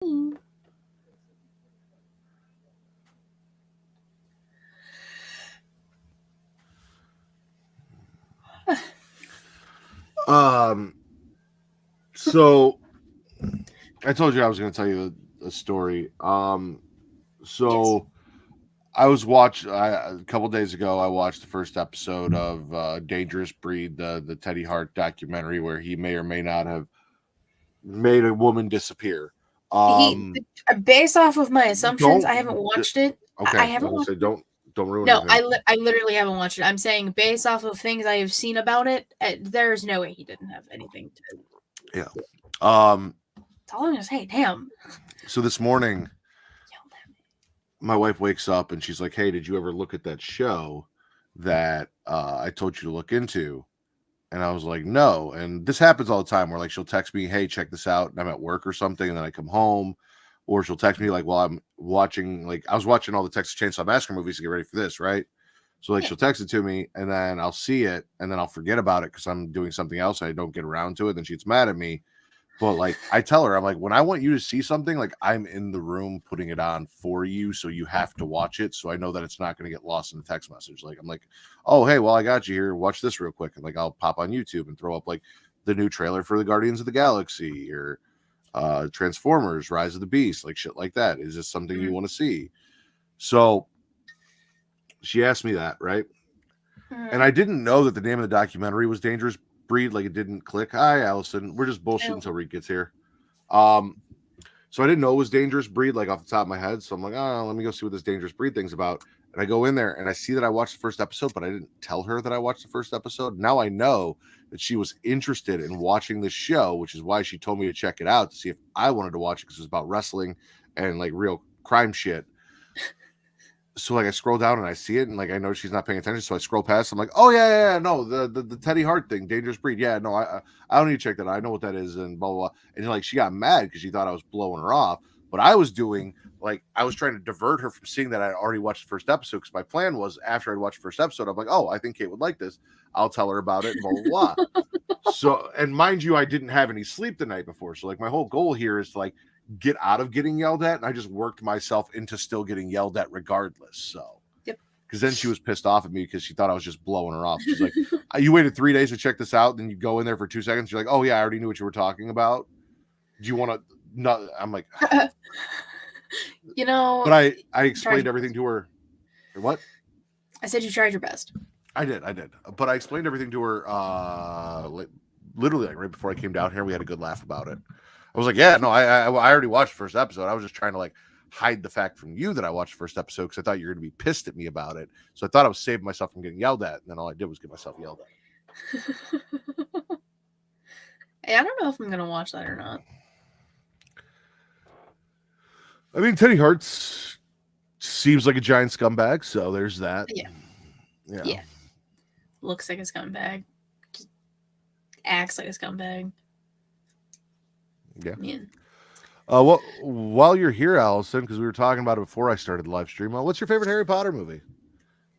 So I told you I was going to tell you a story. So I was a couple days ago. I watched the first episode of Dangerous Breed, the Teddy Hart documentary, where he may or may not have made a woman disappear. Based off of my assumptions, I haven't watched it. Okay, I haven't watched it. Don't ruin No, anything. I literally haven't watched it. I'm saying based off of things I have seen about it, there's no way he didn't have anything to. Yeah. That's all I'm gonna say. Damn. So this morning, my wife wakes up and she's like, "Hey, did you ever look at that show that I told you to look into?" And I was like, "No." And this happens all the time where like she'll text me, "Hey, check this out." And I'm at work or something, and then I come home, or she'll text me like while I'm watching, like I was watching all the Texas Chainsaw Massacre movies to get ready for this, right? So like she'll text it to me, and then I'll see it, and then I'll forget about it because I'm doing something else and I don't get around to it. Then she gets mad at me. But like I tell her, I'm like, when I want you to see something, like I'm in the room putting it on for you, so you have to watch it. So I know that it's not going to get lost in the text message. Like I'm like, oh hey, well I got you here. Watch this real quick, and like I'll pop on YouTube and throw up like the new trailer for the Guardians of the Galaxy or Transformers: Rise of the Beast, like shit like that. Is this something you want to see? So she asked me that, right? And I didn't know that the name of the documentary was Dangerous Breed. Like it didn't click. Hi, Allison. We're just bullshitting until Riq gets here. So I didn't know it was Dangerous Breed, like off the top of my head. So I'm like, oh, let me go see what this Dangerous Breed thing's about. And I go in there and I see that I watched the first episode, but I didn't tell her that I watched the first episode. Now I know that she was interested in watching this show, which is why she told me to check it out to see if I wanted to watch it, because it was about wrestling and like real crime shit. So like I scroll down and I see it, and like I know she's not paying attention, so I scroll past. I'm like, oh yeah, no, the Teddy Hart thing, Dangerous Breed. Yeah, no, I don't need to check that out. I know what that is, and blah blah blah. And like she got mad because she thought I was blowing her off. But I was doing like I was trying to divert her from seeing that I already watched the first episode, because my plan was after I'd watched the first episode, I'm like, oh, I think Kate would like this. I'll tell her about it, and blah blah blah. So, and mind you, I didn't have any sleep the night before, so like my whole goal here is to like get out of getting yelled at, and I just worked myself into still getting yelled at regardless. So because then she was pissed off at me because she thought I was just blowing her off. She's like, you waited 3 days to check this out, then you go in there for 2 seconds, you're like, oh yeah, I already knew what you were talking about. Do you want to not? I'm like, you know, but I explained everything to her. What? I said you tried your best. I did, but I explained everything to her literally like right before I came down here. We had a good laugh about it. I was like, yeah, no, I already watched the first episode. I was just trying to like hide the fact from you that I watched the first episode, because I thought you were going to be pissed at me about it. So I thought I was saving myself from getting yelled at, and then all I did was get myself yelled at. Hey, I don't know if I'm going to watch that or not. I mean, Teddy Hart seems like a giant scumbag, so there's that. Yeah. Looks like a scumbag. Just acts like a scumbag. Yeah. Well, while you're here, Allison, because we were talking about it before I started the live stream, what's your favorite Harry Potter movie?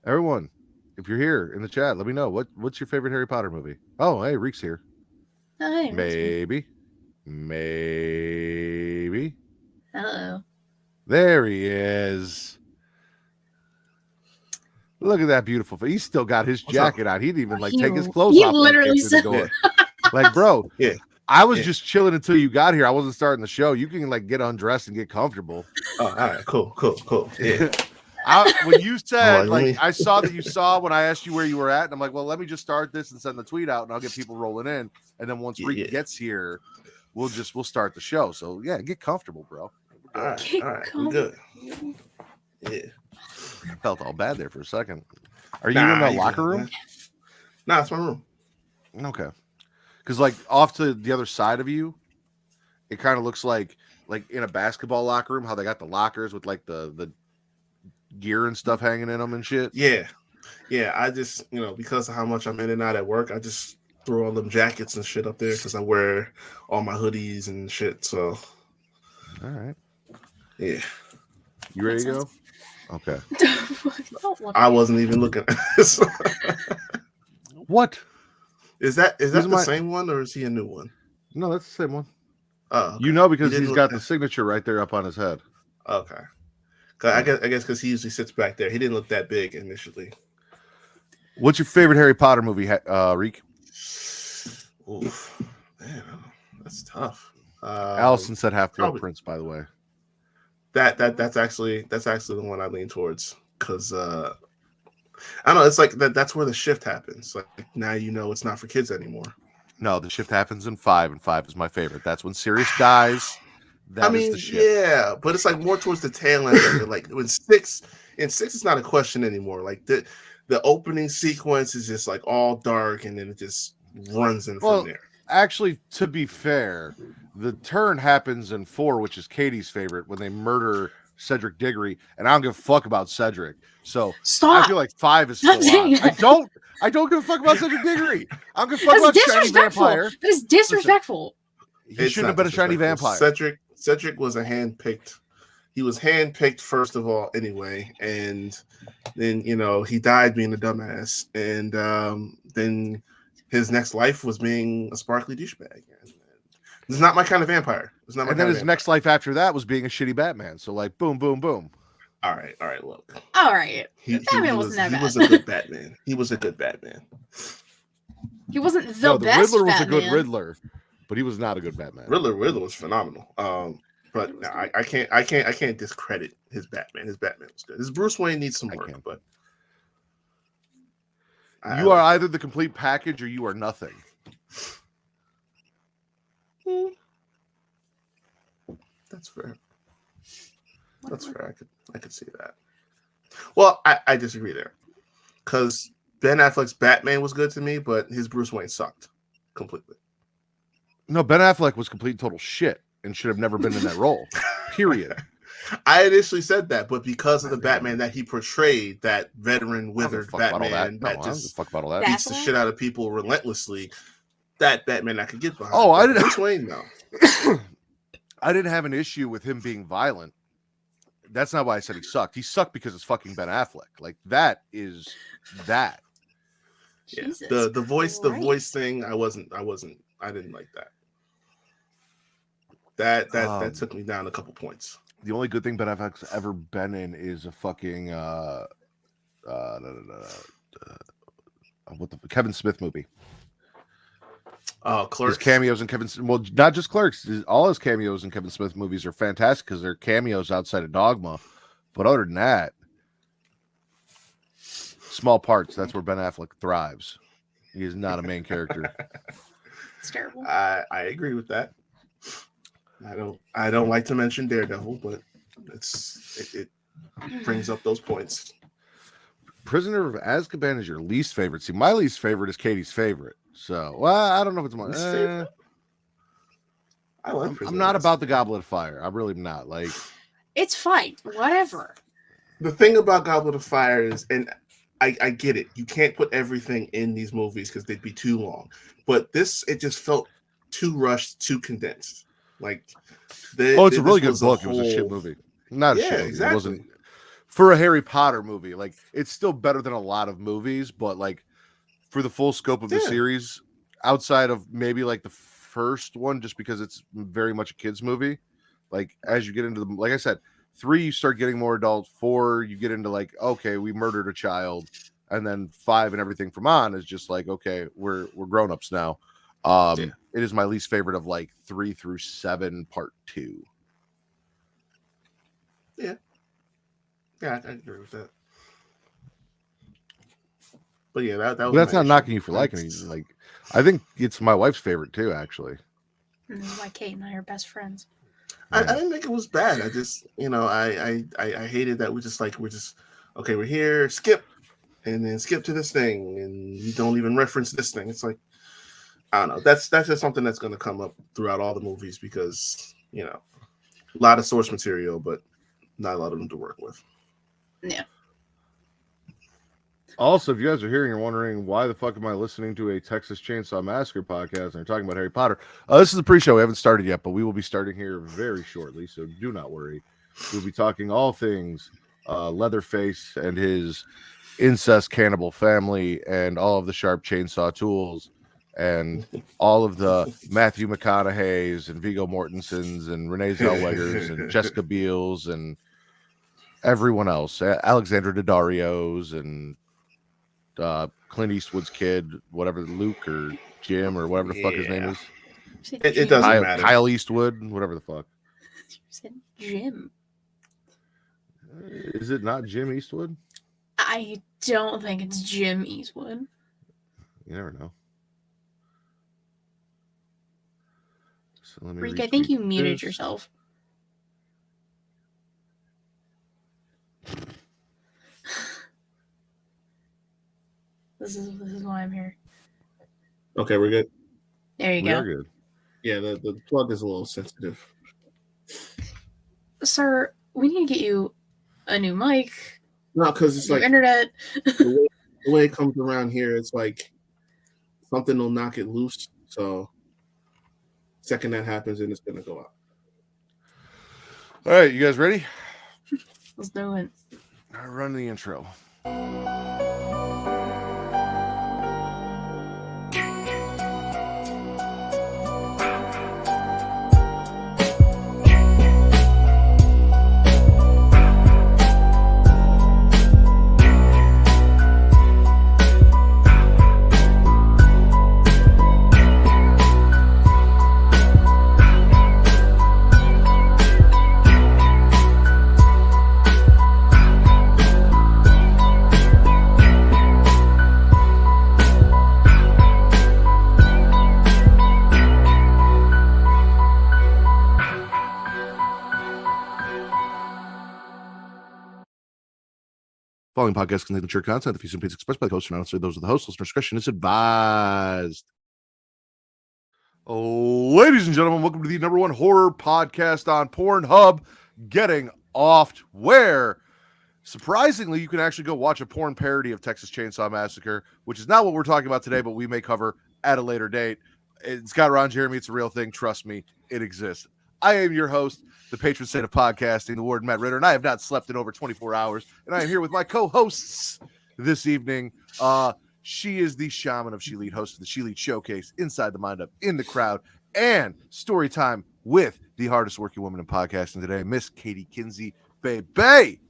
Everyone, if you're here in the chat, let me know. What's your favorite Harry Potter movie? Oh, hey, Riq's here. Oh, hey, Maybe. Hello. There he is. Look at that beautiful face. He's still got his jacket on. He didn't even take his clothes off. He literally said, like, bro, I was just chilling until you got here. I wasn't starting the show. You can like get undressed and get comfortable. Oh, all right, cool. Yeah. When you said I saw that you saw when I asked you where you were at, and I'm like, well, let me just start this and send the tweet out, and I'll get people rolling in. And then once Riq gets here, we'll start the show. So yeah, get comfortable, bro. All right, we're good. Yeah. I felt all bad there for a second. Are you in the locker room? Nah, it's my room. Okay. Because like off to the other side of you, it kind of looks like in a basketball locker room, how they got the lockers with like the gear and stuff hanging in them and shit. Yeah. I just, because of how much I'm in and out at work, I just throw all them jackets and shit up there because I wear all my hoodies and shit. So, all right. Yeah. You ready to go? Okay. I wasn't even looking at this. What? Is that the same one, or is he a new one? No, that's the same one. Oh, okay. You know, because He didn't he's look got that- the signature right there up on his head. Okay. 'Cause I guess because he usually sits back there. He didn't look that big initially. What's your favorite Harry Potter movie, Riq? Oof, man, that's tough. Allison said Half-Blood probably- Prince, by the way. That's actually the one I lean towards because I don't know. It's like that's where the shift happens. Like now you know it's not for kids anymore. No, the shift happens in 5, and 5 is my favorite. That's when Sirius dies. That is the shift. Yeah, but it's like more towards the tail end of it. Like when 6, it's not a question anymore. Like the opening sequence is just like all dark, and then it just runs in from there. Actually, to be fair, the turn happens in 4, which is Katie's favorite, when they murder Cedric Diggory, and I don't give a fuck about Cedric. So Stop. I feel like 5 is still on. I don't give a fuck about Cedric Diggory. I don't give a fuck about Shiny Vampire. That is disrespectful. He shouldn't have been a shiny vampire. Cedric was a handpicked. He was handpicked first of all, anyway, and then he died being a dumbass, and then his next life was being a sparkly douchebag. It's not my kind of vampire. It's not my. And then his next life after that was being a shitty Batman. So like, boom, boom, boom. All right. Look. All right. Batman wasn't that bad. He was a good Batman. He was a good Batman. He wasn't the the best Riddler was Batman. a good Riddler, but he was not a good Batman. Riddler was phenomenal. But no, I can't discredit his Batman. His Batman was good. His Bruce Wayne needs some work, but you are either the complete package or you are nothing. That's fair. That's fair. I could see that. Well, I disagree there, because Ben Affleck's Batman was good to me, but his Bruce Wayne sucked completely. No, Ben Affleck was complete total shit and should have never been in that role. Period. I initially said that, but because of the Batman that he portrayed, that veteran, withered Batman that just beats the shit out of people relentlessly, that Batman I could get behind. Oh, I didn't. Bruce Wayne, no. I didn't have an issue with him being violent. That's not why I said he sucked. He sucked because it's fucking Ben Affleck. Like that is that. Yeah. The voice thing. I didn't like that. That took me down a couple points. The only good thing Ben Affleck's ever been in is a fucking what the Kevin Smith movie. Clerks. His cameos in not just Clerks. All his cameos in Kevin Smith movies are fantastic because they're cameos outside of Dogma. But other than that, small parts. That's where Ben Affleck thrives. He is not a main character. It's terrible. I agree with that. I don't like to mention Daredevil, but it brings up those points. Prisoner of Azkaban is your least favorite. See, my least favorite is Katie's favorite. So, well, I don't know if it's my favorite. I like. I'm not about the Goblet of Fire. I'm really not. Like, it's fine. Whatever. The thing about Goblet of Fire is, and I get it. You can't put everything in these movies because they'd be too long. But it just felt too rushed, too condensed. Like, it's a really good book. It was a shit movie. Not a shit movie. Exactly. It wasn't for a Harry Potter movie. Like, it's still better than a lot of movies, but like for the full scope of the series, outside of maybe like the first one, just because it's very much a kids movie. Like as you get into the, like I said, 3 you start getting more adult. 4 you get into like, okay, we murdered a child, and then 5 and everything from on is just like, okay, we're grown-ups now. It is my least favorite of like 3 through 7 part 2. Yeah, I agree with that. But yeah, that was. That's not knocking you for liking it. Like, I think it's my wife's favorite too, actually. Why Kate and I are best friends. I didn't think it was bad. I just, I hated that we're just okay, we're here, skip, and then skip to this thing, and you don't even reference this thing. It's like, I don't know. That's just something that's going to come up throughout all the movies because a lot of source material, but not a lot of them to work with. Yeah. Also, if you guys are hearing and wondering why the fuck am I listening to a Texas Chainsaw Massacre podcast and they're talking about Harry Potter, this is the pre-show. We haven't started yet, but we will be starting here very shortly, so do not worry. We'll be talking all things Leatherface and his incest cannibal family and all of the sharp chainsaw tools and all of the Matthew McConaughey's and Viggo Mortensens and Renee Zellweger's and Jessica Biel's and everyone else, Alexandra Daddario's and Clint Eastwood's kid, whatever, Luke or Jim or whatever the fuck his name is. It doesn't matter. Kyle Eastwood, whatever the fuck. You said Jim. Is it not Jim Eastwood? I don't think it's Jim Eastwood. You never know. So let me Riq, I think you retweet muted this. yourself. This is why I'm here. Okay, we're good. There you We go. are good. Yeah, the plug is a little sensitive. Sir, we need to get you a new mic, No, because it's new like internet. the way it comes around here, it's like something will knock it loose. So second that happens, then it's gonna go out. All right, you guys ready? Let's do it. I'll run the intro. Following podcast contains mature content. The views and opinions expressed by the host are not necessarily those of the host. Listener discretion is advised. Ladies and gentlemen, welcome to the number one horror podcast on Pornhub, Getting Offed, where surprisingly you can actually go watch a porn parody of Texas Chainsaw Massacre, which is not what we're talking about today, but we may cover at a later date. It's got Ron Jeremy. It's a real thing. Trust me, it exists. I am your host, the patron saint of podcasting, the Warden Matt Ritter, and I have not slept in over 24 hours. And I am here with my co-hosts this evening. She is the shaman of She Lead, host of the She Lead Showcase, Inside the Mind Up, In the Crowd, and story time with the hardest working woman in podcasting today, Miss Katie Kinzie, baby.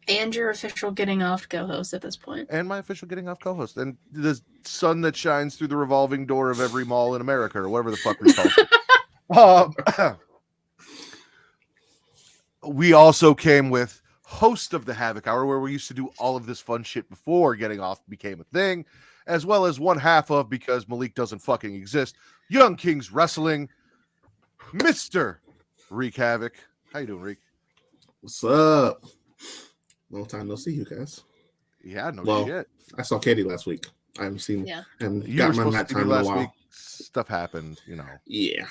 And your official Getting Off co-host at this point. And my official Getting Off co-host. And the sun that shines through the revolving door of every mall in America, or whatever the fuck we call it. We also came with host of the Havoc Hour, where we used to do all of this fun shit before Getting Off became a thing, as well as one half of, because Malik doesn't fucking exist, Young Kings Wrestling, Mr. Riq Havok. How you doing, Riq? What's up? Long time no see, you guys. Yeah, no Well, shit. I saw Katie last week. I haven't seen and You got were my supposed mat to be time in a last while. week. Stuff happened, you know. Yeah.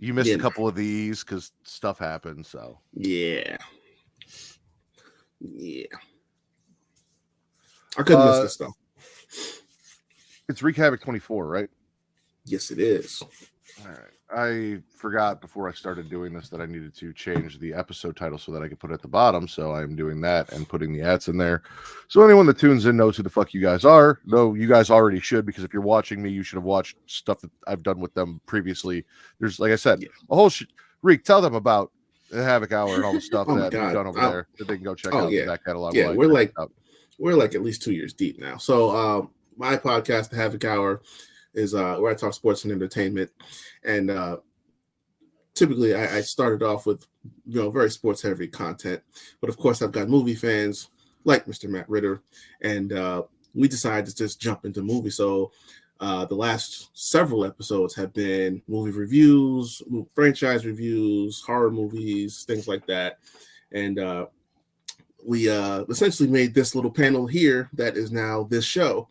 You missed Yeah. a couple of these because stuff happened, so. Yeah. I couldn't miss this though. It's Riq Havok 24, right? Yes, it is. All right. I forgot before I started doing this that I needed to change the episode title so that I could put it at the bottom. So I'm doing that and putting the ads in there. So anyone that tunes in knows who the fuck you guys are. Though you guys already should, because if you're watching me, you should have watched stuff that I've done with them previously. There's, like I said, a whole shit. Riq, tell them about the Havoc Hour and all the stuff Oh my that we've God. done over there that they can go check out yeah. the back catalog. Yeah, while I we're check like- it out. We're like at least 2 years deep now. So my podcast, The Havoc Hour, is where I talk sports and entertainment. And typically I started off with very sports heavy content. But of course I've got movie fans like Mr. Matt Ritter. And we decided to just jump into movies. So the last several episodes have been movie reviews, franchise reviews, horror movies, things like that. And we essentially made this little panel here that is now this show,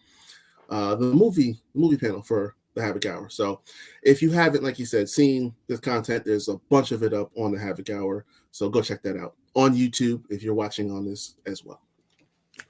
the movie panel for the Havoc Hour. So if you haven't, like you said, seen this content, there's a bunch of it up on the Havoc Hour. So go check that out on YouTube if you're watching on this as well.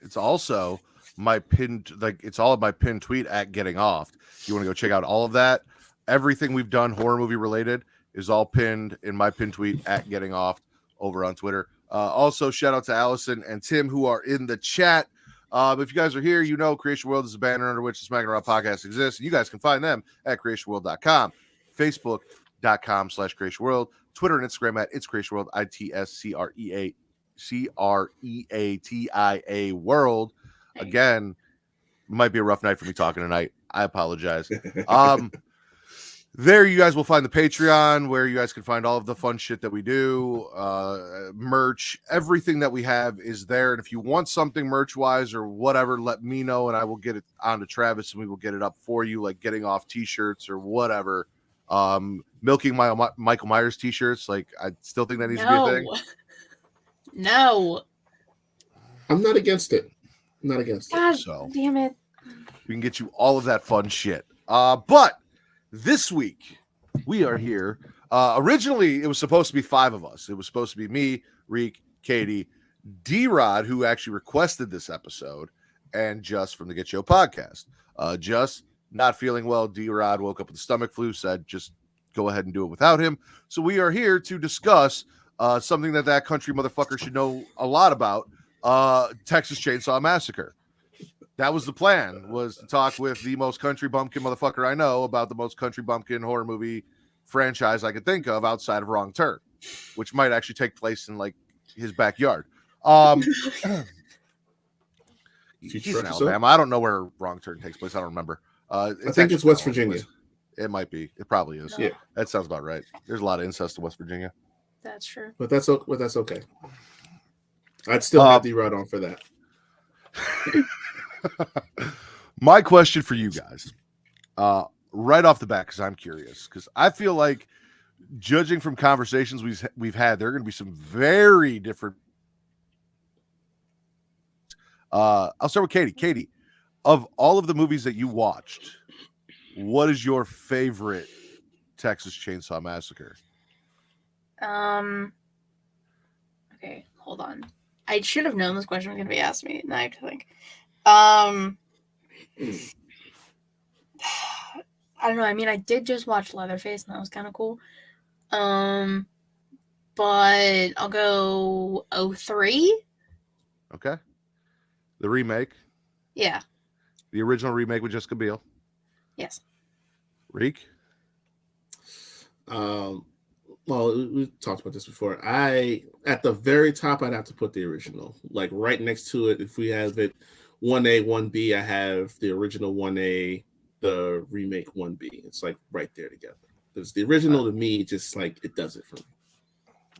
It's also my pinned, it's all of my pinned tweet at Getting Offed. You want to go check out all of that. Everything we've done horror movie related is all pinned in my pinned tweet at Getting Offed over on Twitter. Also, shout out to Allison and Tim who are in the chat. If you guys are here, you know Creation World is the banner under which the Smacking Around podcast exists. And you guys can find them at creationworld.com, facebook.com/Creation World, Twitter and Instagram at It's Creation World, ITSCREATIA World. Again, might be a rough night for me talking tonight. I apologize. There you guys will find the Patreon where you guys can find all of the fun shit that we do, merch, everything that we have is there. And if you want something merch wise or whatever, let me know and I will get it onto Travis and we will get it up for you, like getting off t-shirts or whatever. Milking my Michael Myers t-shirts. Like, I still think that needs to be a thing. No. I'm not against it. I'm not against God it. So damn it. we can get you all of that fun shit. But this week, we are here. Originally, it was supposed to be 5 of us. It was supposed to be me, Riq, Katie, D-Rod, who actually requested this episode, and Just from the Get Show podcast. Just not feeling well. D-Rod woke up with a stomach flu, said just go ahead and do it without him. So we are here to discuss something that country motherfucker should know a lot about, Texas Chainsaw Massacre. That was the plan, was to talk with the most country bumpkin motherfucker I know about the most country bumpkin horror movie franchise I could think of outside of Wrong Turn, which might actually take place in like his backyard. He's in Alabama. I don't know where Wrong Turn takes place. I don't remember. I think it's West Virginia. It might be. It probably is. No. Yeah, that sounds about right. There's a lot of incest in West Virginia. That's true. but that's okay. I'd still have D-Rod on for that. My question for you guys, right off the bat, because I'm curious, because I feel like, judging from conversations we've had, there are going to be some very different. I'll start with Katie. Katie, of all of the movies that you watched, what is your favorite Texas Chainsaw Massacre? Okay, hold on. I should have known this question was going to be asked me. Now I have to think. I don't know. I mean, I did just watch Leatherface, and that was kind of cool. But I'll go 03. Okay. The remake. Yeah. The original remake with Jessica Biel. Yes. Riq? Well, we talked about this before. At the very top, I'd have to put the original. Like right next to it, if we have it 1A, 1B, I have the original 1A, the remake 1B. It's like right there together. Because the original to me, just like it does it for me.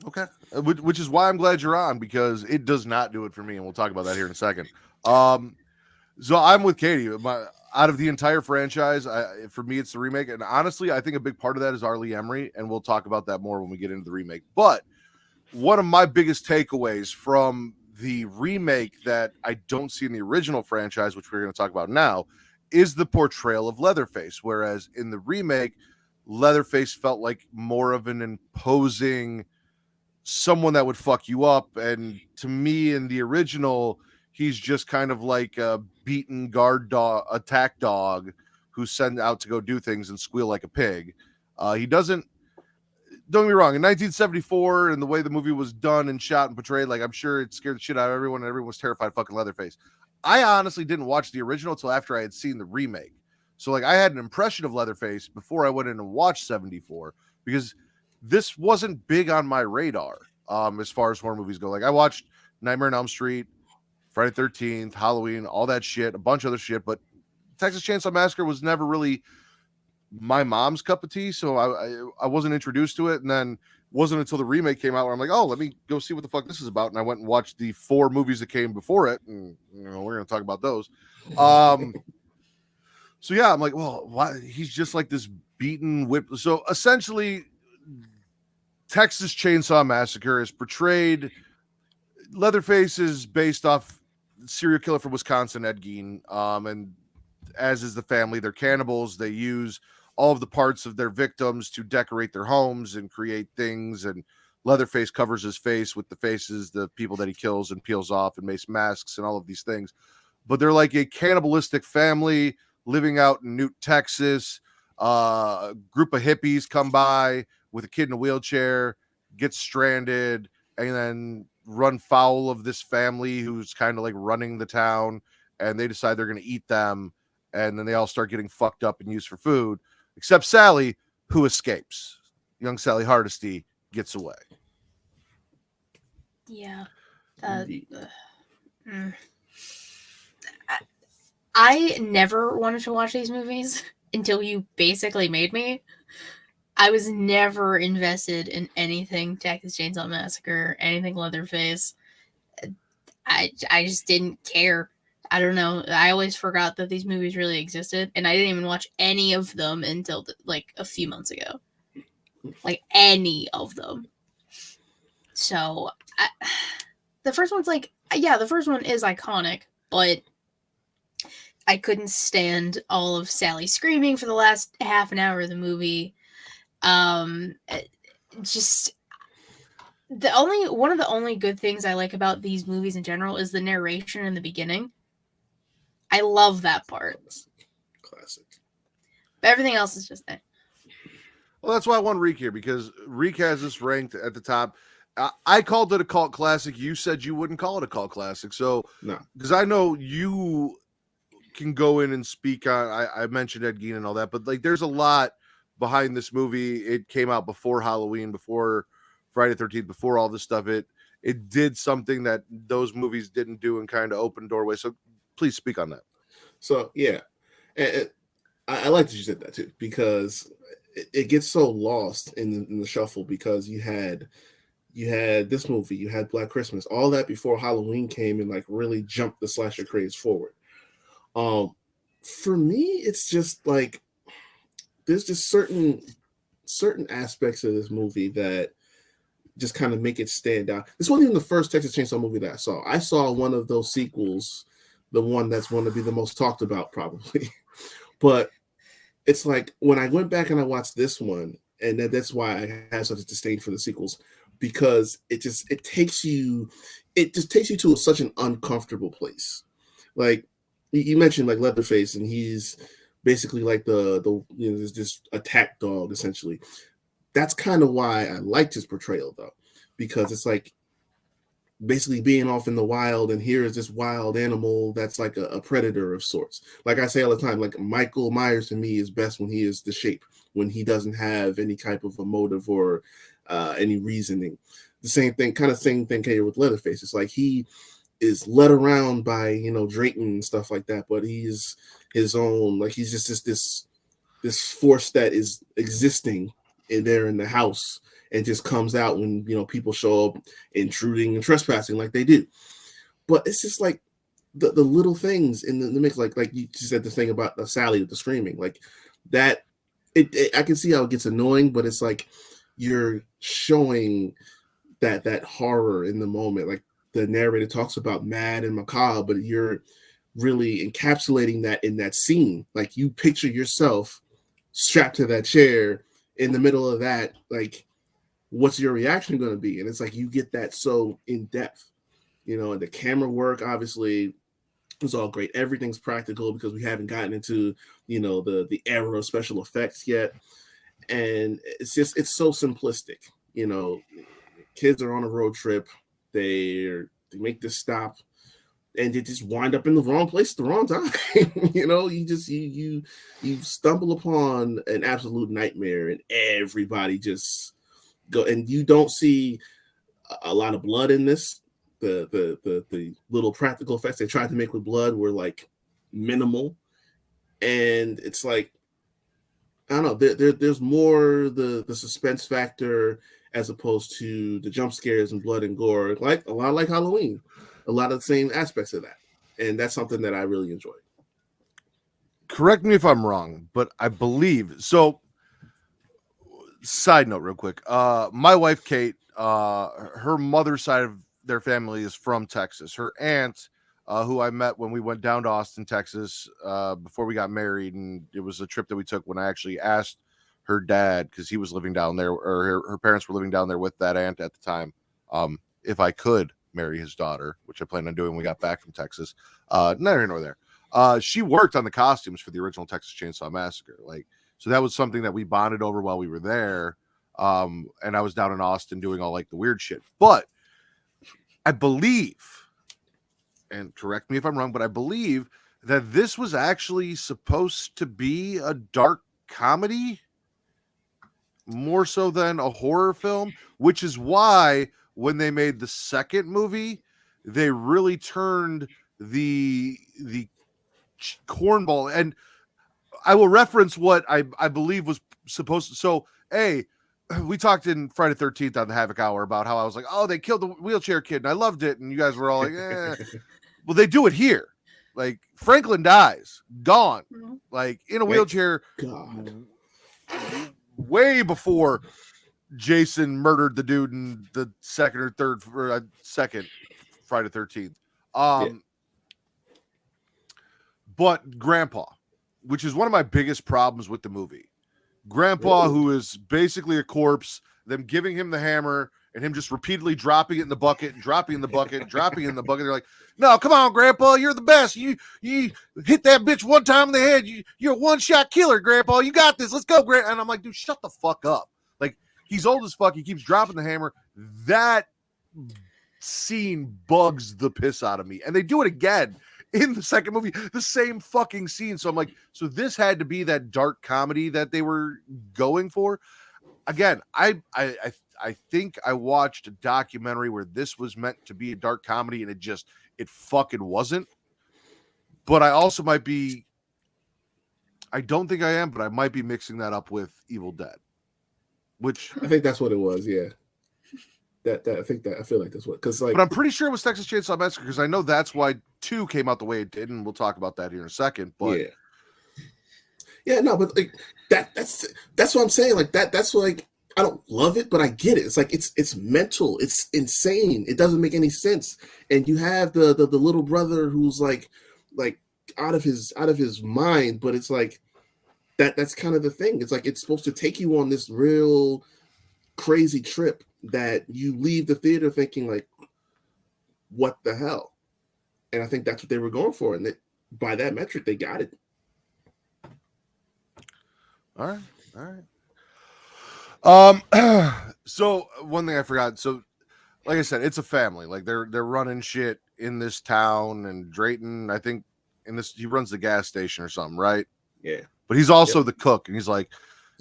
Okay. Which is why I'm glad you're on, because it does not do it for me, and we'll talk about that here in a second. So I'm with Katie. Out of the entire franchise, for me, it's the remake. And honestly, I think a big part of that is Arlie Emery, and we'll talk about that more when we get into the remake. But one of my biggest takeaways from the remake that I don't see in the original franchise, which we're going to talk about now, is the portrayal of Leatherface. Whereas in the remake, Leatherface felt like more of an imposing someone that would fuck you up. And to me, in the original, he's just kind of like a beaten guard dog, attack dog who's sent out to go do things and squeal like a pig. He doesn't, don't get me wrong, in 1974 and the way the movie was done and shot and portrayed, like I'm sure it scared the shit out of everyone and everyone was terrified of fucking Leatherface. I honestly didn't watch the original until after I had seen the remake. So like I had an impression of Leatherface before I went in and watched 74, because this wasn't big on my radar as far as horror movies go. Like I watched Nightmare on Elm Street, Friday 13th, Halloween, all that shit, a bunch of other shit, but Texas Chainsaw Massacre was never really my mom's cup of tea, so I wasn't introduced to it. And then it wasn't until the remake came out where I'm like, oh, let me go see what the fuck this is about. And I went and watched the 4 movies that came before it, and we're gonna talk about those. So yeah, I'm like, well, why? He's just like this beaten whip. So essentially, Texas Chainsaw Massacre is portrayed. Leatherface is based off serial killer from Wisconsin, Ed Gein, and as is the family, they're cannibals. They use all of the parts of their victims to decorate their homes and create things. And Leatherface covers his face with the faces, the people that he kills, and peels off and makes masks and all of these things. But they're like a cannibalistic family living out in Newt, Texas. A group of hippies come by with a kid in a wheelchair, gets stranded, and then run foul of this family who's kind of like running the town. and they decide they're going to eat them, and then they all start getting fucked up and used for food, except Sally, who escapes. Young Sally Hardesty gets away. Yeah. Indeed. I never wanted to watch these movies until you basically made me. I was never invested in anything Texas Chainsaw Massacre, anything Leatherface. I just didn't care. I don't know. I always forgot that these movies really existed, and I didn't even watch any of them until like a few months ago. Like any of them. So the first one's like, yeah, the first one is iconic, but I couldn't stand all of Sally screaming for the last half an hour of the movie. Just one of the only good things I like about these movies in general is the narration in the beginning. I love that part. Classic. But everything else is just there. Well, that's why I want Riq here, because Riq has this ranked at the top. I called it a cult classic. You said you wouldn't call it a cult classic. So, No. because I know you can go in and speak on, I mentioned Ed Gein and all that, but like there's a lot behind this movie. It came out before Halloween, before Friday the 13th, before all this stuff. It did something that those movies didn't do and kind of opened doorway. So please speak on that. So yeah, and I like that you said that too, because it gets so lost in the shuffle, because you had this movie, you had Black Christmas, all that before Halloween came and like really jumped the slasher craze forward. For me, it's just like there's just certain aspects of this movie that just kind of make it stand out. This wasn't even the first Texas Chainsaw movie that I saw. I saw one of those sequels, the one that's going to be the most talked about probably. But it's like when I went back and I watched this one, and that's why I have such a disdain for the sequels, because it takes you to such an uncomfortable place. Like you mentioned, like Leatherface, and he's basically like the there's this attack dog essentially. That's kind of why I liked his portrayal though, because it's like basically being off in the wild, and here is this wild animal that's like a predator of sorts. Like I say all the time, like Michael Myers to me is best when he is the shape, when he doesn't have any type of a motive or any reasoning. The same thing here with Leatherface. It's like he is led around by Drayton and stuff like that, but he's his own, like he's just this force that is existing in the house, and just comes out when people show up intruding and trespassing like they do. But it's just like the little things in the mix, like you said, the thing about Sally with the screaming, like that. I can see how it gets annoying, but it's like you're showing that horror in the moment. Like the narrator talks about mad and macabre, but you're really encapsulating that in that scene. Like you picture yourself strapped to that chair in the middle of that, like what's your reaction going to be? And it's like you get that so in depth, and the camera work obviously was all great. Everything's practical because we haven't gotten into the era of special effects yet, and it's so simplistic. Kids are on a road trip, they make this stop, and they just wind up in the wrong place at the wrong time. You stumble upon an absolute nightmare, and everybody just go, and you don't see a lot of blood in this. The little practical effects they tried to make with blood were like minimal, and it's like I don't know. There's more the suspense factor as opposed to the jump scares and blood and gore, like a lot like Halloween, a lot of the same aspects of that, and that's something that I really enjoy. Correct me if I'm wrong, but I believe so. Side note, real quick. My wife, Kate, her mother's side of their family is from Texas. Her aunt, who I met when we went down to Austin, Texas, before we got married, and it was a trip that we took when I actually asked her dad, because he was living down there, or her parents were living down there with that aunt at the time, if I could marry his daughter, which I planned on doing when we got back from Texas. Neither here nor there. She worked on the costumes for the original Texas Chainsaw Massacre. So that was something that we bonded over while we were there. And I was down in Austin doing all like the weird shit. But I believe and correct me if I'm wrong, but I believe that this was actually supposed to be a dark comedy more so than a horror film, which is why when they made the second movie, they really turned the cornball. And I will reference what I believe was supposed to. So, we talked in Friday 13th on the Havoc Hour about how I was like, oh, they killed the wheelchair kid, and I loved it. And you guys were all like, eh. Well, they do it here. Like, Franklin dies, gone, like in a wheelchair, God. way before Jason murdered the dude in the second Friday 13th. But Grandpa, which is one of my biggest problems with the movie. Grandpa, who is basically a corpse, them giving him the hammer and him just repeatedly dropping it in the bucket and dropping in the bucket and dropping in the bucket. They're like, no, come on, Grandpa, you're the best. You hit that bitch one time in the head. You're a one-shot killer, Grandpa. You got this. Let's go, Grandpa. And I'm like, dude, shut the fuck up. Like, he's old as fuck. He keeps dropping the hammer. That scene bugs the piss out of me. And they do it again in the second movie, the same fucking scene. So I'm like, so this had to be that dark comedy that they were going for. Again, I think I watched a documentary where this was meant to be a dark comedy and it fucking wasn't. But I also might be, I don't think I am, but I might be mixing that up with Evil Dead, which I think that's what it was. Yeah. I feel like that's what, because like, but I'm pretty sure it was Texas Chainsaw Massacre because I know that's why 2 came out the way it did, and we'll talk about that here in a second. But no, but like that's what I'm saying. Like that's like, I don't love it, but I get it. It's like it's mental, it's insane. It doesn't make any sense. And you have the little brother who's like out of his mind, but it's like that's kind of the thing. It's like it's supposed to take you on this real crazy trip that you leave the theater thinking like, what the hell? And I think that's what they were going for, and by that metric, they got it. All right. So one thing I forgot. So, like I said, it's a family. Like they're running shit in this town, and Drayton, I think, he runs the gas station or something, right? Yeah. But he's also the cook, and he's like,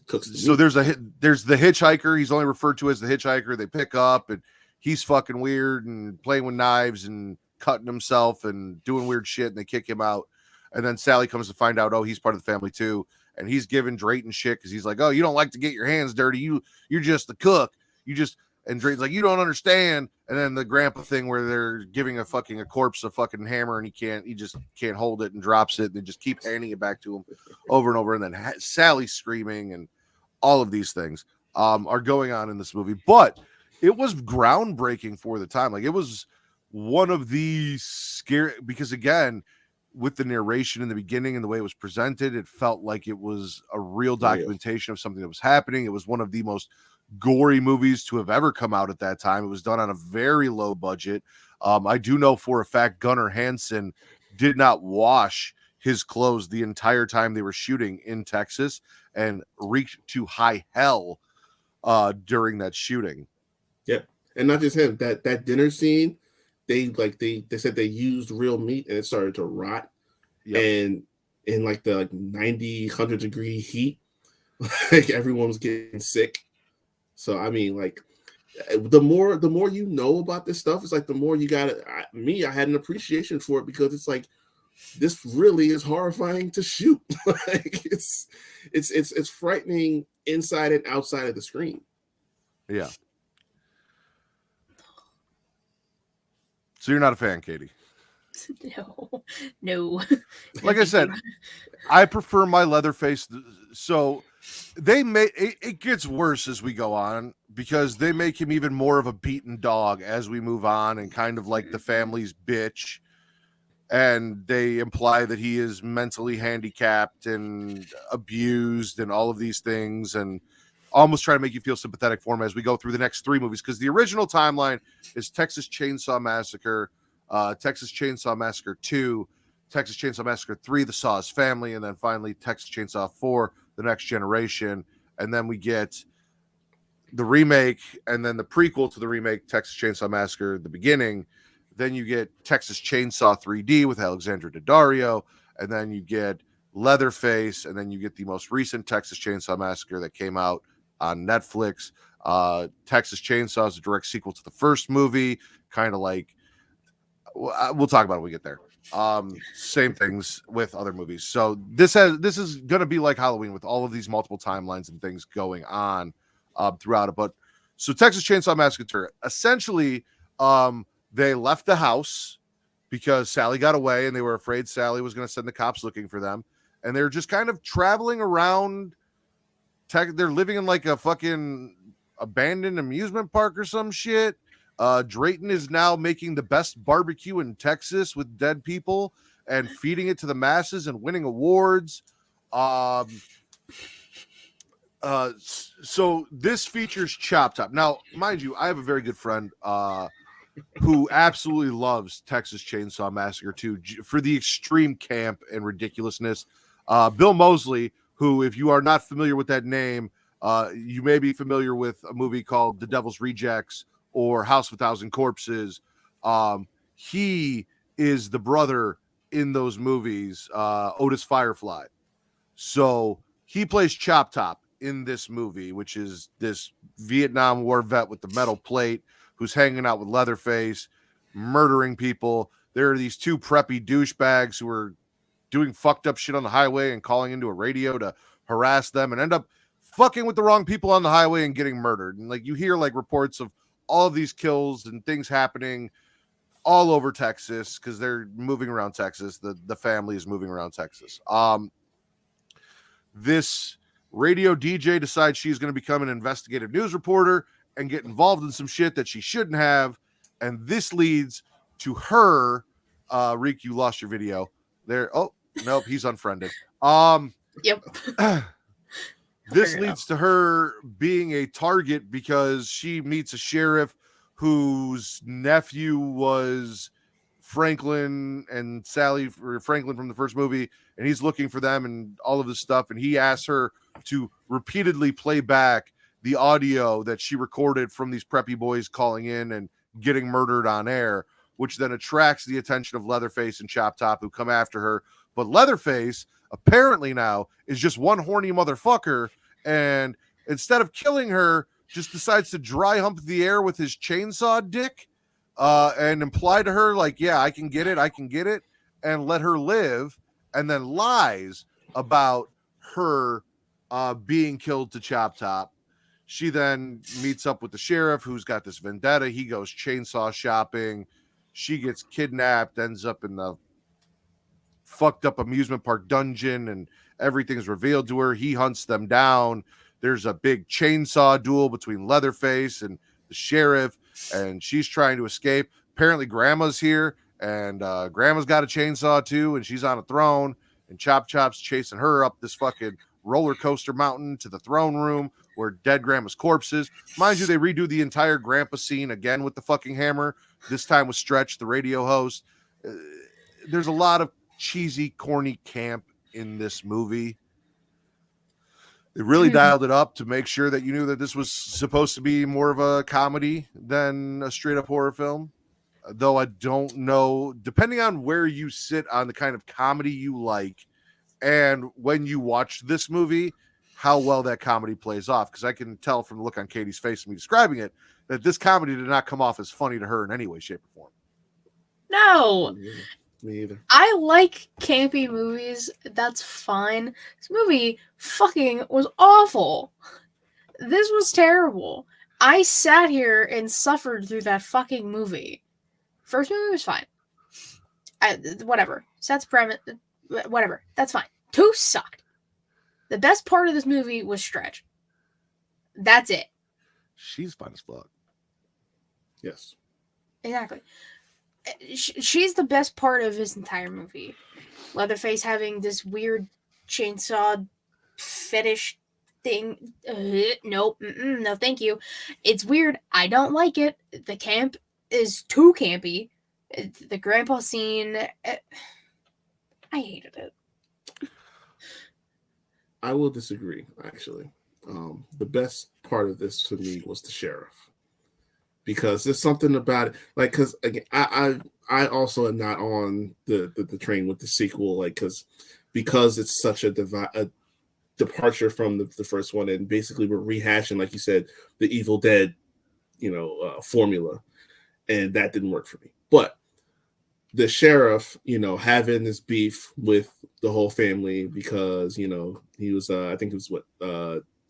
so there's the hitchhiker. He's only referred to as the hitchhiker. They pick up, and he's fucking weird and playing with knives and cutting himself and doing weird shit, and they kick him out. And then Sally comes to find out, oh, he's part of the family too. And he's giving Drayton shit because he's like, oh, you don't like to get your hands dirty. You're just the cook. And Drayton's like, you don't understand. And then the grandpa thing where they're giving a corpse a fucking hammer, and he just can't hold it and drops it. And they just keep handing it back to him over and over. And then Sally's screaming, and all of these things are going on in this movie. But it was groundbreaking for the time. Like, it was one of the scary, because again, with the narration in the beginning and the way it was presented, it felt like it was a real documentation of something that was happening. It was one of the most gory movies to have ever come out at that time. It was done on a very low budget. I do know for a fact Gunnar Hansen did not wash his clothes the entire time they were shooting in Texas, and reeked to high hell during that shooting. Yep. And not just him, that dinner scene, they said they used real meat and it started to rot. Yep. And in like the 90, 100 degree heat, like everyone was getting sick. So I mean, like the more you know about this stuff, it's like the more you got I had an appreciation for it, because it's like, this really is horrifying to shoot. Like it's frightening inside and outside of the screen. Yeah. So you're not a fan, Katie? No. Like I said, I prefer my Leatherface. So it gets worse as we go on, because they make him even more of a beaten dog as we move on, and kind of like the family's bitch. And they imply that he is mentally handicapped and abused and all of these things, and almost try to make you feel sympathetic for him as we go through the next 3 movies. Because the original timeline is Texas Chainsaw Massacre, Texas Chainsaw Massacre 2, Texas Chainsaw Massacre 3, The Saw's Family, and then finally Texas Chainsaw 4, The Next Generation. And then we get the remake, and then the prequel to the remake, Texas Chainsaw Massacre, The Beginning, Then you get Texas Chainsaw 3D with Alexandra Daddario, and then you get Leatherface, and then you get the most recent Texas Chainsaw Massacre that came out on Netflix. Texas Chainsaw is a direct sequel to the first movie, kind of like, we'll talk about it when we get there. Same things with other movies. So this is going to be like Halloween with all of these multiple timelines and things going on throughout it. But so Texas Chainsaw Massacre, essentially, they left the house because Sally got away and they were afraid Sally was going to send the cops looking for them. And they're just kind of traveling around. They're living in like a fucking abandoned amusement park or some shit. Drayton is now making the best barbecue in Texas with dead people and feeding it to the masses and winning awards. So this features Chop Top. Now, mind you, I have a very good friend who absolutely loves Texas Chainsaw Massacre 2 for the extreme camp and ridiculousness. Bill Moseley, who, if you are not familiar with that name, you may be familiar with a movie called The Devil's Rejects or House of a Thousand Corpses. He is the brother in those movies, Otis Firefly. So he plays Chop Top in this movie, which is this Vietnam War vet with the metal plate who's hanging out with Leatherface, murdering people. There are these two preppy douchebags who are doing fucked up shit on the highway and calling into a radio to harass them and end up fucking with the wrong people on the highway and getting murdered. And like you hear like reports of all of these kills and things happening all over Texas because they're moving around Texas. The family is moving around Texas. This radio DJ decides she's going to become an investigative news reporter and get involved in some shit that she shouldn't have. And this leads to her, Riq, you lost your video there. Oh, nope, he's unfriended. Yep. This leads to her being a target because she meets a sheriff whose nephew was Franklin and Sally, or Franklin from the first movie, and he's looking for them and all of this stuff. And he asks her to repeatedly play back the audio that she recorded from these preppy boys calling in and getting murdered on air, which then attracts the attention of Leatherface and Chop Top, who come after her. But Leatherface apparently now is just one horny motherfucker, and instead of killing her, just decides to dry hump the air with his chainsaw dick and imply to her, like, yeah, I can get it, and let her live, and then lies about her being killed to Chop Top. She then meets up with the sheriff who's got this vendetta. He goes chainsaw shopping. She gets kidnapped, ends up in the fucked up amusement park dungeon, and everything's revealed to her. He hunts them down. There's a big chainsaw duel between Leatherface and the sheriff, and she's trying to escape. Apparently Grandma's here, and Grandma's got a chainsaw too, and she's on a throne, and Chop Chop's chasing her up this fucking roller coaster mountain to the throne room where dead Grandma's corpse is. Mind you, they redo the entire Grandpa scene again with the fucking hammer, this time with Stretch, the radio host. There's a lot of cheesy, corny camp in this movie. They really dialed it up to make sure that you knew that this was supposed to be more of a comedy than a straight up horror film. Though I don't know, depending on where you sit on the kind of comedy you like and when you watch this movie, how well that comedy plays off. Because I can tell from the look on Katie's face and me describing it that this comedy did not come off as funny to her in any way, shape, or form. No. Me either. I like campy movies. That's fine. This movie fucking was awful. This was terrible. I sat here and suffered through that fucking movie. First movie was fine. Whatever. Sets premise. Whatever. That's fine. 2 sucked. The best part of this movie was Stretch. That's it. She's fine as fuck. Yes. Exactly. She's the best part of his entire movie. Leatherface having this weird chainsaw fetish thing. Nope. No, thank you. It's weird. I don't like it. The camp is too campy. The grandpa scene. I hated it. I will disagree, actually. The best part of this to me was the sheriff. because there's something about it. Like, because again, I also am not on the train with the sequel, like because it's such a departure from the first one, and basically we're rehashing, like you said, the Evil Dead, formula, and that didn't work for me. But the sheriff, having this beef with the whole family because he was, I think it was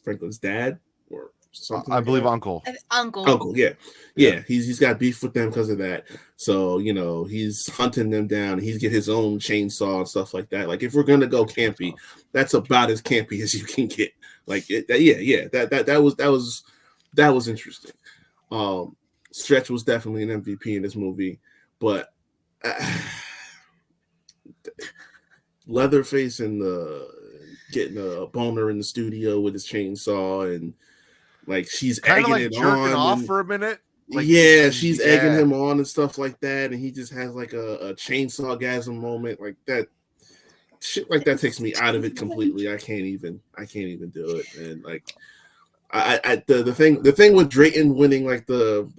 Franklin's dad or something. I believe uncle. Uncle, yeah. He's got beef with them because of that. So he's hunting them down. He's get his own chainsaw and stuff like that. Like, if we're gonna go campy, that's about as campy as you can get. Like, that was interesting. Stretch was definitely an MVP in this movie, but Leatherface and getting a boner in the studio with his chainsaw, and like she's kind egging of like it jerking on off for a minute. Like, she's egging him on and stuff like that, and he just has like a chainsaw gasm moment like that. Shit like that takes me out of it completely. I can't even do it. And like the thing with Drayton winning like the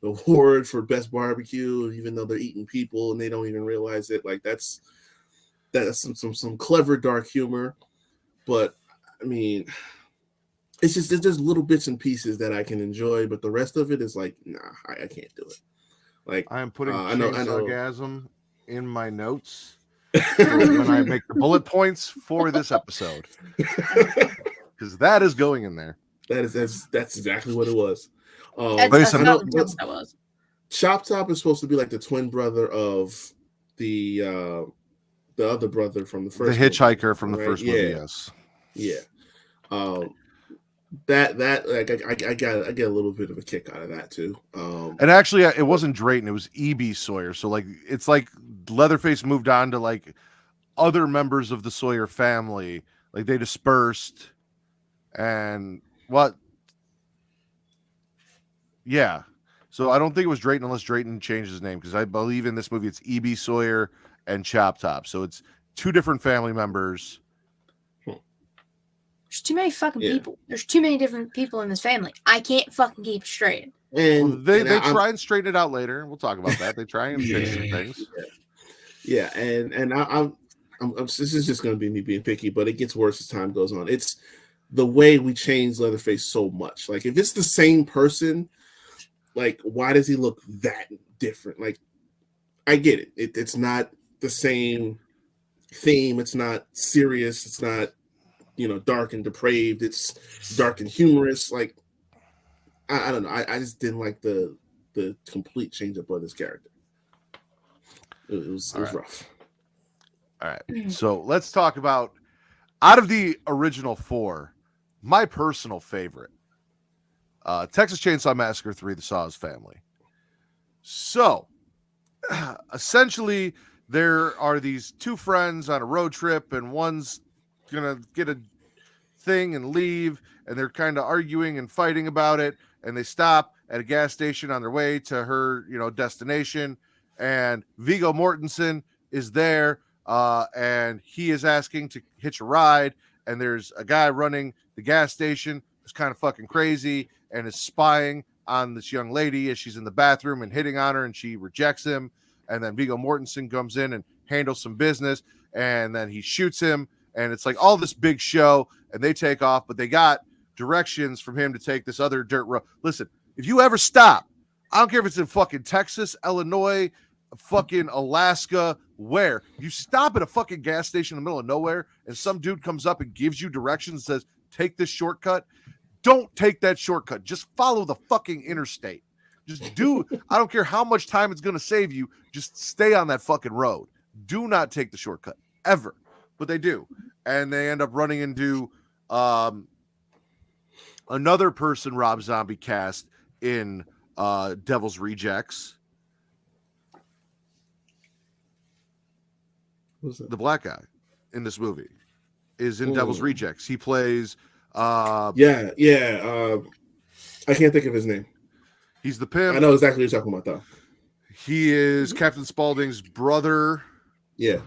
award for best barbecue, even though they're eating people and they don't even realize it, like that's some clever dark humor. But I mean, it's just little bits and pieces that I can enjoy, but the rest of it is like, nah, I can't do it. Like, I am putting I know Chainsaw-gasm in my notes when I make the bullet points for this episode, because that is going in there. That's exactly what it was. That was. Chop Top is supposed to be like the twin brother of the other brother from the first. The hitchhiker movie, from the right? first movie, yes. Yeah. That like I get a little bit of a kick out of that too. And actually, it wasn't Drayton; it was E.B. Sawyer. So like, it's like Leatherface moved on to like other members of the Sawyer family. Like, they dispersed, and what? Yeah. So I don't think it was Drayton unless Drayton changed his name, because I believe in this movie it's E.B. Sawyer and Chop Top. So it's two different family members. There's too many fucking people. There's too many different people in this family. I can't fucking keep straight. And they try and straighten it out later. We'll talk about that. They try and fix some things. Yeah, and I'm this is just going to be me being picky, but it gets worse as time goes on. It's the way we change Leatherface so much. Like, if it's the same person, like, why does he look that different? Like, I get it. It's not the same theme. It's not serious. It's not, dark and depraved. It's dark and humorous. Like, I don't know. I just didn't like the complete change up of this character. It was rough. All right. So let's talk about, out of the original four, my personal favorite, Texas Chainsaw Massacre 3, The Saw's Family. So essentially, there are these two friends on a road trip, and one's gonna get a thing and leave, and they're kind of arguing and fighting about it, and they stop at a gas station on their way to her destination, and Viggo Mortensen is there, and he is asking to hitch a ride, and there's a guy running the gas station who's kind of fucking crazy and is spying on this young lady as she's in the bathroom and hitting on her, and she rejects him. And then Viggo Mortensen comes in and handles some business, and then he shoots him, and it's like all this big show, and they take off, but they got directions from him to take this other dirt road. Listen, if you ever stop, I don't care if it's in fucking Texas, Illinois, fucking Alaska, where you stop at a fucking gas station in the middle of nowhere, and some dude comes up and gives you directions, says, take this shortcut. Don't take that shortcut. Just follow the fucking interstate. Just do. I don't care how much time it's going to save you. Just stay on that fucking road. Do not take the shortcut ever. But they do. And they end up running into another person Rob Zombie cast in Devil's Rejects. The black guy in this movie is in Devil's Rejects. He plays I can't think of his name. He's the pimp. I know exactly what you're talking about, though. He is Captain Spaulding's brother. Yeah.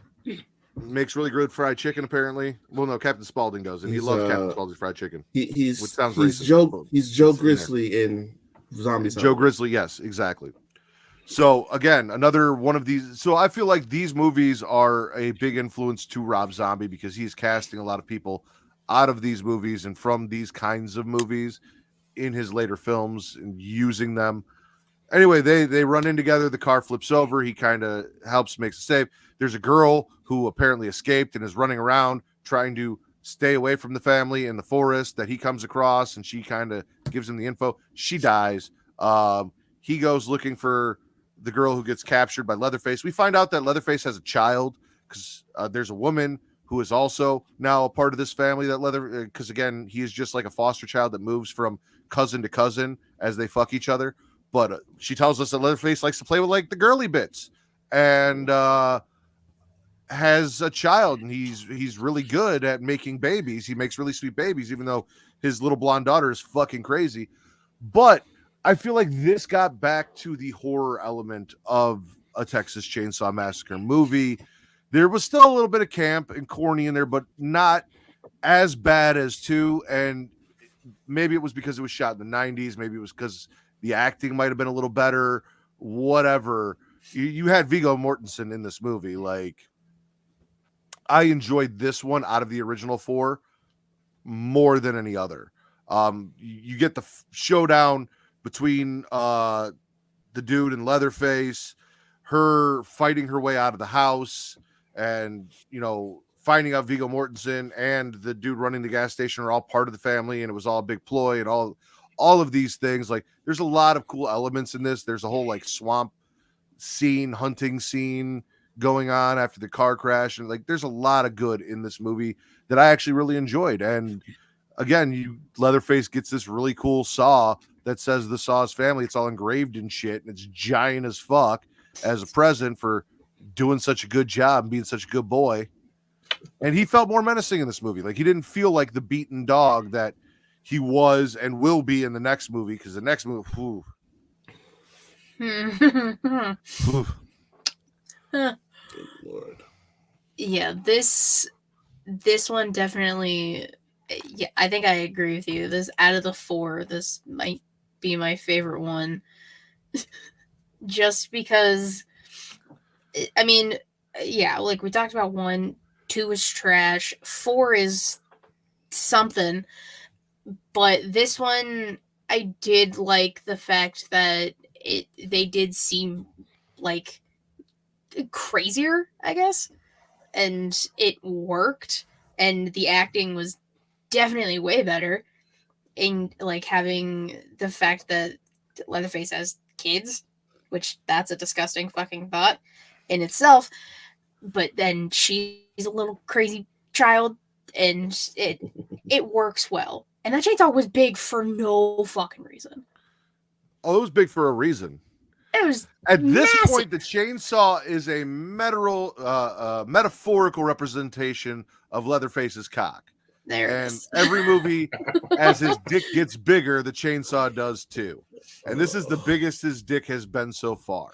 Makes really good fried chicken, apparently. Well, no, Captain Spaulding does, and he loves Captain Spaulding's fried chicken. Which sounds he's racist. Joe Grizzly in Zombies. Joe Grizzly, yes, exactly. So again, another one of these. So I feel like these movies are a big influence to Rob Zombie because he's casting a lot of people out of these movies and from these kinds of movies in his later films and using them. Anyway, they run in together. The car flips over. He kind of helps, makes a save. There's a girl who apparently escaped and is running around trying to stay away from the family in the forest that he comes across, and she kind of gives him the info. She dies. He goes looking for the girl who gets captured by Leatherface. We find out that Leatherface has a child because there's a woman who is also now a part of this family that because again, he is just like a foster child that moves from cousin to cousin as they fuck each other. But she tells us that Leatherface likes to play with like the girly bits and has a child, and he's really good at making babies. He makes really sweet babies, even though his little blonde daughter is fucking crazy. But I feel like this got back to the horror element of a Texas Chainsaw Massacre movie. There was still a little bit of camp and corny in there, but not as bad as 2. And maybe it was because it was shot in the 90s. Maybe it was because the acting might have been a little better. Whatever. You had Viggo Mortensen in this movie. Like, I enjoyed this one out of the original 4 more than any other. You get the showdown between the dude and Leatherface, her fighting her way out of the house, and finding out Viggo Mortensen and the dude running the gas station are all part of the family, and it was all a big ploy, and all of these things. Like, there's a lot of cool elements in this. There's a whole like swamp scene, hunting scene going on after the car crash, and like there's a lot of good in this movie that I actually really enjoyed. And again, Leatherface gets this really cool saw that says the Saw's family. It's all engraved in shit, and it's giant as fuck as a present for doing such a good job and being such a good boy. And he felt more menacing in this movie. Like, he didn't feel like the beaten dog that he was and will be in the next movie, because the next movie, whew, whew. Good Lord. Yeah, this one definitely. Yeah, I think I agree with you. This, out of the 4, this might be my favorite one. Just because, I mean, yeah, like we talked about 1, 2 is trash, 4 is something, but this one, I did like the fact that they did seem like crazier, I guess, and it worked, and the acting was definitely way better. In like having the fact that Leatherface has kids, which that's a disgusting fucking thought in itself, but then she's a little crazy child, and it works well. And that chainsaw was big for no fucking reason. Oh, it was big for a reason. It was At this massive. point, the chainsaw is a metaphorical representation of Leatherface's cock. There it And is. every movie, as his dick gets bigger, the chainsaw does too. And this is the biggest his dick has been so far.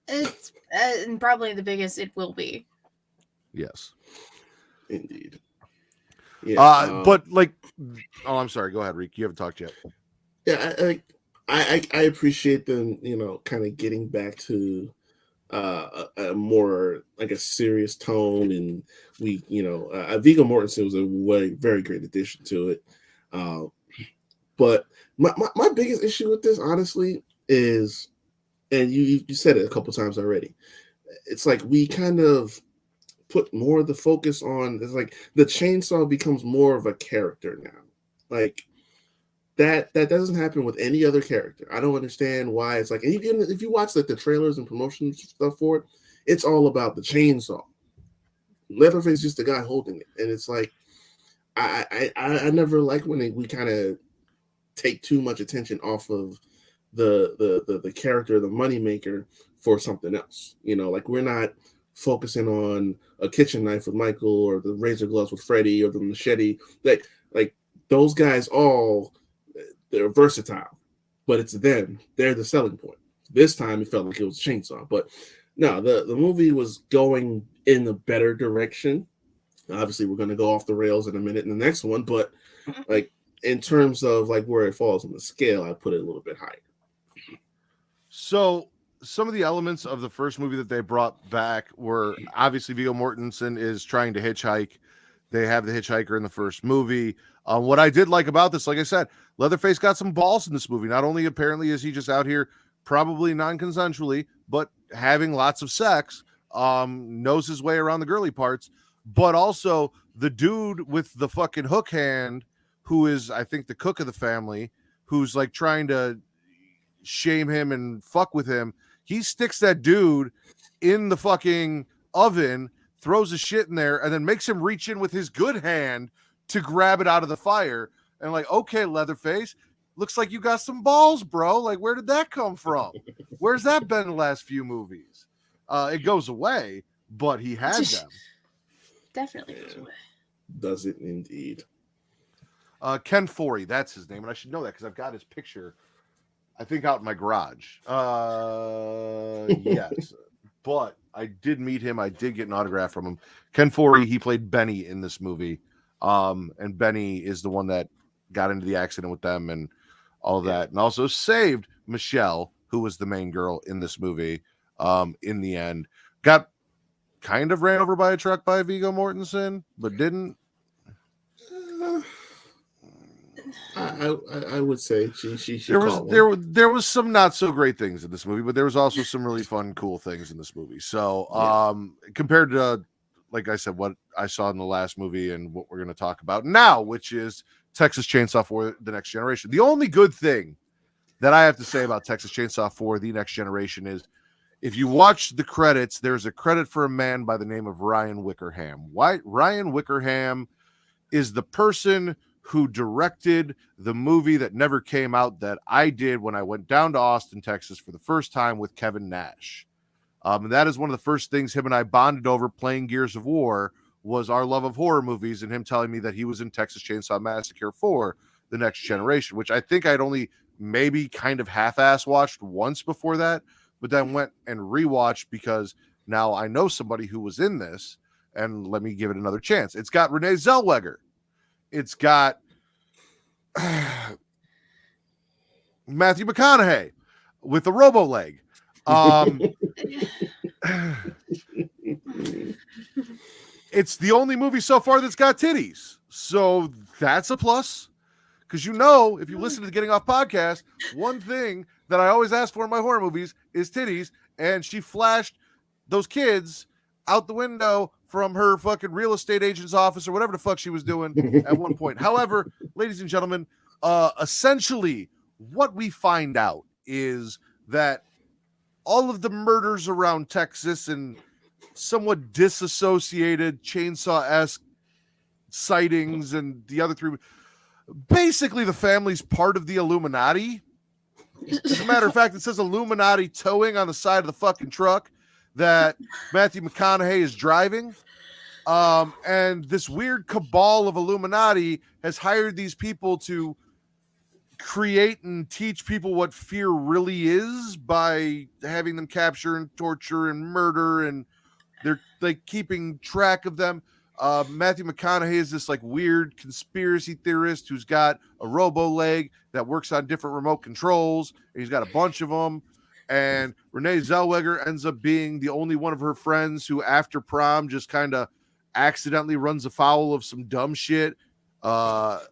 It's and probably the biggest it will be. Yes. Indeed. Yeah. But like, oh, I'm sorry. Go ahead, Riq. You haven't talked yet. Yeah, I appreciate them, kind of getting back to a more like a serious tone, and Viggo Mortensen was a very great addition to it. But my biggest issue with this, honestly, is, and you said it a couple times already, it's like we kind of put more of the focus on, it's like the chainsaw becomes more of a character now. Like, that doesn't happen with any other character. I don't understand why. It's like, and even if you watch like the trailers and promotion stuff for it, it's all about the chainsaw. Leatherface is just the guy holding it, and it's like I never like when we kind of take too much attention off of the character, the moneymaker, for something else. Like, we're not focusing on a kitchen knife with Michael, or the razor gloves with Freddie, or the machete. Like those guys all. They're versatile, but it's them. They're the selling point. This time it felt like it was a chainsaw, but no, the movie was going in the better direction. Obviously, we're going to go off the rails in a minute in the next one, but like in terms of like where it falls on the scale, I put it a little bit higher. So some of the elements of the first movie that they brought back were obviously Viggo Mortensen is trying to hitchhike. They have the hitchhiker in the first movie. What I did like about this, like I said, Leatherface got some balls in this movie. Not only apparently is he just out here probably non-consensually, but having lots of sex, knows his way around the girly parts, but also the dude with the fucking hook hand, who is, I think, the cook of the family, who's like trying to shame him and fuck with him. He sticks that dude in the fucking oven, throws his shit in there, and then makes him reach in with his good hand to grab it out of the fire. And like, okay, Leatherface, looks like you got some balls, bro. Like, where did that come from? Where's that been the last few movies? It goes away, but he had them. Definitely goes away. Does it indeed? Ken Forey, that's his name, and I should know that because I've got his picture, I think, out in my garage. Yes, but I did meet him. I did get an autograph from him. Ken Forey, he played Benny in this movie, and Benny is the one that got into the accident with them and all of that, and also saved Michelle, who was the main girl in this movie. In the end, got kind of ran over by a truck by Viggo Mortensen, but didn't. I would say she there was some not so great things in this movie, but there was also some really fun, cool things in this movie. So compared to, like I said, what I saw in the last movie and what we're going to talk about now, which is Texas Chainsaw 4: The Next Generation. The only good thing that I have to say about Texas Chainsaw 4: The Next Generation is, if you watch the credits, there's a credit for a man by the name of Ryan Wickerham. Ryan Wickerham is the person who directed the movie that never came out that I did when I went down to Austin, Texas for the first time with Kevin Nash. And that is one of the first things him and I bonded over playing Gears of War, was our love of horror movies, and him telling me that he was in Texas Chainsaw Massacre 4: The Next Generation, which I think I'd only maybe kind of half-ass watched once before that, but then went and rewatched because now I know somebody who was in this, and let me give it another chance. It's got Renee Zellweger. It's got Matthew McConaughey with a robo leg. It's the only movie so far that's got titties. So that's a plus. Because if you listen to the Getting Off podcast, one thing that I always ask for in my horror movies is titties. And she flashed those kids out the window from her fucking real estate agent's office or whatever the fuck she was doing at one point. However, ladies and gentlemen, essentially what we find out is that all of the murders around Texas and somewhat disassociated chainsaw-esque sightings and the other three, basically the family's part of the Illuminati. As a matter of fact, it says Illuminati towing on the side of the fucking truck that Matthew McConaughey is driving. And this weird cabal of Illuminati has hired these people to create and teach people what fear really is by having them capture and torture and murder, and they're like keeping track of them. Matthew McConaughey is this like weird conspiracy theorist who's got a robo leg that works on different remote controls, and he's got a bunch of them. And Renee Zellweger ends up being the only one of her friends who, after prom, just kind of accidentally runs afoul of some dumb shit. That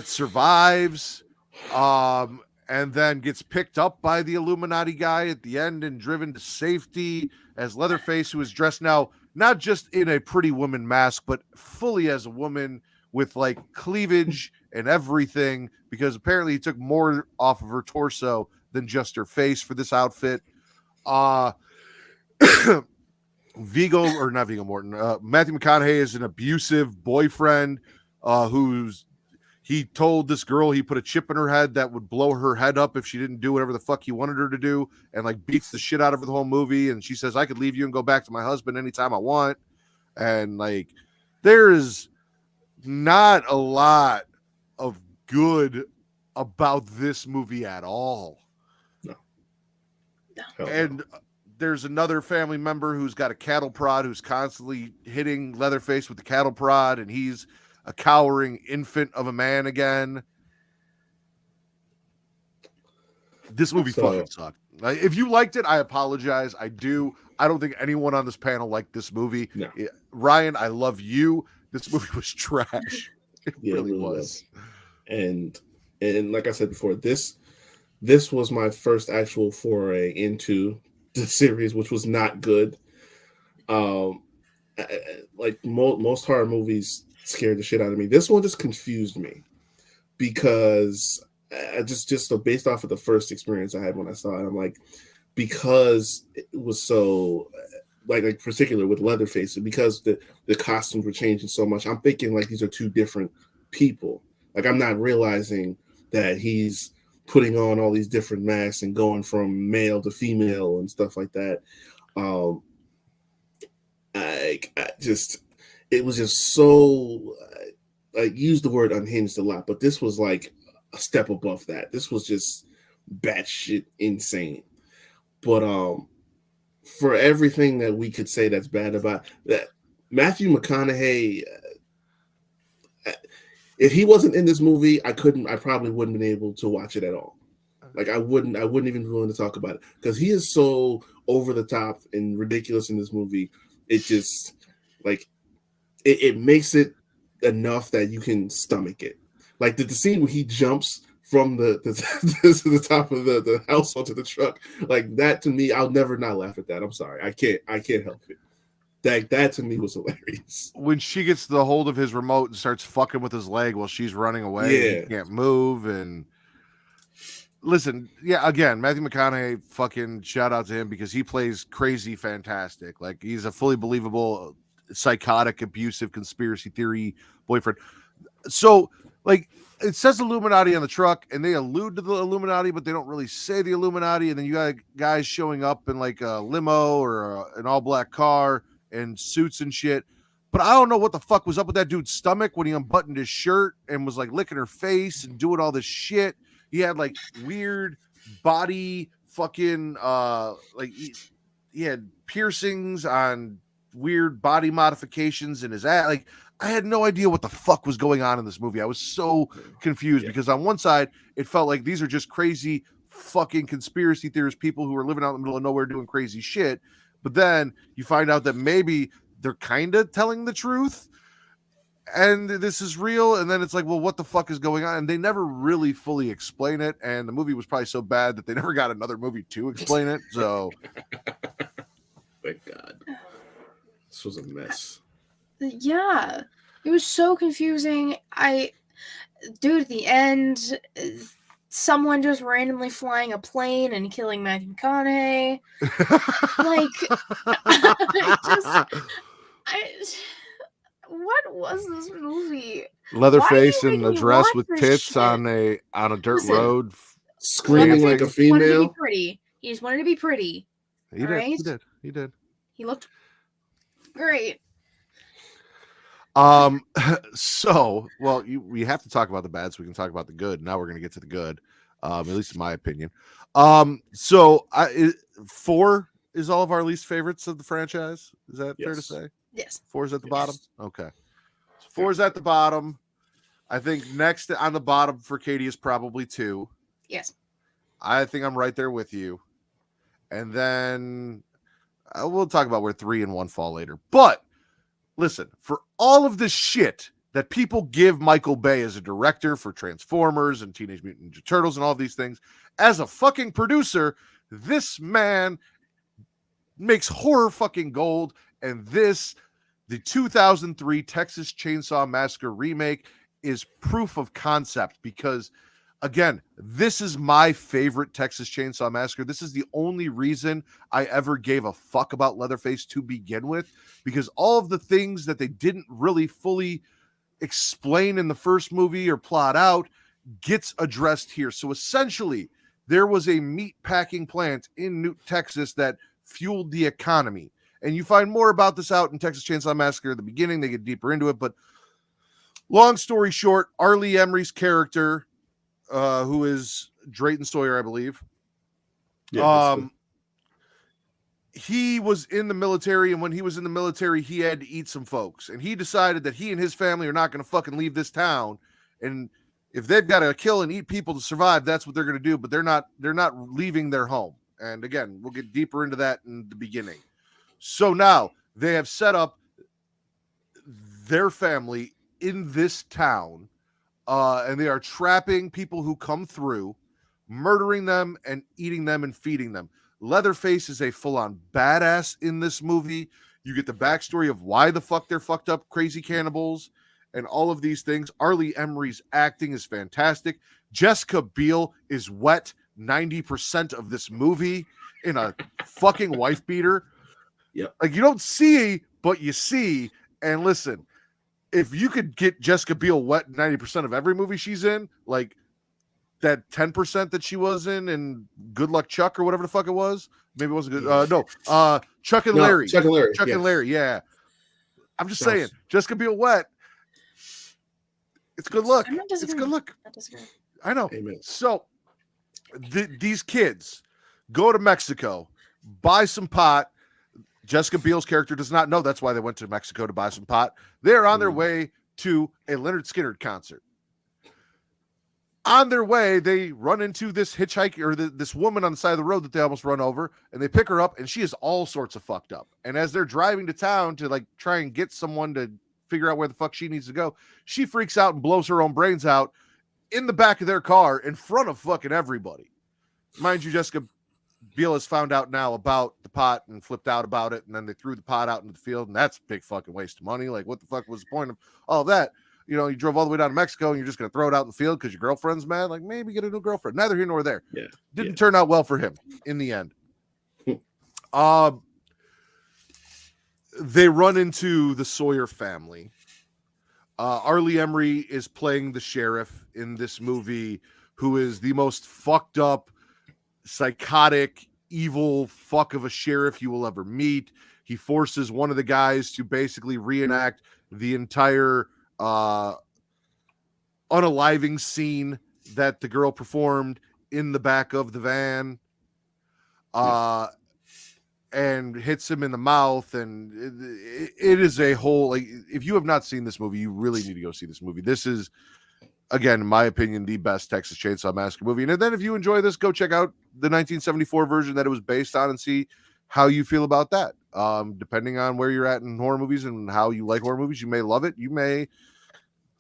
survives, and then gets picked up by the Illuminati guy at the end and driven to safety as Leatherface, who is dressed now not just in a Pretty Woman mask, but fully as a woman with like cleavage and everything, because apparently he took more off of her torso than just her face for this outfit. Matthew McConaughey is an abusive boyfriend he told this girl he put a chip in her head that would blow her head up if she didn't do whatever the fuck he wanted her to do, and like beats the shit out of her the whole movie. And she says, I could leave you and go back to my husband anytime I want. And like, there is not a lot of good about this movie at all. No. And there's another family member who's got a cattle prod who's constantly hitting Leatherface with the cattle prod, and he's a cowering infant of a man again. This movie fucking sucked. Like, if you liked it, I apologize. I do. I don't think anyone on this panel liked this movie. No. Ryan, I love you. This movie was trash. It really was. And like I said before, this was my first actual foray into the series, which was not good. Like most horror movies scared the shit out of me. This one just confused me because just based off of the first experience I had when I saw it, I'm like, because it was so like particular with Leatherface, and because the costumes were changing so much, I'm thinking like these are two different people. Like I'm not realizing that he's putting on all these different masks and going from male to female and stuff like that. It was just so I use the word unhinged a lot, but this was like a step above that. This was just batshit insane. But for everything that we could say that's bad about that, Matthew McConaughey, if he wasn't in this movie, I probably wouldn't have been able to watch it at all. Like I wouldn't even be willing to talk about it because he is so over the top and ridiculous in this movie. It just like it makes it enough that you can stomach it. Like the scene where he jumps from the top of the house onto the truck, like that to me, I'll never not laugh at that. I'm sorry, I can't help it. That to me was hilarious. When she gets the hold of his remote and starts fucking with his leg while she's running away, he can't move. And listen, again, Matthew McConaughey, fucking shout out to him because he plays crazy fantastic. Like he's a fully believable, psychotic, abusive, conspiracy theory boyfriend. So like it says Illuminati on the truck and they allude to the Illuminati, but they don't really say the Illuminati. And then you got guys showing up in like a limo or an all black car and suits and shit. But I don't know what the fuck was up with that dude's stomach when he unbuttoned his shirt and was like licking her face and doing all this shit. He had like weird body fucking like he had piercings on weird body modifications in his ass. Like I had no idea what the fuck was going on in this movie. I was so confused because on one side it felt like these are just crazy fucking conspiracy theorists, people who are living out in the middle of nowhere doing crazy shit. But then you find out that maybe they're kind of telling the truth and this is real. And then it's like, well, what the fuck is going on? And they never really fully explain it. And the movie was probably so bad that they never got another movie to explain it. So thank God. This was a mess. Yeah, it was so confusing. Dude, at the end, someone just randomly flying a plane and killing Matthew McConaughey. What was this movie? Leatherface in a dress with tits on a dirt road, screaming like a female. Wanted to be pretty. He just wanted to be pretty. He did. He looked great. So, well, we have to talk about the bad so we can talk about the good. Now we're going to get to the good, at least in my opinion. So 4 is all of our least favorites of the franchise. Is that fair to say? Yes. 4 is at the bottom? Okay. So 4 is at the bottom. I think next on the bottom for Katie is probably 2. Yes. I think I'm right there with you. And then we'll talk about where 3 and 1 fall later. But listen, for all of this shit that people give Michael Bay as a director for Transformers and Teenage Mutant Ninja Turtles and all these things, as a fucking producer, this man makes horror fucking gold. And the 2003 Texas Chainsaw Massacre remake is proof of concept because, again, this is my favorite Texas Chainsaw Massacre. This is the only reason I ever gave a fuck about Leatherface to begin with, because all of the things that they didn't really fully explain in the first movie or plot out gets addressed here. So essentially, there was a meat packing plant in Newt, Texas that fueled the economy. And you find more about this out in Texas Chainsaw Massacre at the beginning. They get deeper into it. But long story short, Arlie Emery's character, who is Drayton Sawyer, I believe. He was in the military, and when he was in the military, he had to eat some folks. And he decided that he and his family are not going to fucking leave this town. And if they've got to kill and eat people to survive, that's what they're going to do. But they're not leaving their home. And again, we'll get deeper into that in the beginning. So now they have set up their family in this town, and they are trapping people who come through, murdering them and eating them and feeding them. Leatherface is a full-on badass in this movie. You get the backstory of why the fuck they're fucked up crazy cannibals and all of these things. Arlie Emery's acting is fantastic. Jessica Biel is wet 90% of this movie in a fucking wife beater. Yep. Like, you don't see, but you see. And listen, if you could get Jessica Biel wet 90% of every movie she's in, like that 10% that she was in Good Luck Chuck or whatever the fuck it was, maybe it wasn't good. Chuck and Larry. Chuck and Larry. Chuck yes. and Larry, yeah. I'm just saying, Jessica Biel wet. It's good look. I'm not It's disagreeing. good look. I disagree. I know. Amen. So these kids go to Mexico, buy some pot. Jessica Biel's character does not know that's why they went to Mexico to buy some pot. They're on their way to a Leonard Skinner concert. On their way, they run into this hitchhiker or this woman on the side of the road that they almost run over, and they pick her up, and she is all sorts of fucked up. And as they're driving to town to like try and get someone to figure out where the fuck she needs to go, she freaks out and blows her own brains out in the back of their car in front of fucking everybody. Mind you, Jessica Biel has found out now about the pot and flipped out about it, and then they threw the pot out into the field, and that's a big fucking waste of money. Like, what the fuck was the point of all of that? You know, you drove all the way down to Mexico, and you're just going to throw it out in the field because your girlfriend's mad? Like, maybe get a new girlfriend. Neither here nor there. Yeah. Didn't turn out well for him in the end. They run into the Sawyer family. Arlie Emery is playing the sheriff in this movie, who is the most fucked up, psychotic, evil fuck of a sheriff you will ever meet. He forces one of the guys to basically reenact the entire unaliving scene that the girl performed in the back of the van, and hits him in the mouth. And it is a whole, like, if you have not seen this movie, you really need to go see this movie. This is, again, in my opinion, the best Texas Chainsaw Massacre movie. And then if you enjoy this, go check out the 1974 version that it was based on and see how you feel about that. Depending on where you're at in horror movies and how you like horror movies, you may love it. You may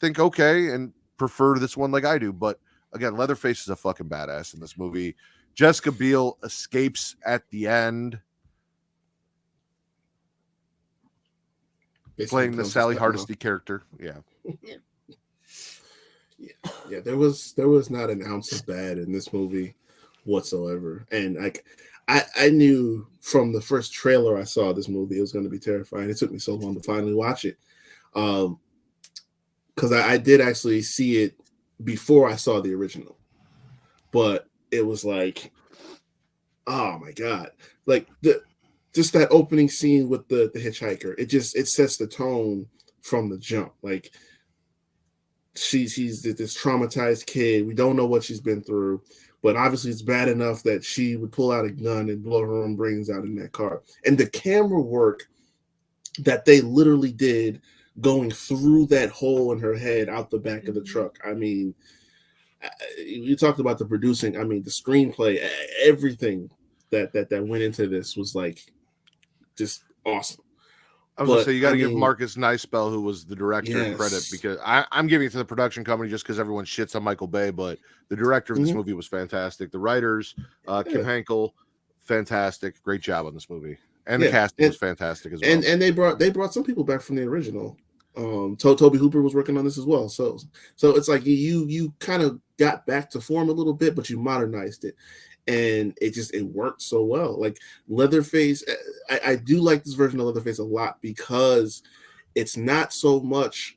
think, okay, and prefer this one like I do. But again, Leatherface is a fucking badass in this movie. Jessica Biel escapes at the end, Basically playing the becomes Sally a Hardesty character. Yeah. Yeah, there was not an ounce of bad in this movie whatsoever. And like I knew from the first trailer I saw this movie it was going to be terrifying. It took me so long to finally watch it. Because I did actually see it before I saw the original. But it was like, oh my God. Like just that opening scene with the hitchhiker, it sets the tone from the jump. Like she's this traumatized kid. We don't know what she's been through, but obviously it's bad enough that she would pull out a gun and blow her own brains out in that car. And the camera work that they literally did going through that hole in her head out the back of the truck. I mean, you talked about the producing. I mean, the screenplay, everything that went into this was like just awesome. I was gonna say, you got to give Marcus Nispel, who was the director, credit, because I'm giving it to the production company just because everyone shits on Michael Bay, but the director of this movie was fantastic. The writers, Kim Henkel, fantastic, great job on this movie, and the casting was fantastic as well. And they brought some people back from the original. Toby Hooper was working on this as well, so it's like you kind of got back to form a little bit, but you modernized it. And it worked so well. Like Leatherface, I do like this version of Leatherface a lot because it's not so much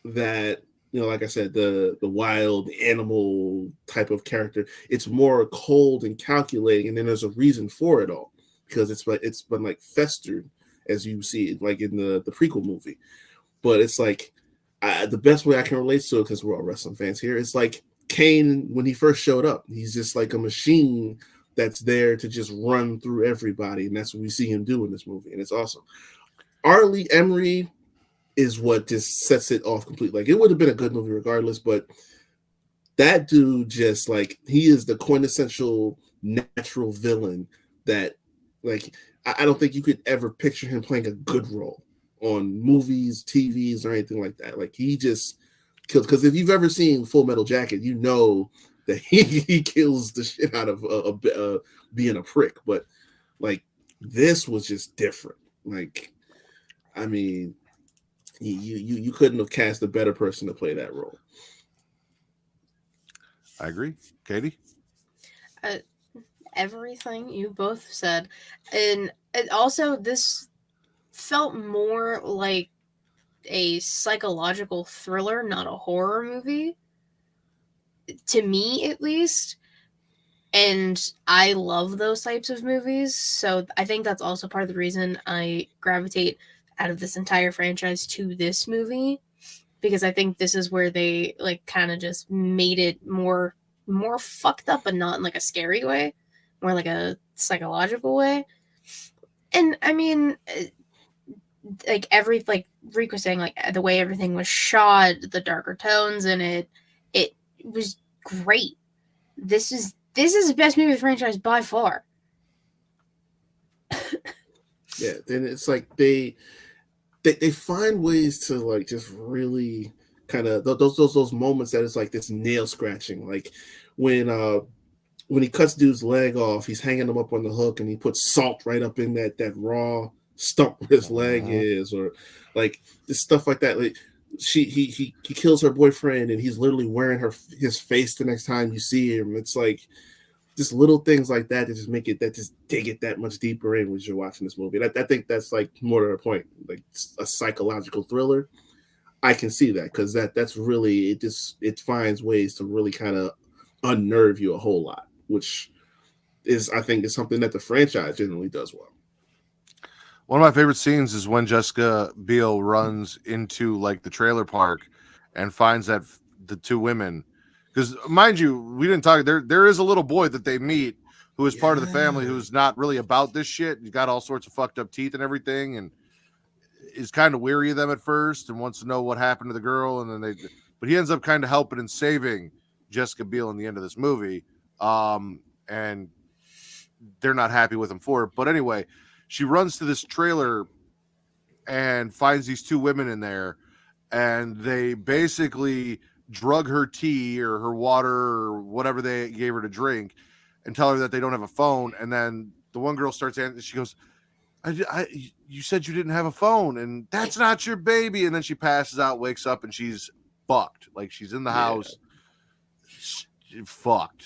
that, you know, like I said, the wild, the animal type of character. It's more cold and calculating, and then there's a reason for it all because it's been like festered, as you see it, like in the prequel movie. But it's like the best way I can relate to it, because we're all wrestling fans here, it's like Kane when he first showed up. He's just like a machine that's there to just run through everybody, and that's what we see him do in this movie, and it's awesome. Arlie Emery is what just sets it off completely. Like, it would have been a good movie regardless, but that dude just like he is the quintessential natural villain that like I don't think you could ever picture him playing a good role on movies, TVs, or anything like that. Like he just kills. Because if you've ever seen Full Metal Jacket, you know that he kills the shit out of being a prick. But like this was just different. Like I mean, you couldn't have cast a better person to play that role. I agree. Katie? Everything you both said. And also, this felt more like a psychological thriller, not a horror movie. To me, at least. And I love those types of movies. So I think that's also part of the reason I gravitate out of this entire franchise to this movie. Because I think this is where they like kind of just made it more fucked up, but not in like a scary way, more like a psychological way. And I mean, like Riq was saying, like the way everything was shot, the darker tones in it was great. This is the best movie of the franchise by far. Yeah, then it's like they find ways to like just really kind of those moments that it's like this nail scratching, like when he cuts dude's leg off, he's hanging him up on the hook and he puts salt right up in that raw stump where his leg is, or like this stuff like that. Like he kills her boyfriend and he's literally wearing his face the next time you see him. It's like just little things like that just make it, that just dig it that much deeper in when you're watching this movie. And I think that's like more to the point, like a psychological thriller. I can see that because that's really it finds ways to really kind of unnerve you a whole lot, which is I think is something that the franchise generally does well. One of my favorite scenes is when Jessica Biel runs into like the trailer park and finds that the two women, because mind you, we didn't talk. There is a little boy that they meet who is part of the family who's not really about this shit. He's got all sorts of fucked up teeth and everything, and is kind of weary of them at first and wants to know what happened to the girl. And then but he ends up kind of helping and saving Jessica Biel in the end of this movie. And they're not happy with him for it. But anyway, she runs to this trailer and finds these two women in there, and they basically drug her tea or her water or whatever they gave her to drink and tell her that they don't have a phone. And then the one girl starts answering, she goes, you said you didn't have a phone and that's not your baby. And then she passes out, wakes up, and she's fucked. Like she's in the house. Fucked.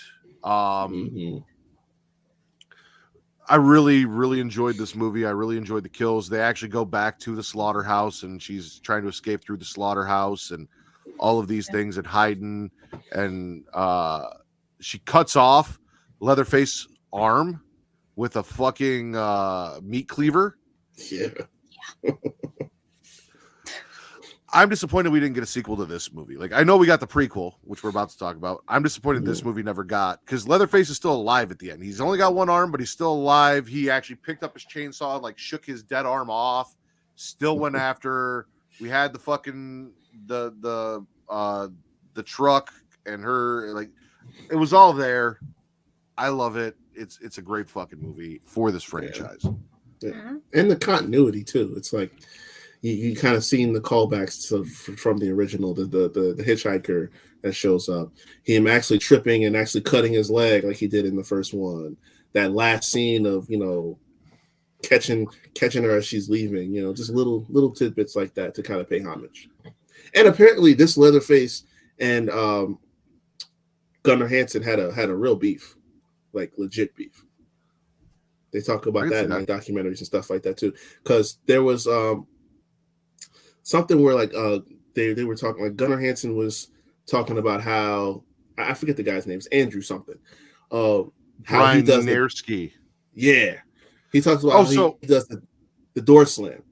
I really, really enjoyed this movie. I really enjoyed the kills. They actually go back to the slaughterhouse and she's trying to escape through the slaughterhouse and all of these things at Hayden. And she cuts off Leatherface's arm with a fucking meat cleaver. Yeah. I'm disappointed we didn't get a sequel to this movie. Like, I know we got the prequel, which we're about to talk about. I'm disappointed this movie never got, because Leatherface is still alive at the end. He's only got one arm, but he's still alive. He actually picked up his chainsaw and like shook his dead arm off. Still went after her. We had the fucking the truck and her, like it was all there. I love it. It's a great fucking movie for this franchise. Yeah. And the continuity too. It's like you kind of seen the callbacks from the original, the hitchhiker that shows up, him actually tripping and actually cutting his leg like he did in the first one. That last scene of catching her as she's leaving, just little tidbits like that to kind of pay homage. And apparently, this Leatherface and Gunnar Hansen had a real beef, like legit beef. They talk about that in like documentaries and stuff like that too, because there was something where like they were talking, like Gunnar Hansen was talking about how, I forget the guy's name, it's Andrew something. How Brian he does Nairski. Yeah, he talks about how he does the door slam.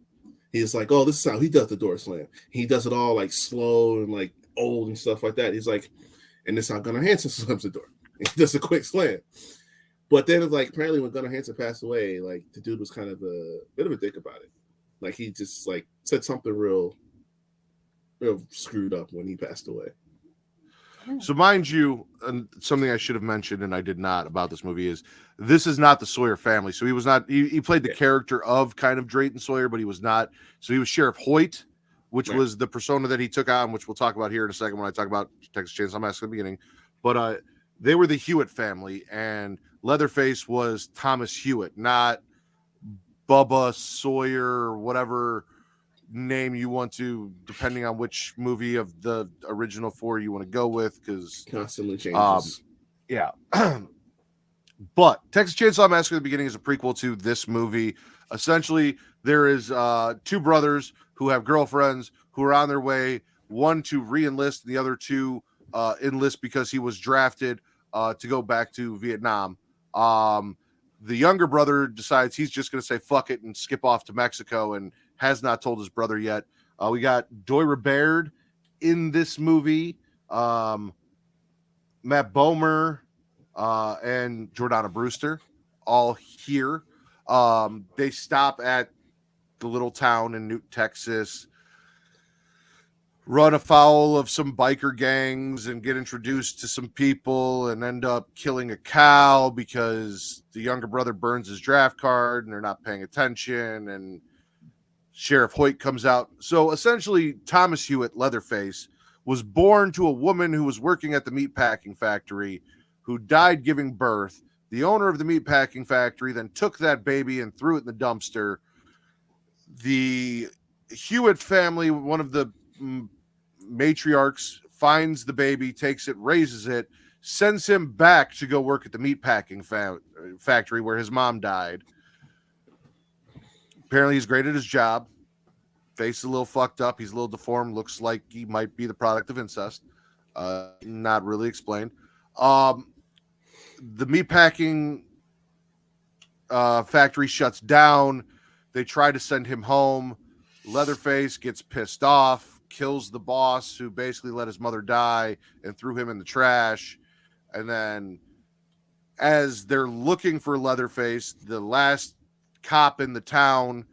He's like, oh, this is how he does the door slam. He does it all like slow and like old and stuff like that. He's like, and this is how Gunnar Hansen slams the door. He does a quick slam. But then it's like, apparently when Gunnar Hansen passed away, like the dude was kind of a bit of a dick about it. Like he just like said something real screwed up when he passed away. So, mind you, something I should have mentioned and I did not about this movie is this is not the Sawyer family. So he was not. He played the character of kind of Drayton Sawyer, but he was not. So he was Sheriff Hoyt, which was the persona that he took on, which we'll talk about here in a second when I talk about Texas Chainsaw Massacre at the beginning. But they were the Hewitt family, and Leatherface was Thomas Hewitt, not Bubba Sawyer or whatever name you want to, depending on which movie of the original four you want to go with, because constantly changes. Yeah. But Texas Chainsaw Massacre at the beginning is a prequel to this movie. Essentially, there is two brothers who have girlfriends who are on their way, one to re-enlist, and the other to enlist because he was drafted to go back to Vietnam. The younger brother decides he's just going to say fuck it and skip off to Mexico and has not told his brother yet. We got Doira Baird in this movie, Matt Bomer, and Jordana Brewster, all here. They stop at the little town in Newt, Texas, run afoul of some biker gangs and get introduced to some people and end up killing a cow because the younger brother burns his draft card and they're not paying attention, and Sheriff Hoyt comes out. So essentially, Thomas Hewitt, Leatherface, was born to a woman who was working at the meatpacking factory who died giving birth. The owner of the meatpacking factory then took that baby and threw it in the dumpster. The Hewitt family, one of the matriarchs, finds the baby, takes it, raises it, sends him back to go work at the meatpacking factory where his mom died. Apparently, he's great at his job. Face is a little fucked up. He's a little deformed. Looks like he might be the product of incest. Not really explained. The meatpacking factory shuts down. They try to send him home. Leatherface gets pissed off, kills the boss who basically let his mother die and threw him in the trash. And then as they're looking for Leatherface, the last cop in the town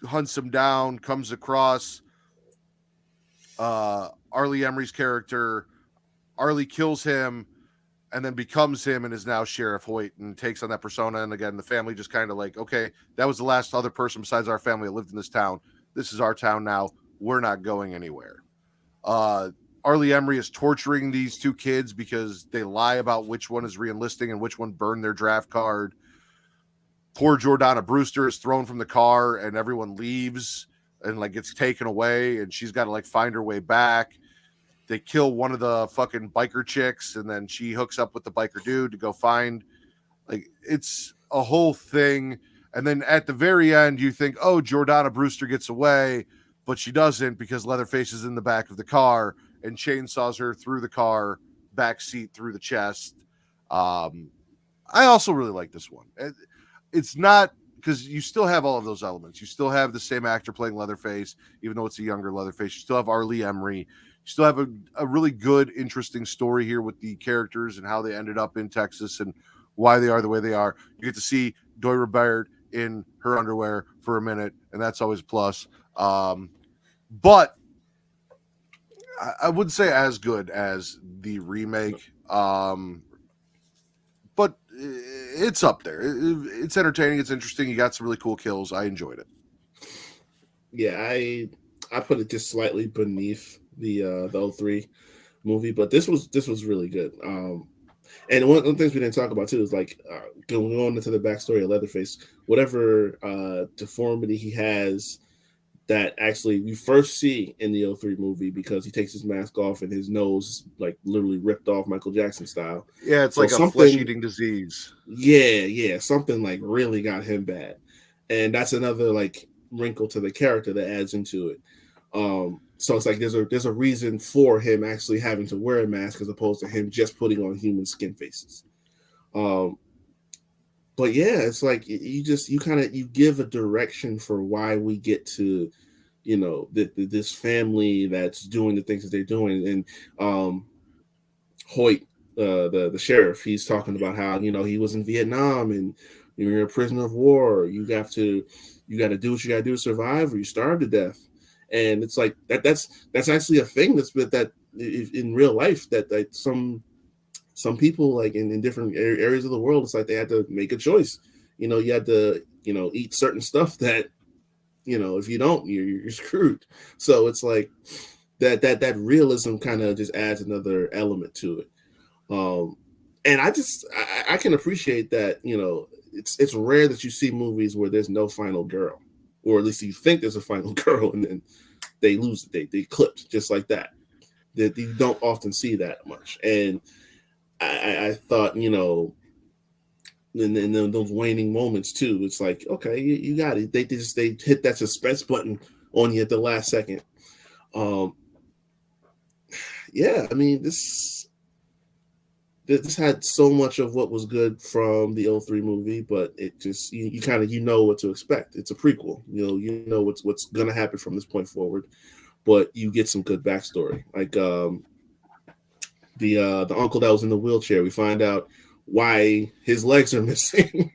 hunts him down, comes across Arlie Emery's character. Arlie kills him and then becomes him and is now Sheriff Hoyt and takes on that persona. And again, the family just kind of like, okay, that was the last other person besides our family that lived in this town. This is our town now. We're not going anywhere. Arlie Emery is torturing these two kids because they lie about which one is re-enlisting and which one burned their draft card. Poor Jordana Brewster is thrown from the car and everyone leaves and like gets taken away and she's got to like find her way back. They kill one of the fucking biker chicks and then she hooks up with the biker dude to go find, like, it's a whole thing. And then at the very end, you think, oh, Jordana Brewster gets away, but she doesn't because Leatherface is in the back of the car and chainsaws her through the car, back seat through the chest. I also really like this one. It's not because you still have all of those elements. You still have the same actor playing Leatherface, even though it's a younger Leatherface. You still have Arlie Emery. You still have a really good, interesting story here with the characters and how they ended up in Texas and why they are the way they are. You get to see Doira Baird in her underwear for a minute, and that's always a plus. But I wouldn't say as good as the remake. But it's up there. It's entertaining. It's interesting. You got some really cool kills. I enjoyed it. Yeah, I put it just slightly beneath the 03 movie, but this was really good. And one of the things we didn't talk about too is like going on into the backstory of Leatherface, whatever deformity he has that actually we first see in the 03 movie because he takes his mask off and his nose like literally ripped off Michael Jackson style. Yeah, it's so like a flesh-eating disease. Yeah, something like really got him bad. And that's another like wrinkle to the character that adds into it. So it's like there's a reason for him actually having to wear a mask as opposed to him just putting on human skin faces. But yeah, it's like you give a direction for why we get to, you know, this family that's doing the things that they're doing. And Hoyt, the sheriff, he's talking about how, you know, he was in Vietnam and you're a prisoner of war. You got to do what you got to do to survive, or you starve to death. And it's like that's actually a thing that in real life that some people like in different areas of the world, it's like they had to make a choice. You had to eat certain stuff that if you don't, you're screwed. So it's like that realism kind of just adds another element to it. And I can appreciate that. It's rare that you see movies where there's no final girl, or at least you think there's a final girl, and then they lose it. They clipped just like that. That you don't often see that much. And I thought, in those waning moments too, it's like, okay, you got it. They hit that suspense button on you at the last second. Yeah, I mean, this had so much of what was good from the 03 movie, but it just you kind of what to expect. It's a prequel. You know what's gonna happen from this point forward, but you get some good backstory. Like the uncle that was in the wheelchair, we find out why his legs are missing.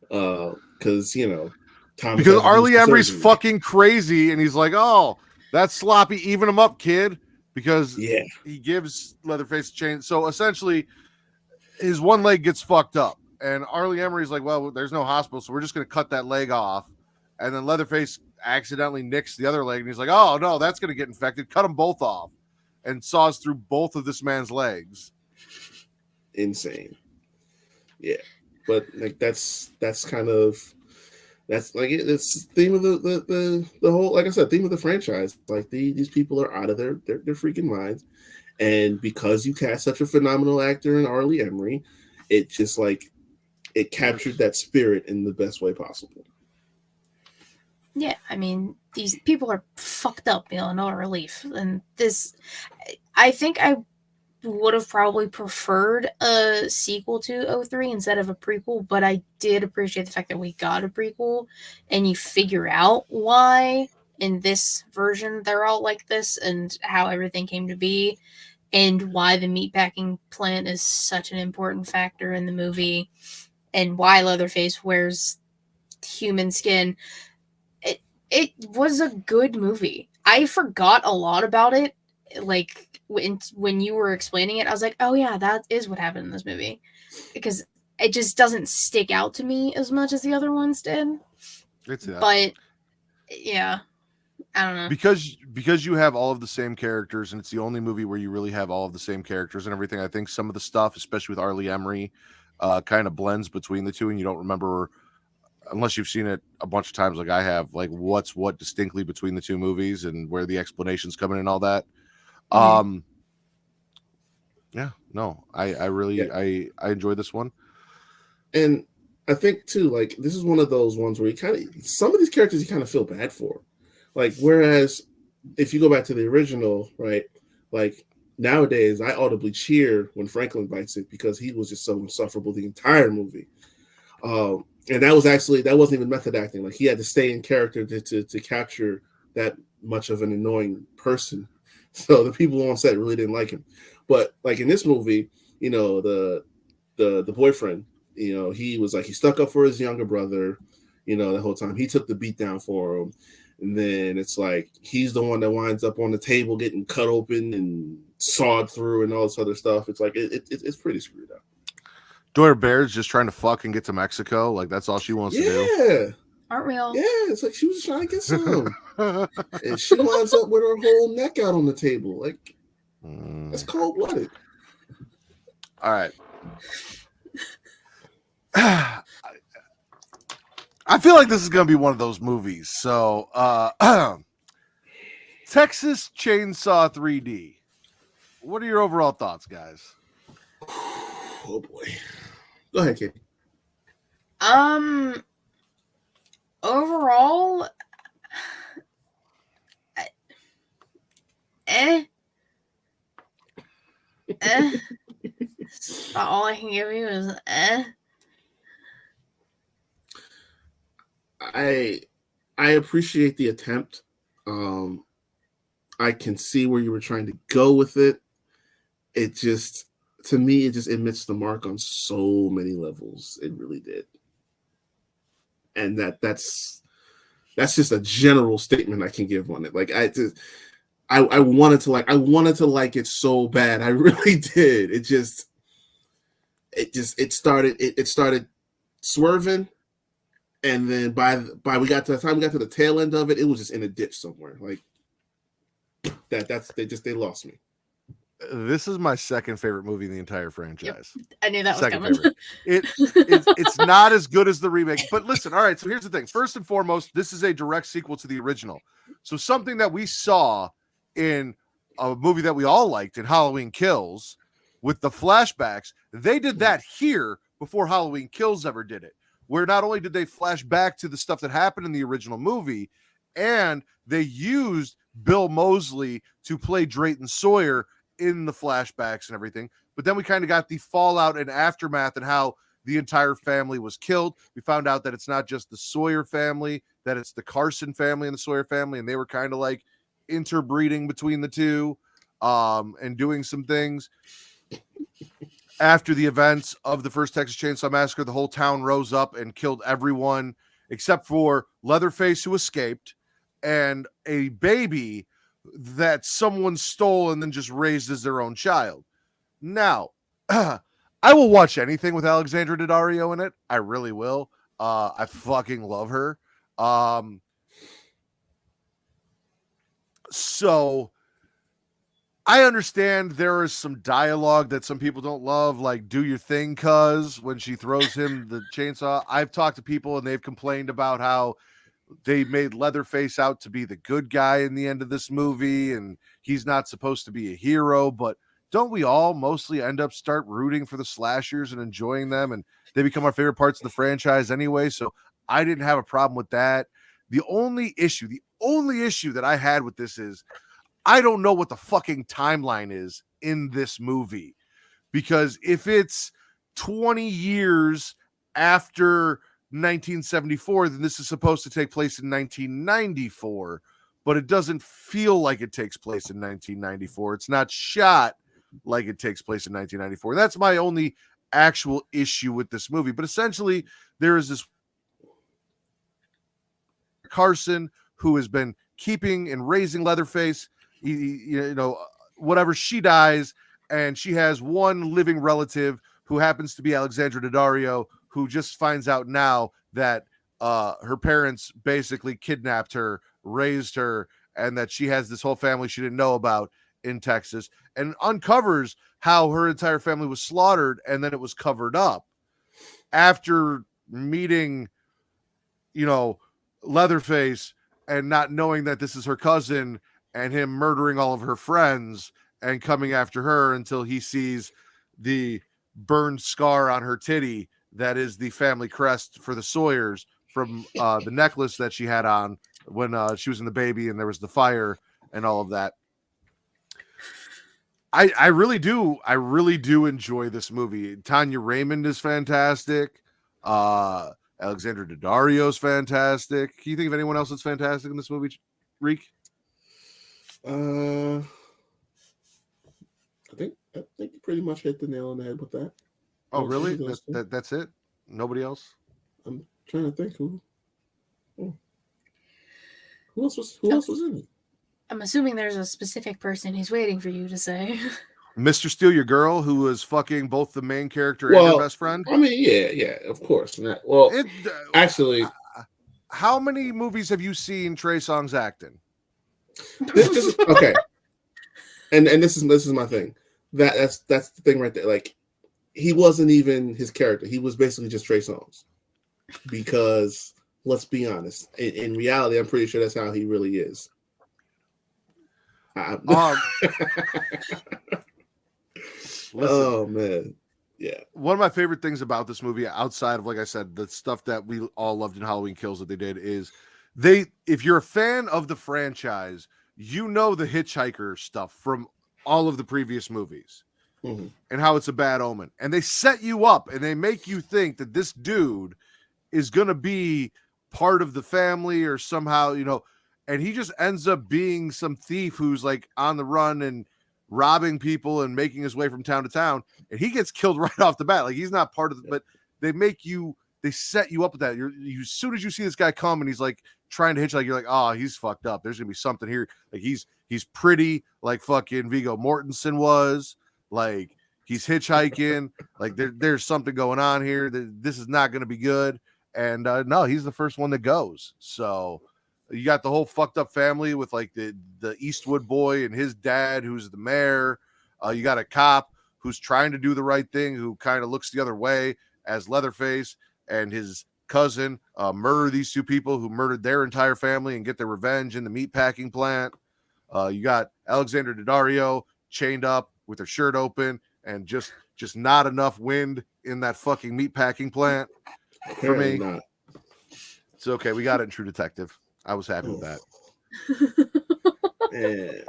Because Thomas because had to do Arlie some Emery's surgery. fucking crazy, and he's like, "Oh, that's sloppy. Even him up, kid." Because Yeah, he gives Leatherface a chain. So essentially, his one leg gets fucked up, and Arlie Emery's like, "Well, there's no hospital, so we're just gonna cut that leg off." And then Leatherface accidentally nicks the other leg, and he's like, "Oh no, that's gonna get infected. Cut them both off," and saws through both of this man's legs. insane. Yeah, but like that's kind of it's the theme of the whole, like I said, theme of the franchise. Like these people are out of their freaking minds, and because you cast such a phenomenal actor in Arlie Emery, it just like it captured that spirit in the best way possible. Yeah, I mean, these people are fucked up beyond all relief. And this, I think I would have probably preferred a sequel to 03 instead of a prequel, but I did appreciate the fact that we got a prequel and you figure out why in this version they're all like this and how everything came to be and why the meatpacking plant is such an important factor in the movie and why Leatherface wears human skin. It was a good movie. I forgot a lot about it. Like when you were explaining it, I was like, "Oh yeah, that is what happened in this movie," because it just doesn't stick out to me as much as the other ones did. It's that. But yeah, I don't know. Because you have all of the same characters, and it's the only movie where you really have all of the same characters and everything. I think some of the stuff, especially with Arlie Emery, kind of blends between the two, and you don't remember, unless you've seen it a bunch of times like I have, like what's what distinctly between the two movies and where the explanations come in and all that. Yeah, no, I really I enjoyed this one. And I think too, like this is one of those ones where you kind of some of these characters you kind of feel bad for. Like whereas if you go back to the original, right? Like nowadays I audibly cheer when Franklin bites it because he was just so insufferable the entire movie. And that wasn't even method acting. Like he had to stay in character to capture that much of an annoying person. So the people on set really didn't like him. But like in this movie, the boyfriend, he was like he stuck up for his younger brother, the whole time. He took the beat down for him. And then it's like he's the one that winds up on the table getting cut open and sawed through and all this other stuff. It's like it's pretty screwed up. Doyer Bear's just trying to fuck and get to Mexico. Like that's all she wants to do. Yeah. Aren't we all? Yeah, it's like she was trying to get some. And she winds up with her whole neck out on the table. Like that's cold-blooded. All right. I feel like this is going to be one of those movies. So, Texas Chainsaw 3D. What are your overall thoughts, guys? Oh boy. Go ahead, Kate. Overall, all I can give you is I appreciate the attempt. I can see where you were trying to go with it. It just, to me, it missed the mark on so many levels. It really did. And that's just a general statement I can give on it. Like I wanted to like it so bad. I really did. It started swerving, and then by the time we got to the tail end of it, it was just in a ditch somewhere. Like they lost me. This is my second favorite movie in the entire franchise. I knew that was Second coming. favorite. It's not as good as the remake, but listen. All right, so here's the thing. First and foremost, this is a direct sequel to the original. So something that we saw in a movie that we all liked in Halloween Kills with the flashbacks, they did that here before Halloween Kills ever did it. Where not only did they flash back to the stuff that happened in the original movie, and they used Bill Moseley to play Drayton Sawyer in the flashbacks and everything, but then we kind of got the fallout and aftermath and how the entire family was killed. We found out that it's not just the Sawyer family, that it's the Carson family and the Sawyer family, and they were kind of like interbreeding between the two, and doing some things. After the events of the first Texas Chainsaw Massacre, the whole town rose up and killed everyone except for Leatherface, who escaped, and a baby that someone stole and then just raised as their own child. Now, I will watch anything with Alexandra Daddario in it. I really will. I fucking love her. So I understand there is some dialogue that some people don't love, like "do your thing, cuz," when she throws him the chainsaw. I've talked to people and they've complained about how they made Leatherface out to be the good guy in the end of this movie, and he's not supposed to be a hero. But don't we all mostly end up start rooting for the slashers and enjoying them, and they become our favorite parts of the franchise anyway? So I didn't have a problem with that. The only issue that I had with this is I don't know what the fucking timeline is in this movie, because if it's 20 years after 1974, then this is supposed to take place in 1994, but it doesn't feel like it takes place in 1994. It's not shot like it takes place in 1994. That's my only actual issue with this movie. But essentially, there is this Carson who has been keeping and raising Leatherface. Whatever, she dies, and she has one living relative who happens to be Alexandra Daddario, who just finds out now that her parents basically kidnapped her, raised her, and that she has this whole family she didn't know about in Texas, and uncovers how her entire family was slaughtered, and then it was covered up. After meeting, Leatherface and not knowing that this is her cousin, and him murdering all of her friends and coming after her until he sees the burned scar on her titty that is the family crest for the Sawyers from the necklace that she had on when she was in the baby and there was the fire and all of that. I really do enjoy this movie. Tanya Raymond is fantastic. Alexandra Daddario is fantastic. Can you think of anyone else that's fantastic in this movie, Riq? I think you pretty much hit the nail on the head with that. Oh, really? That's it? Nobody else? I'm trying to think who else was in it. I'm assuming there's a specific person he's waiting for you to say. Mr. Steal Your Girl, who was fucking both the main character and her best friend. I mean, yeah, of course. Actually, how many movies have you seen Trey Songz acting? Okay, and this is my thing. That's the thing right there. Like, he wasn't even his character. He was basically just Trey Songz. Because let's be honest, in reality, I'm pretty sure that's how he really is. Oh man, yeah. One of my favorite things about this movie, outside of, like I said, the stuff that we all loved in Halloween Kills that they did, is if you're a fan of the franchise, you know the hitchhiker stuff from all of the previous movies, mm-hmm. and how it's a bad omen, and they set you up and they make you think that this dude is gonna be part of the family or somehow, and he just ends up being some thief who's like on the run and robbing people and making his way from town to town, and he gets killed right off the bat. Like, he's not part of it, but they set you up with that. You as soon as you see this guy come and he's like trying to hitchhike, you're like, oh, he's fucked up. There's gonna be something here. Like, he's He's pretty, like fucking Viggo Mortensen was. Like he's hitchhiking. Like there's something going on here. This is not going to be good. And no, he's the first one that goes. So you got the whole fucked up family with like the Eastwood boy and his dad, who's the mayor. You got a cop who's trying to do the right thing, who kind of looks the other way as Leatherface and his cousin murder these two people who murdered their entire family and get their revenge in the meatpacking plant. You got Alexander Daddario chained up with her shirt open and just not enough wind in that fucking meatpacking plant for me. Not. It's okay. We got it in True Detective. I was happy with that. And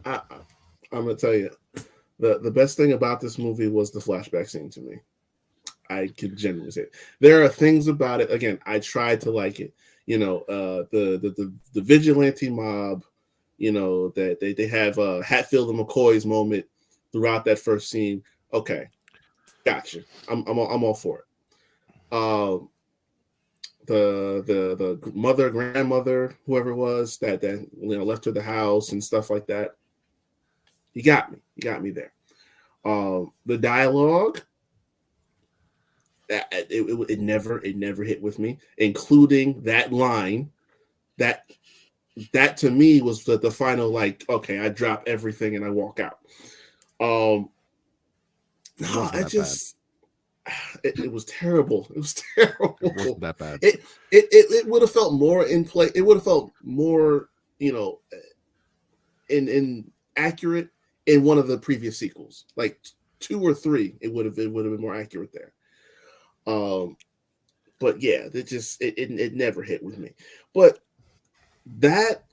I'm gonna tell you, the best thing about this movie was the flashback scene to me. I can genuinely say it. There are things about it. Again, I tried to like it. You know, the vigilante mob. You know that they have Hatfield and McCoy's moment throughout that first scene. Okay, gotcha. I'm all for it. The mother, grandmother, whoever it was that left her the house and stuff like that. You got me there. The dialogue, it never hit with me, including that line. That to me was the final, like, okay, I drop everything and I walk out. No, I just it was terrible. It was terrible. It wasn't that bad. It would have felt more in play. It would have felt more, in accurate in one of the previous sequels, like 2 or 3. It would have been more accurate there. But yeah, it never hit with me. But that,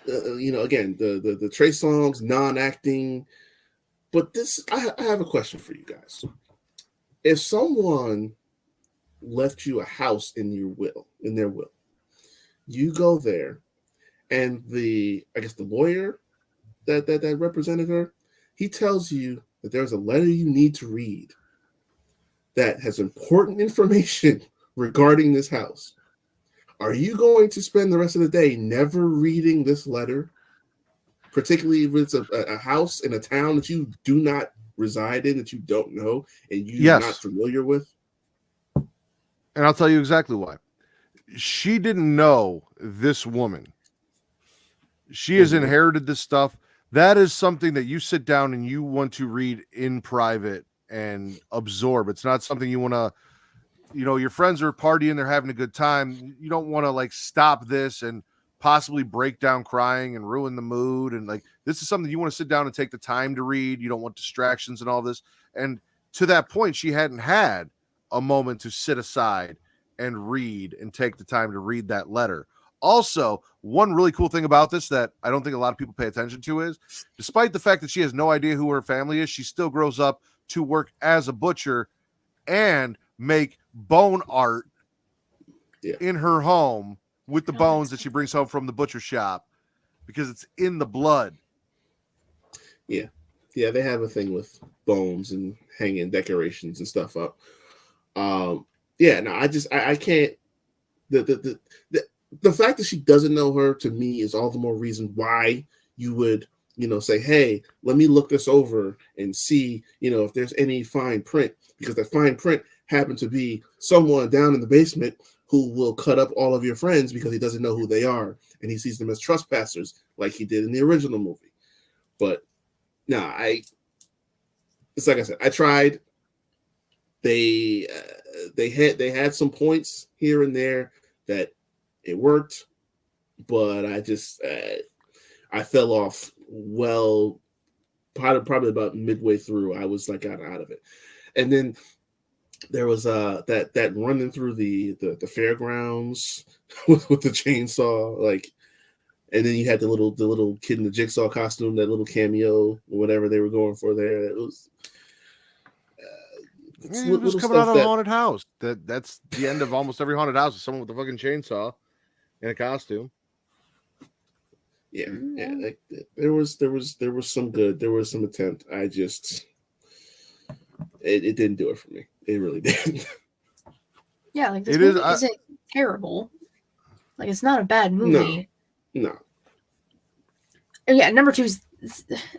again, the Trey Songz non-acting. But this, I have a question for you guys. If someone left you a house in their will, you go there, and the lawyer that represented her, he tells you that there's a letter you need to read that has important information regarding this house. Are you going to spend the rest of the day never reading this letter? Particularly if it's a house in a town that you do not reside in, that you don't know, and you're not familiar with? And I'll tell you exactly why. She didn't know this woman. She has inherited this stuff. That is something that you sit down and you want to read in private and absorb. It's not something you want to, your friends are partying, they're having a good time. You don't want to like stop this and possibly break down crying and ruin the mood. And like, this is something you want to sit down and take the time to read. You don't want distractions and all this. And to that point, she hadn't had a moment to sit aside and read and take the time to read that letter. Also, one really cool thing about this that I don't think a lot of people pay attention to is, despite the fact that she has no idea who her family is, she still grows up to work as a butcher and make bone art in her home with the bones that she brings home from the butcher shop because it's in the blood. Yeah, they have a thing with bones and hanging decorations and stuff up. I can't. The fact that she doesn't know her, to me, is all the more reason why you would, say, hey, let me look this over and see, if there's any fine print, because that fine print happened to be someone down in the basement who will cut up all of your friends because he doesn't know who they are and he sees them as trespassers like he did in the original movie. But no, it's like I said, I tried. They had some points here and there that it worked, but I fell off. Well, probably about midway through, I was like out of it, and then there was that running through the fairgrounds with the chainsaw, like, and then you had the little kid in the jigsaw costume, that little cameo, or whatever they were going for there. It was. He was coming out of a haunted house. That's the end of almost every haunted house is someone with a fucking chainsaw in a costume. Yeah. Like, there was some good. There was some attempt. I just it didn't do it for me. It really didn't. Yeah, like this movie isn't terrible. Like, it's not a bad movie. No. yeah, number two,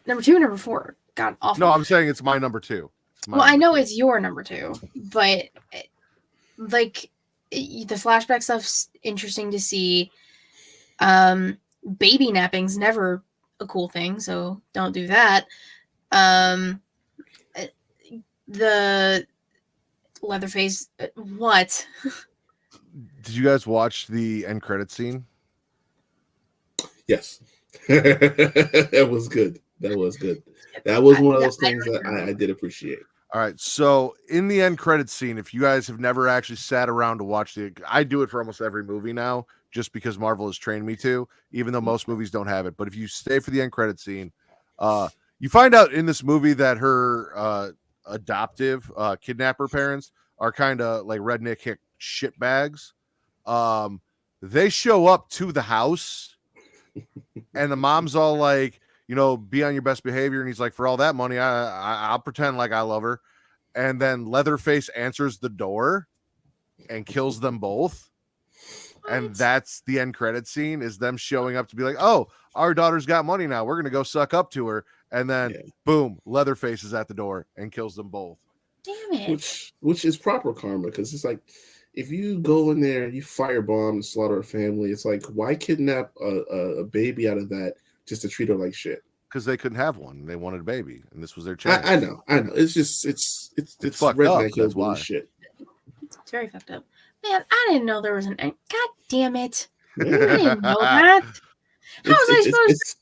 number four. God, awful. No, I'm saying it's my number 2. Well, I know it's your number 2, but like the flashback stuff's interesting to see. Baby napping's never a cool thing, so don't do that. The Leatherface, what? Did you guys watch the end credit scene? Yes. That was good. That was good. That was one of those things that I did appreciate. All right. So in the end credit scene, if you guys have never actually sat around to watch I do it for almost every movie now, just because Marvel has trained me to, even though most movies don't have it. But if you stay for the end credit scene, you find out in this movie that her adoptive kidnapper parents are kind of like redneck shit bags. They show up to the house and the mom's all like, be on your best behavior. And he's like, for all that money, I'll pretend like I love her. And then Leatherface answers the door and kills them both. What? And that's the end credit scene, is them showing up to be like, oh, our daughter's got money now. We're going to go suck up to her. And then boom, Leatherface is at the door and kills them both. Damn it. Which is proper karma, because it's like, if you go in there, you firebomb and slaughter a family, it's like, why kidnap a baby out of that just to treat her like shit? Because they couldn't have one. They wanted a baby, and this was their chance. I know. It's just it's fucked up. That's why. Shit. It's very fucked up. Man, I didn't know there was an. God damn it! I didn't know that. How was I supposed to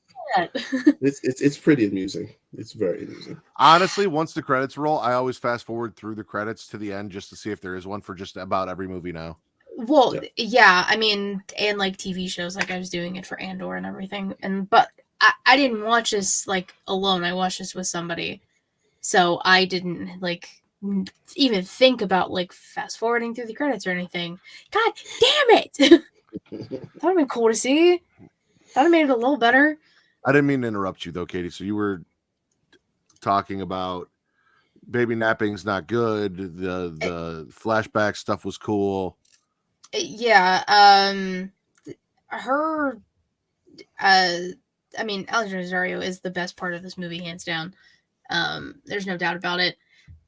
do that? It's pretty amusing. It's very amusing. Honestly, once the credits roll, I always fast forward through the credits to the end just to see if there is one for just about every movie now. Well, yeah, I mean, and like TV shows, like I was doing it for Andor and everything, but I didn't watch this like alone. I watched this with somebody, so I didn't like even think about like fast forwarding through the credits or anything. God damn it! That would have been cool to see. That would have made it a little better. I didn't mean to interrupt you though, Katie. So you were talking about baby napping's not good. The flashback stuff was cool. Yeah. Her. I mean, Alexandra Daddario is the best part of this movie, hands down. There's no doubt about it.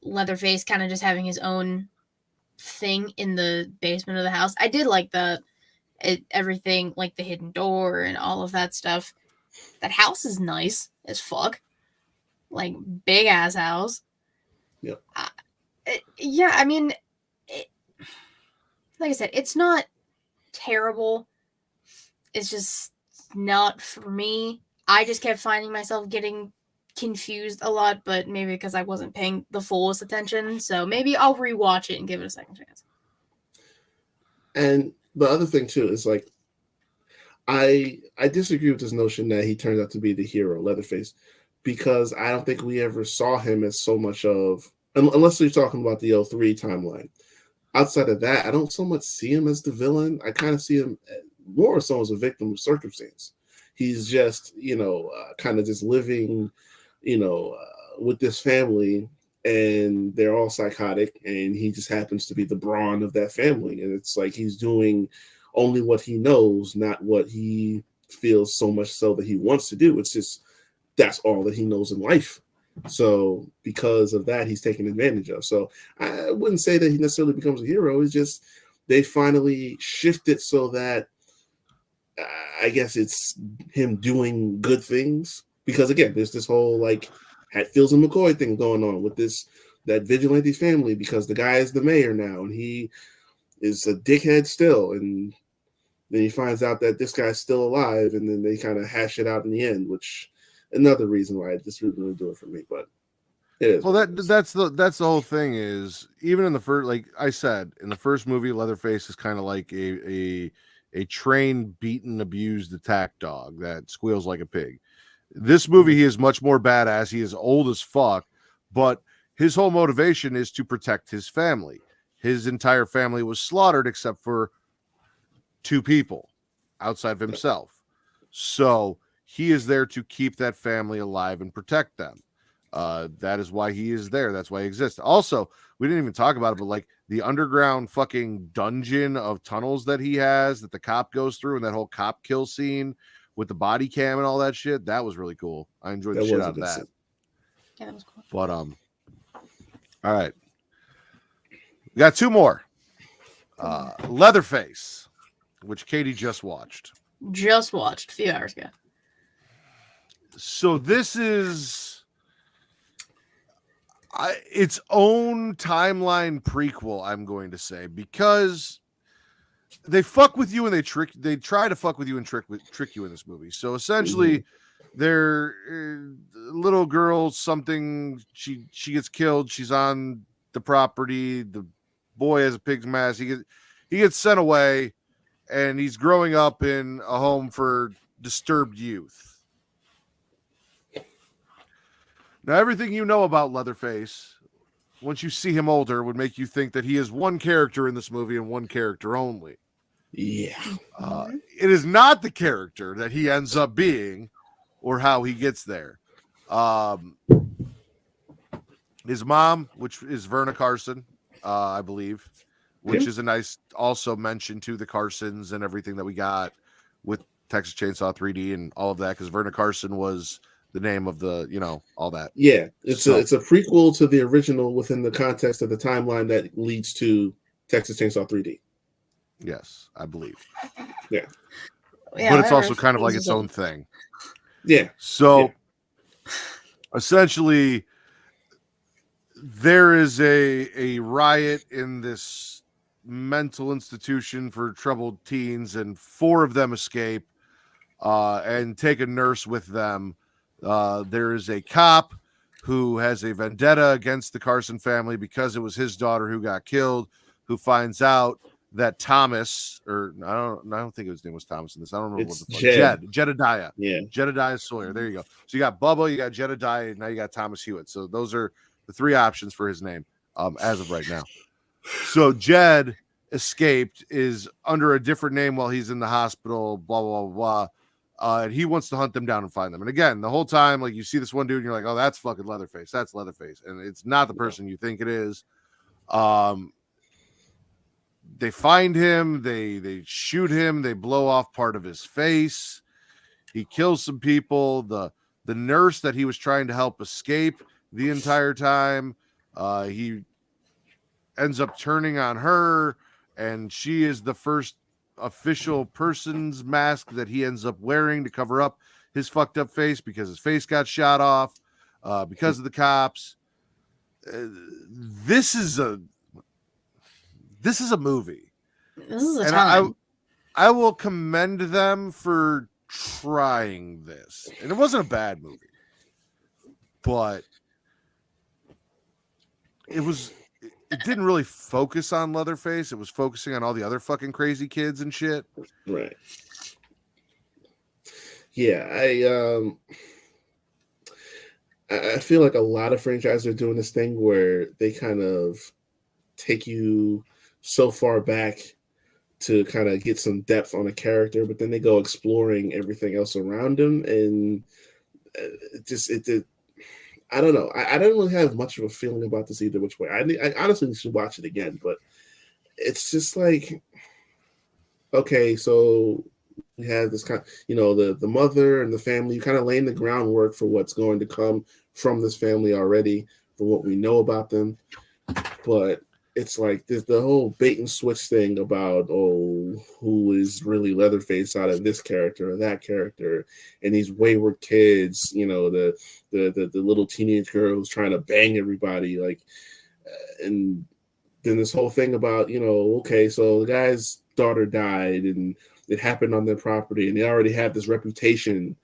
Leatherface kind of just having his own thing in the basement of the house. I did like everything, like the hidden door and all of that stuff. That house is nice as fuck. Like, big ass house. Yep. Yeah, I mean, like I said, it's not terrible. It's just not for me. I just kept finding myself getting confused a lot, but maybe because I wasn't paying the fullest attention. So maybe I'll rewatch it and give it a second chance. And the other thing too is like, I disagree with this notion that he turns out to be the hero, Leatherface, because I don't think we ever saw him as so much of, unless you're talking about the 03 timeline. Outside of that, I don't so much see him as the villain. I kind of see him more so as a victim of circumstance. He's just, kind of just living, with this family, and they're all psychotic, and he just happens to be the brawn of that family. And it's like he's doing only what he knows, not what he feels so much so that he wants to do. It's just that's all that he knows in life. So because of that, he's taken advantage of. So I wouldn't say that he necessarily becomes a hero. It's just they finally shifted so that I guess it's him doing good things. Because again, there's this whole like Hatfields and McCoy thing going on with that vigilante family, because the guy is the mayor now and he is a dickhead still. And then he finds out that this guy's still alive, and then they kind of hash it out in the end, which another reason why this really didn't do it for me. But it is. Well, that's the whole thing is, even in the first, like I said, in the first movie, Leatherface is kind of like a trained, beaten, abused attack dog that squeals like a pig. This movie, he is much more badass. He is old as fuck, but his whole motivation is to protect his family. His entire family was slaughtered except for 2 people outside of himself. So he is there to keep that family alive and protect them. That is why he is there. That's why he exists. Also, we didn't even talk about it, but like the underground fucking dungeon of tunnels that he has, that the cop goes through, and that whole cop kill scene with the body cam and all that shit. That was really cool. I enjoyed the shit out of that. Yeah, that was cool. But all right, we got two more. Leatherface, which Katie just watched. Just watched a few hours ago. So this is its own timeline prequel, I'm going to say, because they fuck with you and they try to fuck with you and trick you in this movie. So essentially, their little girl, something, she gets killed. She's on the property. The boy has a pig's mask. He gets sent away, and he's growing up in a home for disturbed youth. Now, everything you know about Leatherface, once you see him older, would make you think that he is one character in this movie and one character only. Yeah. It is not the character that he ends up being or how he gets there. His mom, which is Verna Carson, I believe, which is a nice also mention to the Carsons and everything that we got with Texas Chainsaw 3D and all of that, because Verna Carson was the name of the, all that. Yeah, it's a prequel to the original within the context of the timeline that leads to Texas Chainsaw 3D. Yes, I believe. Yeah. But it's also kind of like its own thing. Yeah. So essentially, there is a riot in this mental institution for troubled teens, and 4 of them escape and take a nurse with them. There is a cop who has a vendetta against the Carson family because it was his daughter who got killed, who finds out that Thomas, or I don't think his name was Thomas in this. I don't know what the fuck. Jedediah. Yeah. Jedediah Sawyer. There you go. So you got Bubba, you got Jedediah, and now you got Thomas Hewitt. So those are the 3 options for his name as of right now. So Jed escaped, is under a different name while he's in the hospital, blah, blah, blah, blah. And he wants to hunt them down and find them. And again, the whole time, like, you see this one dude and you're like, oh, that's fucking Leatherface. That's Leatherface. And it's not the person you think it is. They find him. They shoot him. They blow off part of his face. He kills some people. The nurse that he was trying to help escape the entire time, he ends up turning on her, and she is the first official person's mask that he ends up wearing to cover up his fucked up face because his face got shot off because of the cops. This is a movie. This is a time. I will commend them for trying this. And it wasn't a bad movie, but it didn't really focus on Leatherface. It was focusing on all the other fucking crazy kids and shit. Right. Yeah, I feel like a lot of franchises are doing this thing where they kind of take you so far back to kind of get some depth on a character, but then they go exploring everything else around them, and I don't know. I don't really have much of a feeling about this either which way. I honestly should watch it again, but it's just like, okay, so we have this kind of, the mother and the family, you kind of laying the groundwork for what's going to come from this family already, from what we know about them. But it's like there's the whole bait and switch thing about, who is really Leatherface out of this character or that character, and these wayward kids, the little teenage girl who's trying to bang everybody, and then this whole thing about, okay, so the guy's daughter died and it happened on their property, and they already have this reputation,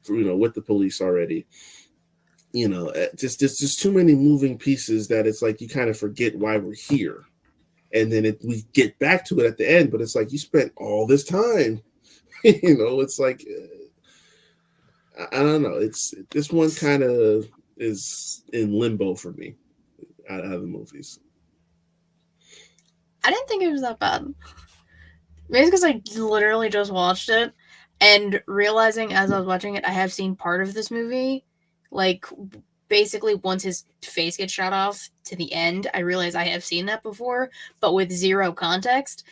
with the police already. Just too many moving pieces that it's like you kind of forget why we're here, and then we get back to it at the end. But it's like you spent all this time, It's like I don't know. It's this one kind of is in limbo for me out of the movies. I didn't think it was that bad. Maybe because I literally just watched it, and realizing as I was watching it, I have seen part of this movie. Like, basically, once his face gets shot off to the end, I realize I have seen that before, but with zero context.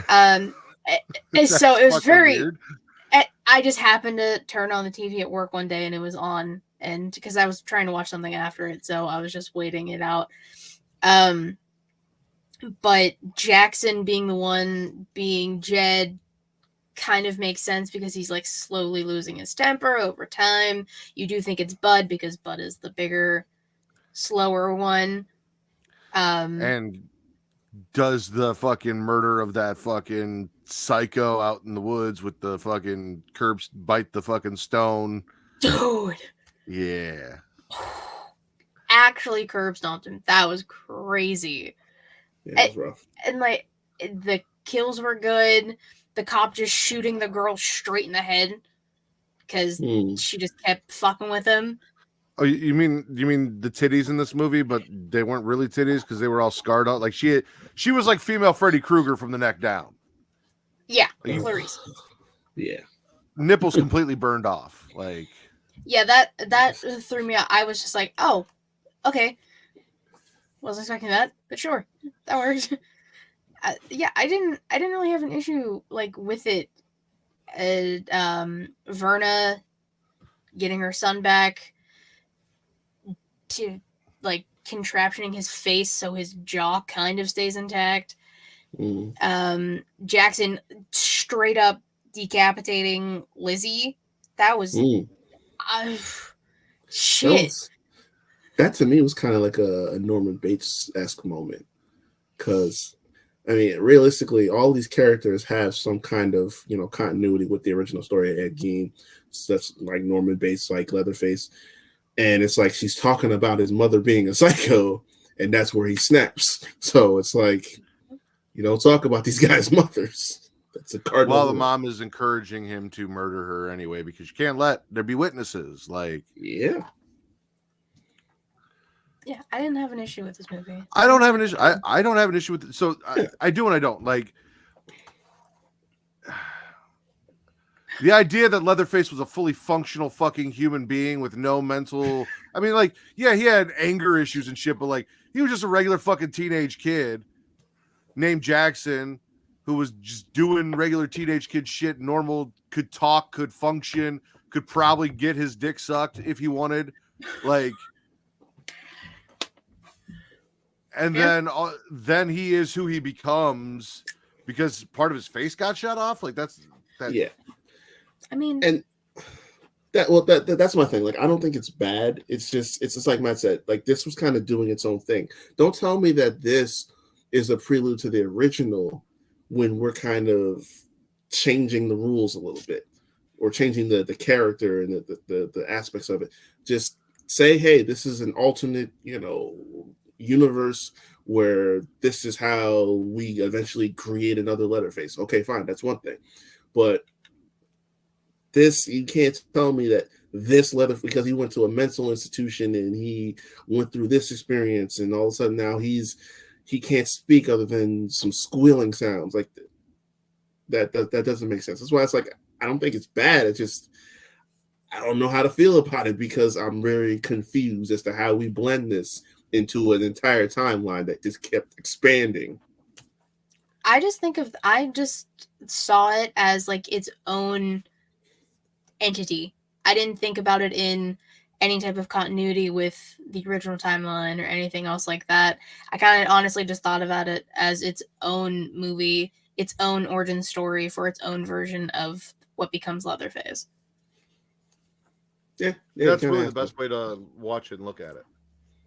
So it was very weird. I just happened to turn on the TV at work one day and it was on, and because I was trying to watch something after it, so I was just waiting it out. But Jackson being the one being Jed kind of makes sense because he's like slowly losing his temper over time. You do think it's Bud because Bud is the bigger, slower one. And does the fucking murder of that fucking psycho out in the woods with the fucking curbs bite the fucking stone. Dude. Yeah. Actually curb stomped him. That was crazy. Yeah, it was rough. And like the kills were good. The cop just shooting the girl straight in the head because she just kept fucking with him. Oh, you mean the titties in this movie, but they weren't really titties because they were all scarred out. Like she was like female Freddy Krueger from the neck down. Yeah, like, Clarice. Yeah, nipples completely burned off. Like, yeah, that threw me out. I was just like, oh, okay, wasn't expecting that, but sure, that works. Yeah, I didn't really have an issue like with it. Verna getting her son back to like contraptioning his face so his jaw kind of stays intact. Jackson straight up decapitating Lizzie. That was shit. That to me was kind of like a Norman Bates-esque moment, because I mean, realistically, all these characters have some kind of continuity with the original story of Ed Gein. So that's like Norman Bates, like Leatherface, and it's like she's talking about his mother being a psycho, and that's where he snaps. So it's like, you don't talk about these guys' mothers. That's a cardinal. While the mom is encouraging him to murder her anyway, because you can't let there be witnesses. Like, yeah, I didn't have an issue with this movie. I don't have an issue. I don't have an issue with it. So I do and I don't. Like, the idea that Leatherface was a fully functional fucking human being with no mental... I mean, like, yeah, he had anger issues and shit, but, like, he was just a regular fucking teenage kid named Jackson who was just doing regular teenage kid shit, normal, could talk, could function, could probably get his dick sucked if he wanted. Like... And then he is who he becomes because part of his face got shot off. Like that's. Yeah. I mean, and that's my thing. Like, I don't think it's bad. It's just like Matt said. Like, this was kind of doing its own thing. Don't tell me that this is a prelude to the original when we're kind of changing the rules a little bit or changing the character and the aspects of it. Just say, hey, this is an alternate, universe where this is how we eventually create another Leatherface. Okay, fine, that's one thing. But this, you can't tell me that this Leatherface, because he went to a mental institution and he went through this experience and all of a sudden now he can't speak other than some squealing sounds. Like that doesn't make sense. That's why it's like, I don't think it's bad. It's just, I don't know how to feel about it because I'm very confused as to how we blend this into an entire timeline that just kept expanding. I just saw it as like its own entity. I didn't think about it in any type of continuity with the original timeline or anything else like that. I kind of honestly just thought about it as its own movie, its own origin story for its own version of what becomes Leatherface. Yeah, that's really the best way to watch it and look at it.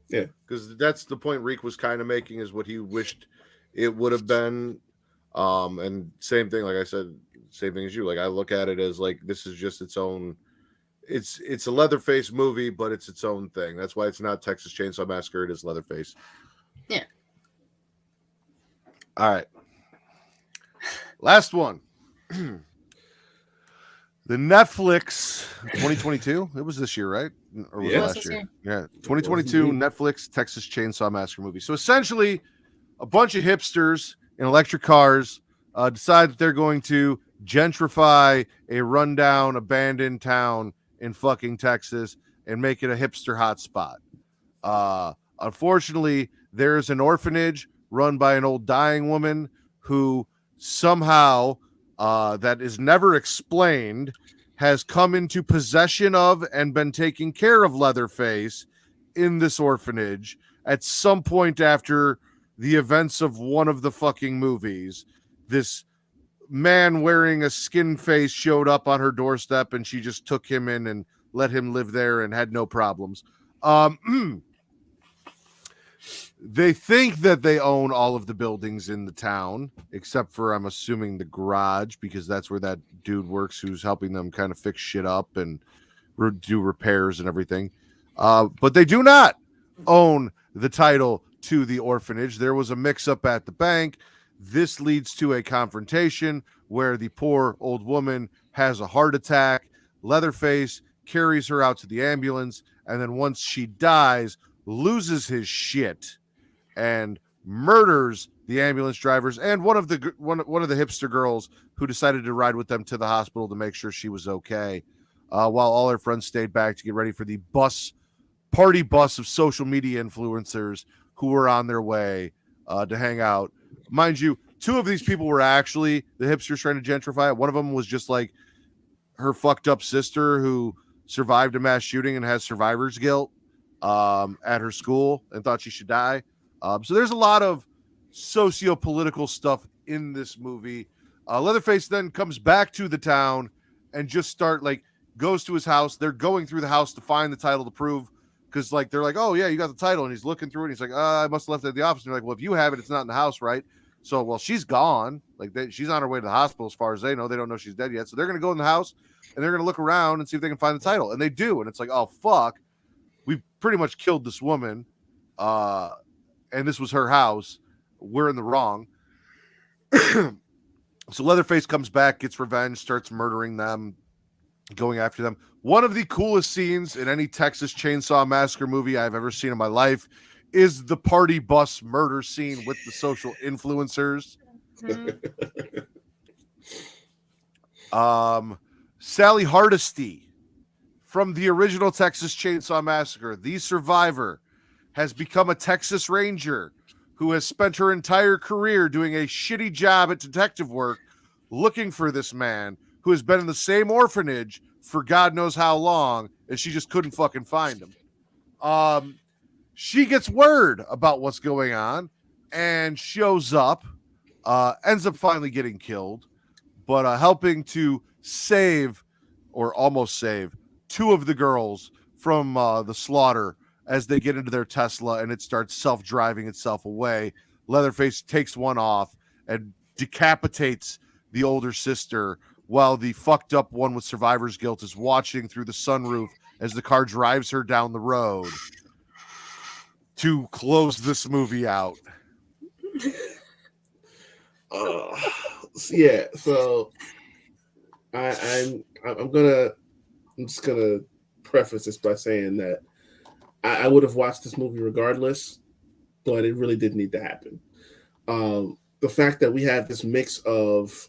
Yeah, because that's the point Riq was kind of making, is what he wished it would have been. And same thing, like I said, same thing as you. Like, I look at it as like, this is just its own. It's a Leatherface movie, but it's its own thing. That's why it's not Texas Chainsaw Massacre. It is Leatherface. Yeah. All right. Last one. The Netflix 2022. It was this year, right? Or was it last year? Yeah, 2022 Netflix Texas Chainsaw Massacre movie. So essentially, a bunch of hipsters in electric cars decide that they're going to gentrify a rundown, abandoned town in fucking Texas and make it a hipster hotspot. Unfortunately, there's an orphanage run by an old dying woman who somehow that is never explained has come into possession of and been taking care of Leatherface in this orphanage at some point after the events of one of the fucking movies. This man wearing a skin face showed up on her doorstep and she just took him in and let him live there and had no problems. They think that they own all of the buildings in the town, except for, I'm assuming, the garage, because that's where that dude works who's helping them kind of fix shit up and do repairs and everything. But they do not own the title to the orphanage. There was a mix-up at the bank. This leads to a confrontation where the poor old woman has a heart attack. Leatherface carries her out to the ambulance, and then once she dies, loses his shit and murders the ambulance drivers and one of the hipster girls who decided to ride with them to the hospital to make sure she was okay, while all her friends stayed back to get ready for the party bus of social media influencers who were on their way to hang out. Mind you, two of these people were actually the hipsters trying to gentrify it. One of them was just like her fucked up sister who survived a mass shooting and has survivor's guilt at her school and thought she should die. So there's a lot of socio-political stuff in this movie. Leatherface then comes back to the town and just goes to his house. They're going through the house to find the title to prove, because they're like, oh yeah, you got the title, and he's looking through it. And he's like, I must have left it at the office. And they're like, well, if you have it, it's not in the house, right? So, well, she's gone. She's on her way to the hospital, as far as they know. They don't know she's dead yet. So they're gonna go in the house and they're gonna look around and see if they can find the title, and they do. And it's like, oh fuck, we pretty much killed this woman. And this was her house. We're in the wrong. So Leatherface comes back, gets revenge, starts murdering them, going after them. One of the coolest scenes in any Texas Chainsaw Massacre movie I've ever seen in my life is the party bus murder scene with the social influencers. Sally Hardesty from the original Texas Chainsaw Massacre, the survivor, has become a Texas Ranger who has spent her entire career doing a shitty job at detective work looking for this man who has been in the same orphanage for God knows how long, and she just couldn't fucking find him. She gets word about what's going on and shows up, ends up finally getting killed, but helping to save, or almost save, two of the girls from the slaughter as they get into their Tesla and it starts self-driving itself away. Leatherface takes one off and decapitates the older sister while the fucked up one with survivor's guilt is watching through the sunroof as the car drives her down the road to close this movie out. Yeah, so I'm just gonna preface this by saying that I would have watched this movie regardless, but it really did need to happen. The fact that we have this mix of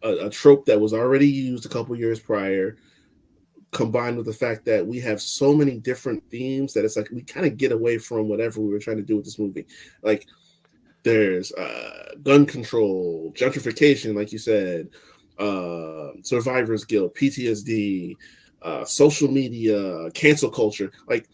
a trope that was already used a couple years prior, combined with the fact that we have so many different themes that it's like we kind of get away from whatever we were trying to do with this movie. Like there's gun control, gentrification, like you said, survivor's guilt, PTSD, social media, cancel culture. Like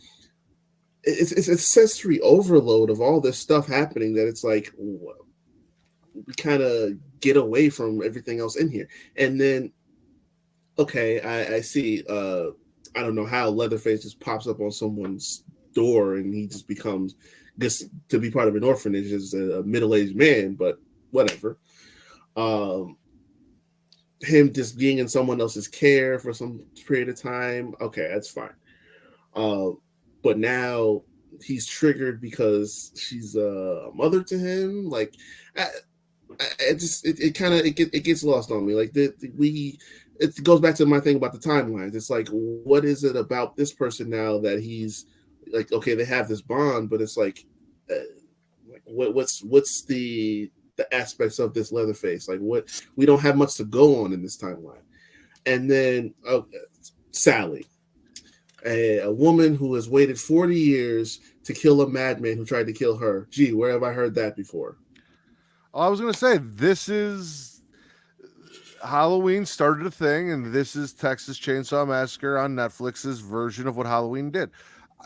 it's a sensory overload of all this stuff happening that it's like we kind of get away from everything else in here. And then, okay, I see. I don't know how Leatherface just pops up on someone's door and he just becomes just to be part of an orphanage as a middle-aged man, but whatever. Him just being in someone else's care for some period of time, okay, that's fine. But now he's triggered because she's a mother to him. Like, it gets lost on me. Like it goes back to my thing about the timelines. It's like, what is it about this person now that he's like, okay, they have this bond, but it's like what's the aspects of this Leatherface? Like, what, we don't have much to go on in this timeline. And then Sally, a woman who has waited 40 years to kill a madman who tried to kill her. Gee, where have I heard that before? I was going to say, this is Halloween started a thing, and this is Texas Chainsaw Massacre on Netflix's version of what Halloween did.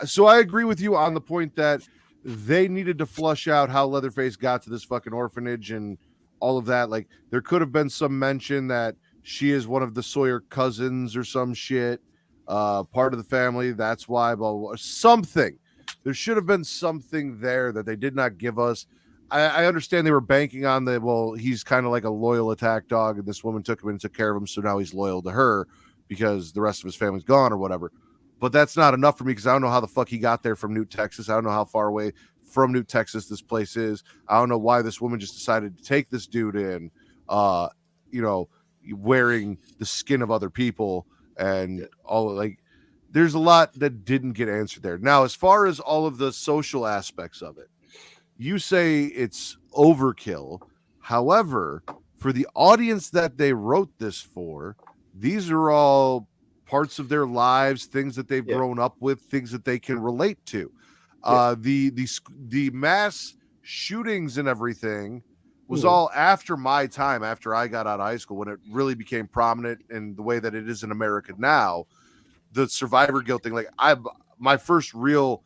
So I agree with you on the point that they needed to flush out how Leatherface got to this fucking orphanage and all of that. Like, there could have been some mention that she is one of the Sawyer cousins or some shit, part of the family. That's why, blah, blah, blah. Something. There should have been something there that they did not give us. I understand they were banking on the, well, he's kind of like a loyal attack dog, and this woman took him and took care of him, so now he's loyal to her because the rest of his family's gone or whatever. But that's not enough for me because I don't know how the fuck he got there from Newt, Texas. I don't know how far away from Newt, Texas this place is. I don't know why this woman just decided to take this dude in, you know, wearing the skin of other people and all, like, there's a lot that didn't get answered there. Now, as far as all of the social aspects of it, you say it's overkill. However, for the audience that they wrote this for, these are all parts of their lives, things that they've grown up with, things that they can relate to. The mass shootings and everything was all after my time, after I got out of high school, when it really became prominent in the way that it is in America now. The survivor guilt thing, like, my first real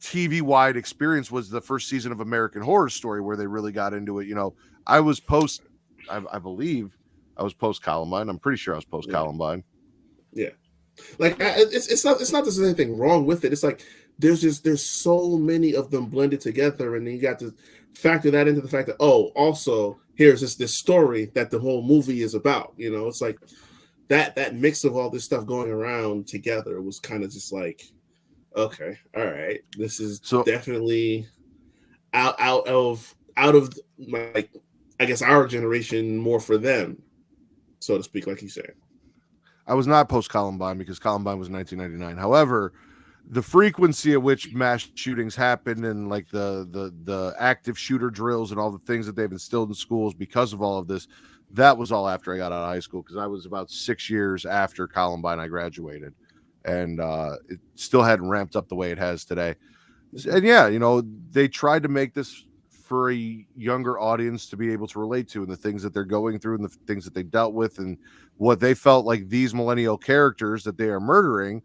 TV wide experience was the first season of American Horror Story, where they really got into it. You know, I was I believe I was post Columbine. I'm pretty sure I was post Columbine. Yeah. Like, it's not that there's anything wrong with it. It's like there's so many of them blended together, and then you got to factor that into the fact that, oh, also here's this story that the whole movie is about. You know, it's like that mix of all this stuff going around together was kind of just like, okay, all right, this is definitely out of like, I guess, our generation, more for them, so to speak, like you said. I was not post Columbine because Columbine was 1999. However, the frequency at which mass shootings happened and like the active shooter drills and all the things that they've instilled in schools because of all of this, that was all after I got out of high school, because I was about 6 years after Columbine I graduated, and it still hadn't ramped up the way it has today. And yeah, you know, they tried to make this for a younger audience to be able to relate to, and the things that they're going through and the things that they dealt with and what they felt like these millennial characters that they are murdering,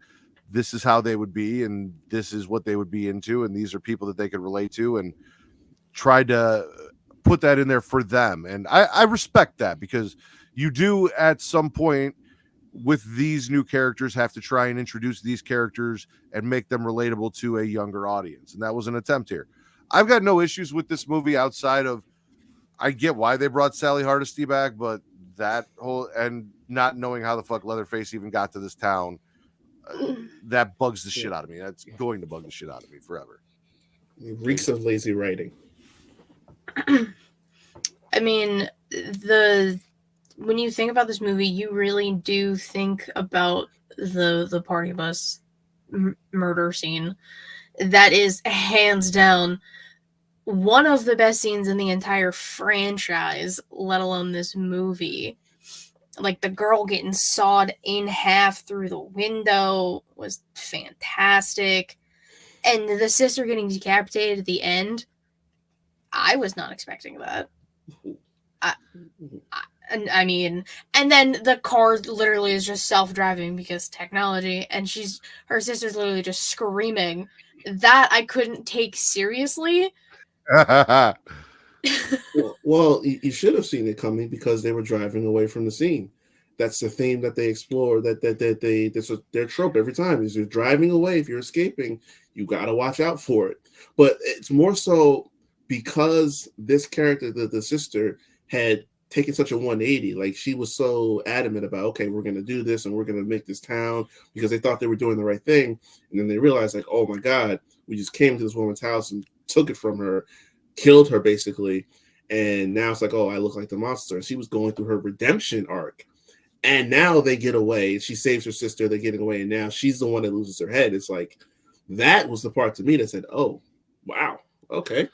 this is how they would be, and this is what they would be into, and these are people that they could relate to, and tried to put that in there for them. And I respect that, because you do at some point with these new characters have to try and introduce these characters and make them relatable to a younger audience, and that was an attempt here. I've got no issues with this movie outside of, I get why they brought Sally Hardesty back, but that whole, and not knowing how the fuck Leatherface even got to this town, that bugs the shit out of me. That's going to bug the shit out of me forever. It reeks of lazy writing. I mean, when you think about this movie, you really do think about the party bus murder scene. That is hands down one of the best scenes in the entire franchise, let alone this movie. Like, the girl getting sawed in half through the window was fantastic. And the sister getting decapitated at the end, I was not expecting that. I mean, and then the car literally is just self-driving because technology, and her sister's literally just screaming. That I couldn't take seriously. Well, you should have seen it coming, because they were driving away from the scene. That's the theme that they explore. That's their trope every time, is you're driving away. If you're escaping, you got to watch out for it. But it's more so because this character, the sister, had taken such a 180. Like, she was so adamant about, okay, we're going to do this and we're going to make this town, because they thought they were doing the right thing. And then they realized, like, oh my God, we just came to this woman's house and took it from her, killed her basically. And now it's like, oh, I look like the monster. She was going through her redemption arc. And now they get away. She saves her sister. They're getting away. And now she's the one that loses her head. It's like, that was the part to me that said, oh, wow. Okay.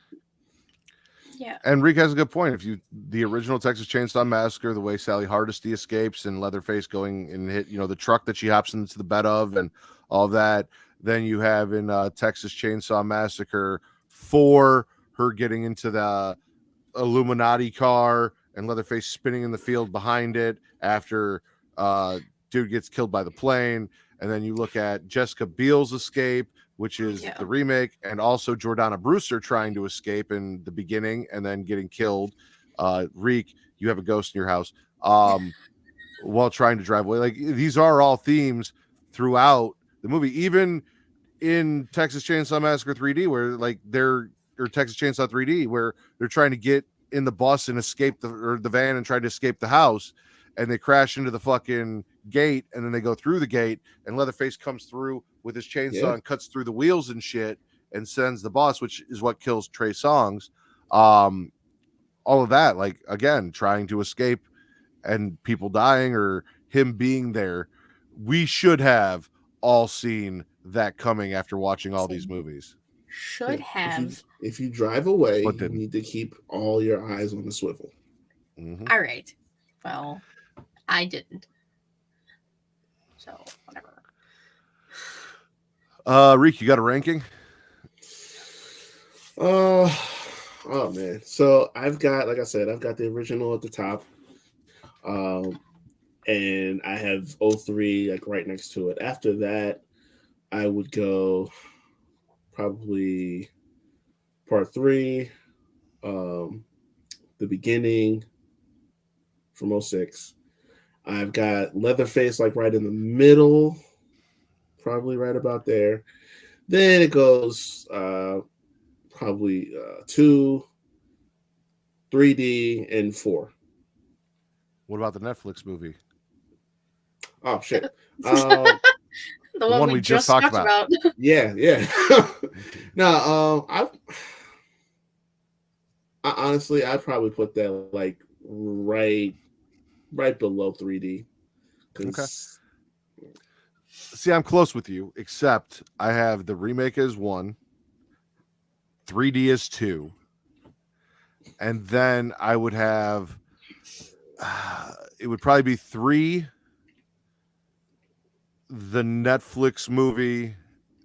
Yeah. And Riq has a good point. The original Texas Chainsaw Massacre, the way Sally Hardesty escapes and Leatherface going and hit, the truck that she hops into the bed of and all that. Then you have in Texas Chainsaw Massacre 4, her getting into the Illuminati car and Leatherface spinning in the field behind it after dude gets killed by the plane. And then you look at Jessica Biel's escape, which is the remake, and also Jordana Brewster trying to escape in the beginning and then getting killed. Riq, you have a ghost in your house while trying to drive away. Like, these are all themes throughout the movie, even in Texas Chainsaw Massacre 3D, where or Texas Chainsaw 3D, where they're trying to get in the bus and escape the van and try to escape the house, and they crash into the fucking gate, and then they go through the gate, and Leatherface comes through with his chainsaw and cuts through the wheels and shit and sends the bus, which is what kills Trey Songz. All of that, like, again, trying to escape and people dying or him being there. We should have all seen that coming after watching all these movies. Should have. If you drive away, But you didn't. need to keep all your eyes on the swivel. Mhm. All right. Well, I didn't. So, whatever. Riq, you got a ranking? Oh man. So I've got, like I said, I've got the original at the top. And I have 03 like right next to it. After that, I would go probably part 3, the beginning from 06. I've got Leatherface like right in the middle, probably right about there. Then it goes probably 2, 3D, and 4. What about the Netflix movie? Oh shit. The one we just talked about. Yeah. No, I honestly, I'd probably put that like right below 3D. Okay. See, I'm close with you, except I have the remake as 1, 3D as 2, and then I would have it would probably be 3, the Netflix movie,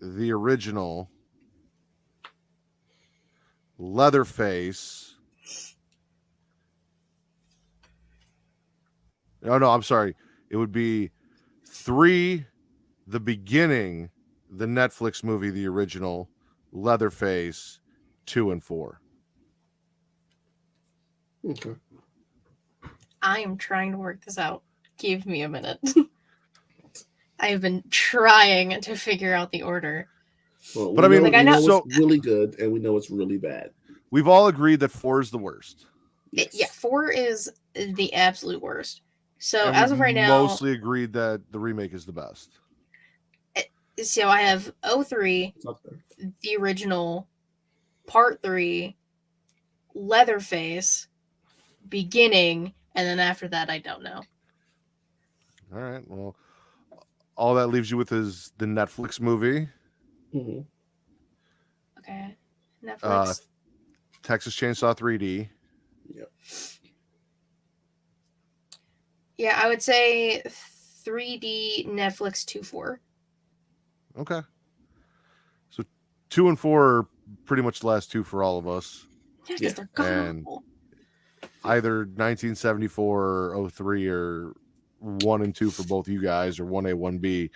the original, Leatherface. No, I'm sorry. It would be 3, the beginning, the Netflix movie, the original, Leatherface, 2 and 4. Okay. I am trying to work this out. Give me a minute. I have been trying to figure out the order. Well, But I mean, like, I know it's really good, and we know it's really bad. We've all agreed that 4 is the worst. Yes. Yeah, 4 is the absolute worst. So And as of right now, mostly agreed that the remake is the best. So I have 03, It's up there. the original, part 3, Leatherface, beginning, and then after that, I don't know. All right. Well, all that leaves you with is the Netflix movie, Mm-hmm. Okay. Netflix. Texas Chainsaw 3D. Yep. Yeah, I would say 3D Netflix 2-4. Okay. So 2 and 4 are pretty much the last 2 for all of us. Yeah, because Yeah, they're and god. Either 1974 or 03 or 1 and 2 for both you guys, or 1A, 1B.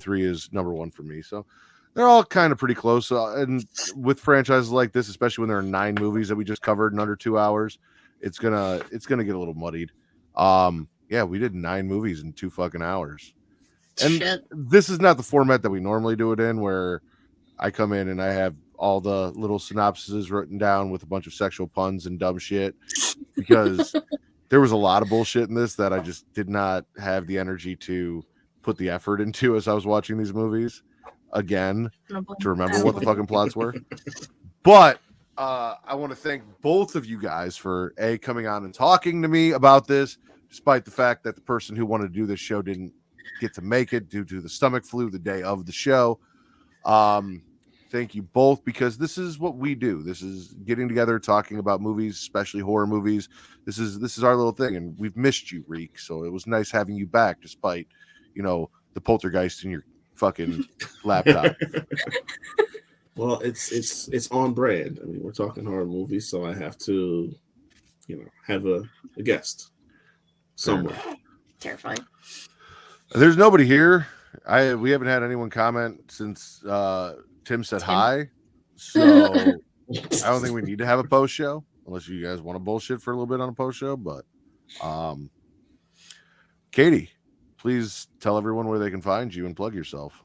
03 is number 1 for me. So they're all kind of pretty close. And with franchises like this, especially when there are 9 movies that we just covered in under 2 hours, it's gonna get a little muddied. Yeah, we did 9 movies in 2 fucking hours. And Shit. this is not the format that we normally do it in, where I come in and I have all the little synopses written down with a bunch of sexual puns and dumb shit, because there was a lot of bullshit in this that I just did not have the energy to put the effort into as I was watching these movies again to remember what the fucking plots were. But I want to thank both of you guys for coming on and talking to me about this, despite the fact that the person who wanted to do this show didn't get to make it due to the stomach flu the day of the show. Thank you both, because this is what we do. This is getting together, talking about movies, especially horror movies. This is our little thing, and we've missed you, Riq. So it was nice having you back, despite, the poltergeist in your fucking laptop. Well, it's on brand. I mean, we're talking horror movies, so I have to have a guest somewhere. Terrifying. There's nobody here. We haven't had anyone comment since Tim said hi. So I don't think we need to have a post show unless you guys want to bullshit for a little bit on a post show. But Katie, please tell everyone where they can find you and plug yourself.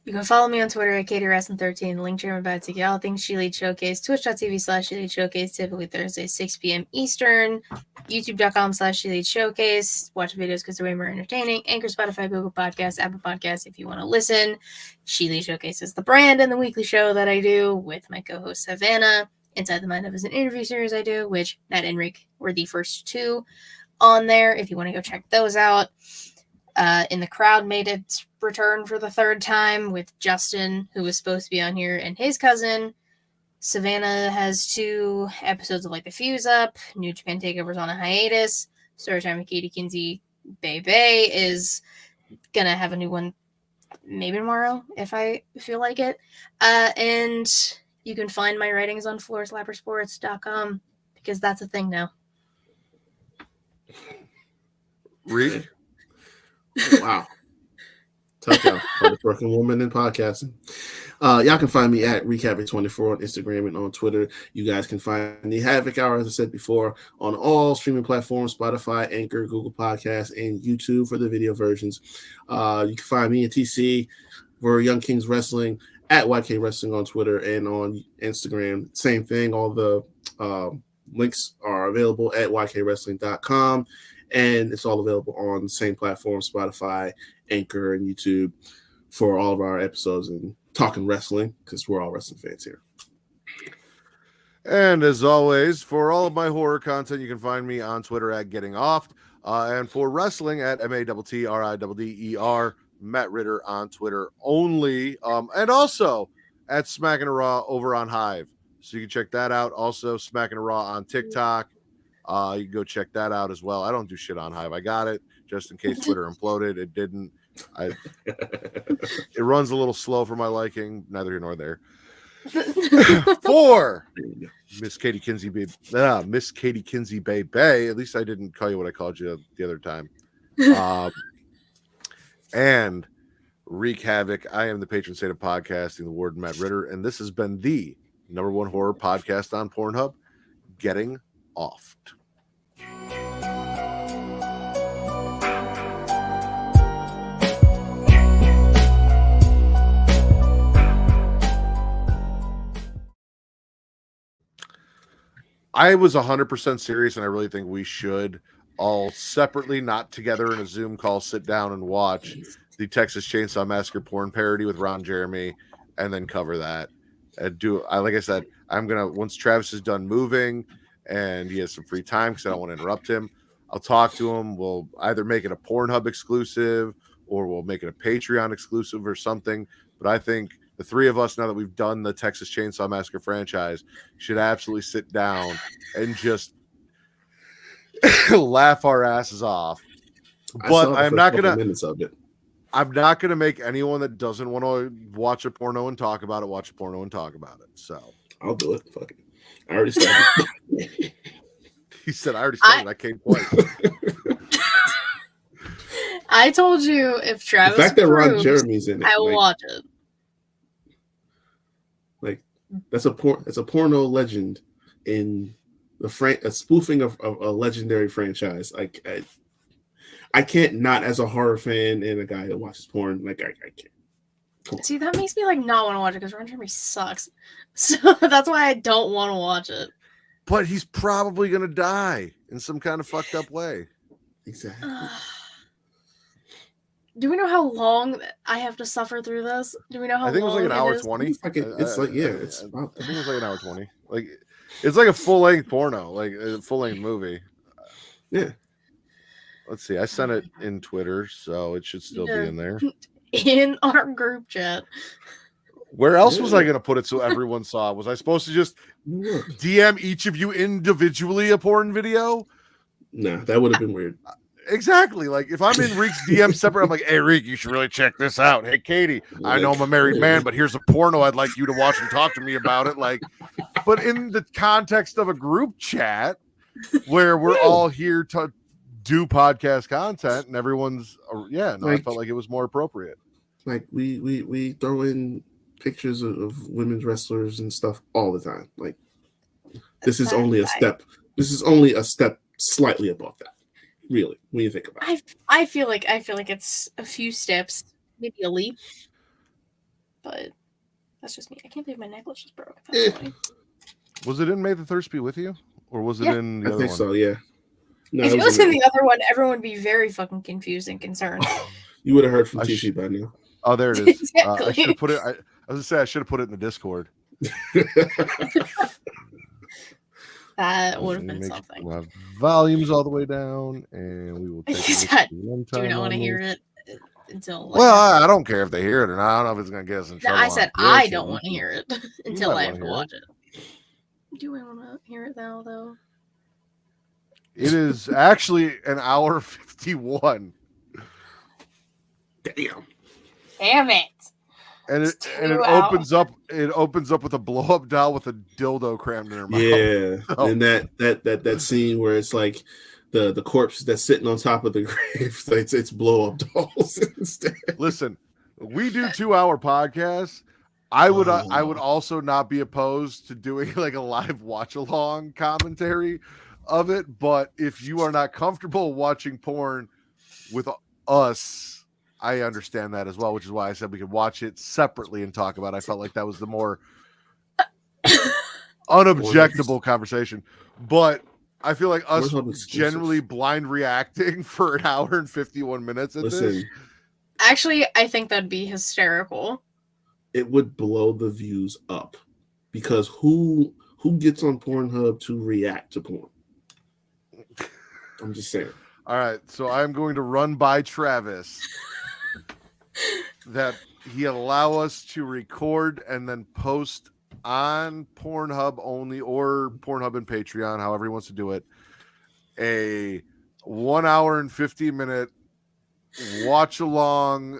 You can follow me on Twitter at KatieWrestling13, link to my bad to get all things She Lead Showcase, twitch.tv/She Lead Showcase, typically Thursday, 6 p.m. Eastern, youtube.com/She Lead Showcase. Watch videos because they're way more entertaining. Anchor, Spotify, Google Podcasts, Apple Podcasts if you want to listen. She Lead Showcase is the brand and the weekly show that I do with my co-host Savannah. Inside the Mind Of is an interview series I do, which Matt and Riq were the first two on there if you want to go check those out. In the Crowd made its return for the third time with Justin, who was supposed to be on here, and his cousin. Savannah has 2 episodes of The Fuse Up. New Japan Takeover's on a hiatus. Storytime with Katie Kinzie Bay is going to have a new one maybe tomorrow if I feel like it. And you can find my writings on floorslappersports.com because that's a thing now. Riq? Wow. Tough out. Hardest working woman in podcasting. Y'all can find me at Riq Havok24 on Instagram and on Twitter. You guys can find the Havoc Hour, as I said before, on all streaming platforms, Spotify, Anchor, Google Podcasts, and YouTube for the video versions. You can find me at TC for Young Kings Wrestling, at YK Wrestling on Twitter and on Instagram. Same thing. All the links are available at ykwrestling.com. And it's all available on the same platform, Spotify, Anchor, and YouTube for all of our episodes and talking wrestling because we're all wrestling fans here. And as always, for all of my horror content, you can find me on Twitter at Getting Offed. And for wrestling at MATTRIDDER, Matt Ritter on Twitter only. And also at Smackin' a Raw over on Hive. So you can check that out. Also, Smackin' a Raw on TikTok. You can go check that out as well. I don't do shit on Hive. I got it just in case Twitter imploded. It didn't. It runs a little slow for my liking. Neither here nor there. For Miss Katie Kinzie Bay, Miss Katie Kinzie Bay. At least I didn't call you what I called you the other time. And Riq Havok. I am the patron saint of podcasting, the Warden Matt Ritter, and this has been the #1 horror podcast on Pornhub, Getting Offed. I was 100% serious, and I really think we should all separately, not together in a Zoom call, sit down and watch the Texas Chainsaw Massacre porn parody with Ron Jeremy, and then cover that. And like I said, I'm gonna, once Travis is done moving and he has some free time because I don't want to interrupt him, I'll talk to him. We'll either make it a Pornhub exclusive or we'll make it a Patreon exclusive or something. But I think the three of us, now that we've done the Texas Chainsaw Massacre franchise, should absolutely sit down and just laugh our asses off. But I'm not gonna make anyone that doesn't want to watch a porno and talk about it watch a porno and talk about it. So I'll do it. Fuck it. I already started. He said, "I already started. I came twice." I told you if Travis the fact that Ron approves, Jeremy's in it, I will watch it. Like that's a porno legend in the a spoofing of a legendary franchise. Like I can't not, as a horror fan and a guy that watches porn, like I can't. See, that makes me like not want to watch it because Ron Jeremy sucks. So that's why I don't want to watch it. But he's probably gonna die in some kind of fucked up way. Exactly. Do we know how long I have to suffer through this? Do we know how long? I think it was like an hour is? 20. It's like it's like yeah, it's. I think it was like an hour 20. Like it's like a full length porno, like a full length movie. Yeah. Let's see. I sent it in Twitter, so it should still be in there. In our group chat. Where else was I going to put it so everyone saw? Was I supposed to just DM each of you individually a porn video? No, that would have been weird. Exactly. Like if I'm in Riq's DM separate, I'm like, "Hey Riq, you should really check this out. Hey Katie, I know I'm a married man, but here's a porno I'd like you to watch and talk to me about it." Like, but in the context of a group chat, where we're all here to do podcast content, and everyone's I felt like it was more appropriate. Like we throw in pictures of women's wrestlers and stuff all the time. Like this is only a step. This is only a step slightly above that. Really, when you think about it. I feel like it's a few steps, maybe a leap. But that's just me. I can't believe my necklace was broke. Was it in May the Thirst Be With You? Or was it in the other one? I think so, yeah. No, if it was in the other one, everyone would be very fucking confused and concerned. You would have heard from TC by now. Oh, there it is. Exactly. I should have put it. I was gonna say I should have put it in the Discord. That would have been something. We'll have volumes all the way down, and we will take it one time. Do not want to hear it until. I don't care if they hear it or not. I don't know if it's gonna get us in trouble. I said I don't want to hear it until I have to watch it. Do I want to hear it now, though? It is actually an hour 51. Damn it! And it opens up. It opens up with a blow up doll with a dildo crammed in her mouth. Yeah, and that scene where it's like the corpse that's sitting on top of the grave. It's blow up dolls instead. Listen, we do 2-hour podcasts. I would also not be opposed to doing like a live watch along commentary of it, but if you are not comfortable watching porn with us, I understand that as well, which is why I said we could watch it separately and talk about it. I felt like that was the more unobjectable conversation. But I feel like us generally blind reacting for an hour and 51 minutes at this. Actually, I think that'd be hysterical. It would blow the views up because who gets on Pornhub to react to porn? I'm just saying. All right, so I'm going to run by Travis that he allow us to record and then post on Pornhub only or Pornhub and Patreon, however he wants to do it, a 1 hour and 50-minute watch along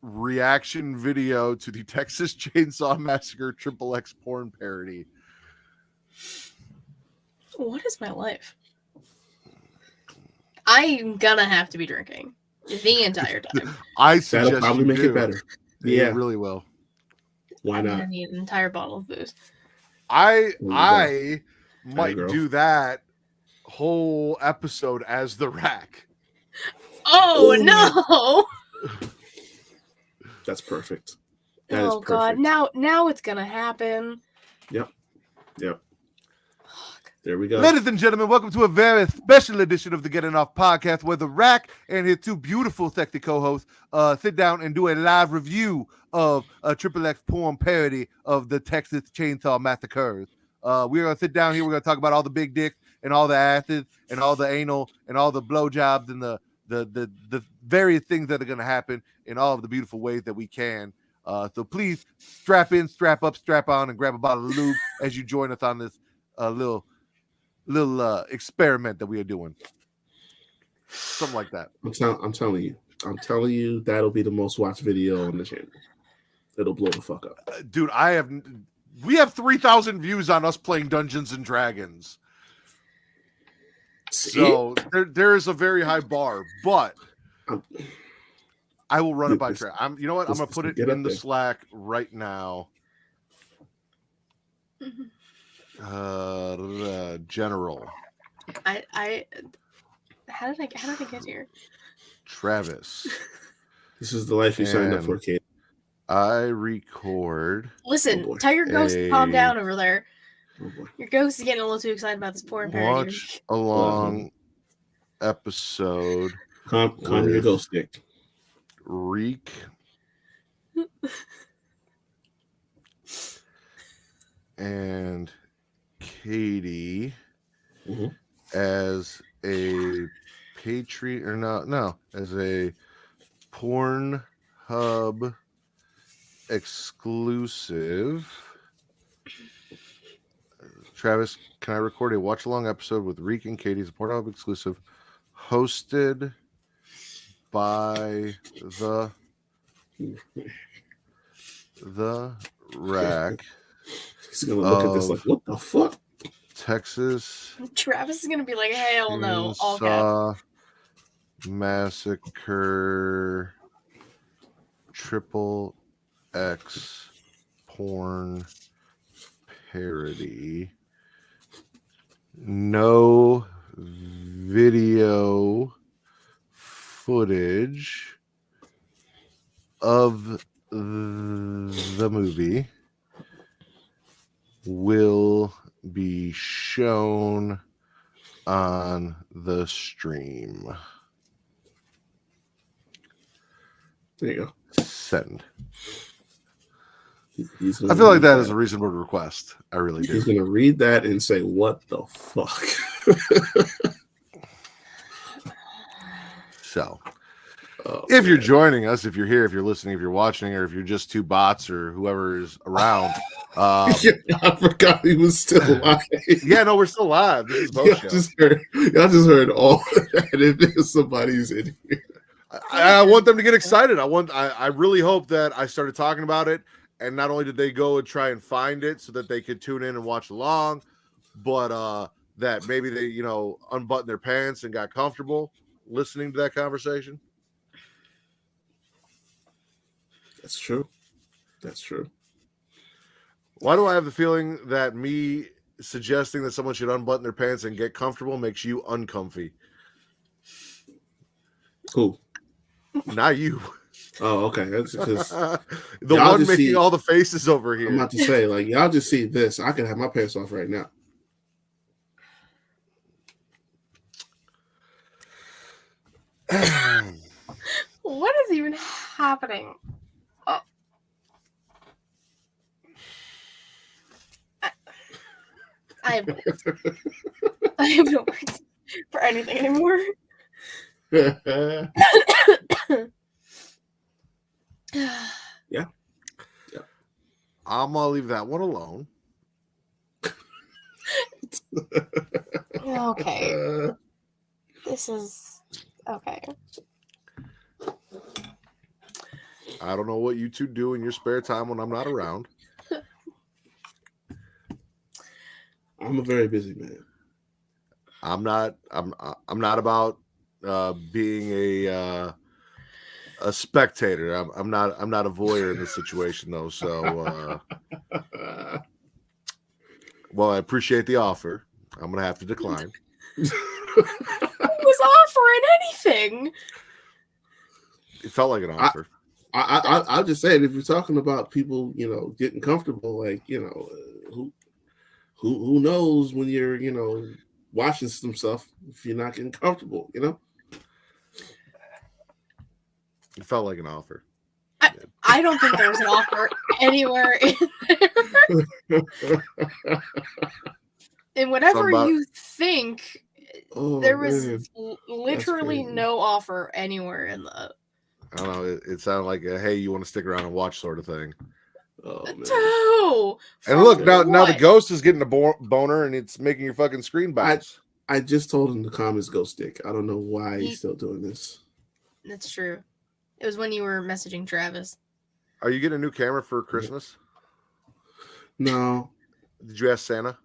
reaction video to the Texas Chainsaw Massacre XXX porn parody. What is my life? I'm gonna have to be drinking the entire time. I suggest that'll probably make it better. Yeah, it really will. Why not? I'm gonna need an entire bottle of booze. I might do that whole episode as the rack. Oh no! That's perfect. That is perfect. God! Now it's gonna happen. Yep. There we go. Ladies and gentlemen, welcome to a very special edition of the Getting Off podcast where the Rack and his two beautiful, sexy co-hosts sit down and do a live review of a XXX porn parody of the Texas Chainsaw Massacre. We're going to sit down here. We're going to talk about all the big dicks and all the asses and all the anal and all the blowjobs and the various things that are going to happen in all of the beautiful ways that we can. So please strap in, strap up, strap on, and grab a bottle of lube as you join us on this little experiment that we are doing. Something like that. I'm telling you that'll be the most watched video on the channel. It'll blow the fuck up. Dude, we have 3,000 views on us playing Dungeons and Dragons. See? So there is a very high bar, but I will run it by Trey. You know what? I'm gonna put it in the Slack right now. General. How did I get here? Travis. This is the life you signed up for, Kate. I record. Listen, tell your ghost to calm down over there. Your ghost is getting a little too excited about this porn parody. Watch along episode. Calm your ghost stick. Riq. And Katie as a Patreon or no, as a Pornhub exclusive. Travis, can I record a watch along episode with Riq and Katie as a Pornhub exclusive, hosted by the Rack? He's gonna look at this like, what the fuck? Texas Travis is gonna be like, hell no, all caps. Chainsaw Massacre Triple X porn parody. No video footage of the movie will be shown on the stream. There you go. Send. He's I feel like that is a reasonable request. I really do. He's going to read that and say, what the fuck? So, if you're joining us, if you're here, if you're listening, if you're watching, or if you're just two bots or whoever is around. I forgot he was still alive. Yeah, no, we're still live. This is post show. Y'all just heard all that. If somebody's in here. I want them to get excited. I really hope that I started talking about it, and not only did they go and try and find it so that they could tune in and watch along, but that maybe they, unbuttoned their pants and got comfortable listening to that conversation. That's true. That's true. Why do I have the feeling that me suggesting that someone should unbutton their pants and get comfortable makes you uncomfy? Who? Not you. Oh, okay. That's because the one making all the faces over here. I'm about to say, like, y'all just see this. I can have my pants off right now. What is even happening? Oh. I have no words for anything anymore. Yeah. I'm gonna leave that one alone. Okay. This is okay. I don't know what you two do in your spare time when I'm not around. I'm a very busy man. I'm not about being a spectator. I'm not a voyeur in this situation though. So well, I appreciate the offer. I'm gonna have to decline. Who was offering anything? It felt like an offer. I'll just say it. If you're talking about people, getting comfortable, like, who knows when you're, watching some stuff if you're not getting comfortable, It felt like an offer. I don't think there was an offer anywhere in there. And whatever you think, there was literally no offer anywhere in the. I don't know. It sounded like a, hey, you want to stick around and watch sort of thing. Oh, man. No. And look, now the ghost is getting a boner and it's making your fucking screen bounce. I just told him the comments go stick. I don't know why he's still doing this. That's true. It was when you were messaging Travis. Are you getting a new camera for Christmas? No. Did you ask Santa?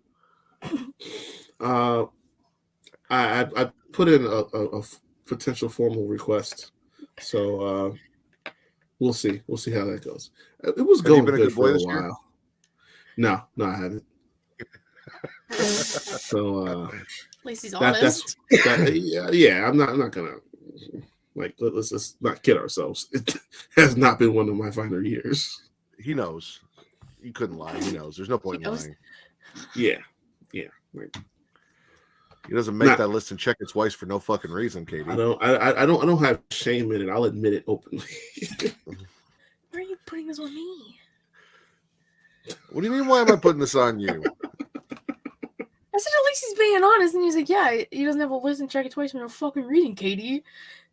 I put in a potential formal request. So we'll see. We'll see how that goes. It was going good for a while. No, I haven't. So at least he's honest. Yeah. I'm not gonna let's just not kid ourselves. It has not been one of my finer years. He knows. You couldn't lie. He knows. There's no point in lying. Yeah. He doesn't make that list and check it twice for no fucking reason, Katie. I don't have shame in it. I'll admit it openly. Why are you putting this on me? What do you mean? Why am I putting this on you? I said at least he's being honest, and he's like, "Yeah, he doesn't have a list and check it twice for no fucking reading, Katie."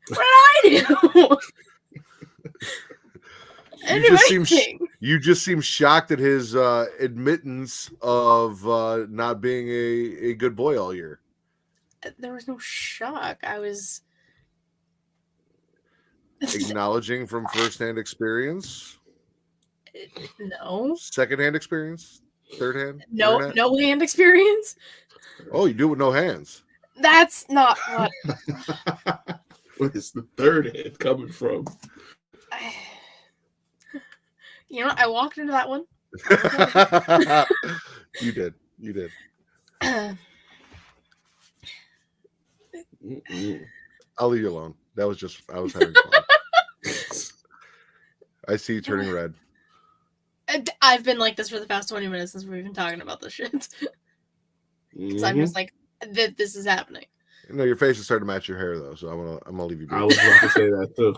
What did I do? You just seem shocked at his admittance of not being a good boy all year. There was no shock. I was acknowledging from firsthand experience. No. Secondhand experience. Third hand. No hand experience. Oh, you do it with no hands. That's not what. Where is the third hand coming from? You know what? I walked into that one. You did. You did. I'll leave you alone. That was just, I was having fun. I see you turning red. I've been like this for the past 20 minutes since we've been talking about this shit. So I'm just like, this is happening. No, your face is starting to match your hair though, so I'm gonna leave you be. I was about to say that too.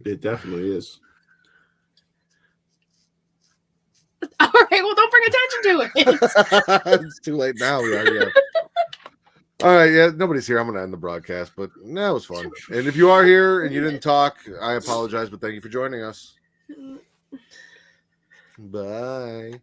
It definitely is. All right, well, don't bring attention to it. It's too late now. We already have. All right, yeah, nobody's here. I'm gonna end the broadcast, but that was fun. And if you are here and you didn't talk, I apologize, but thank you for joining us. Bye.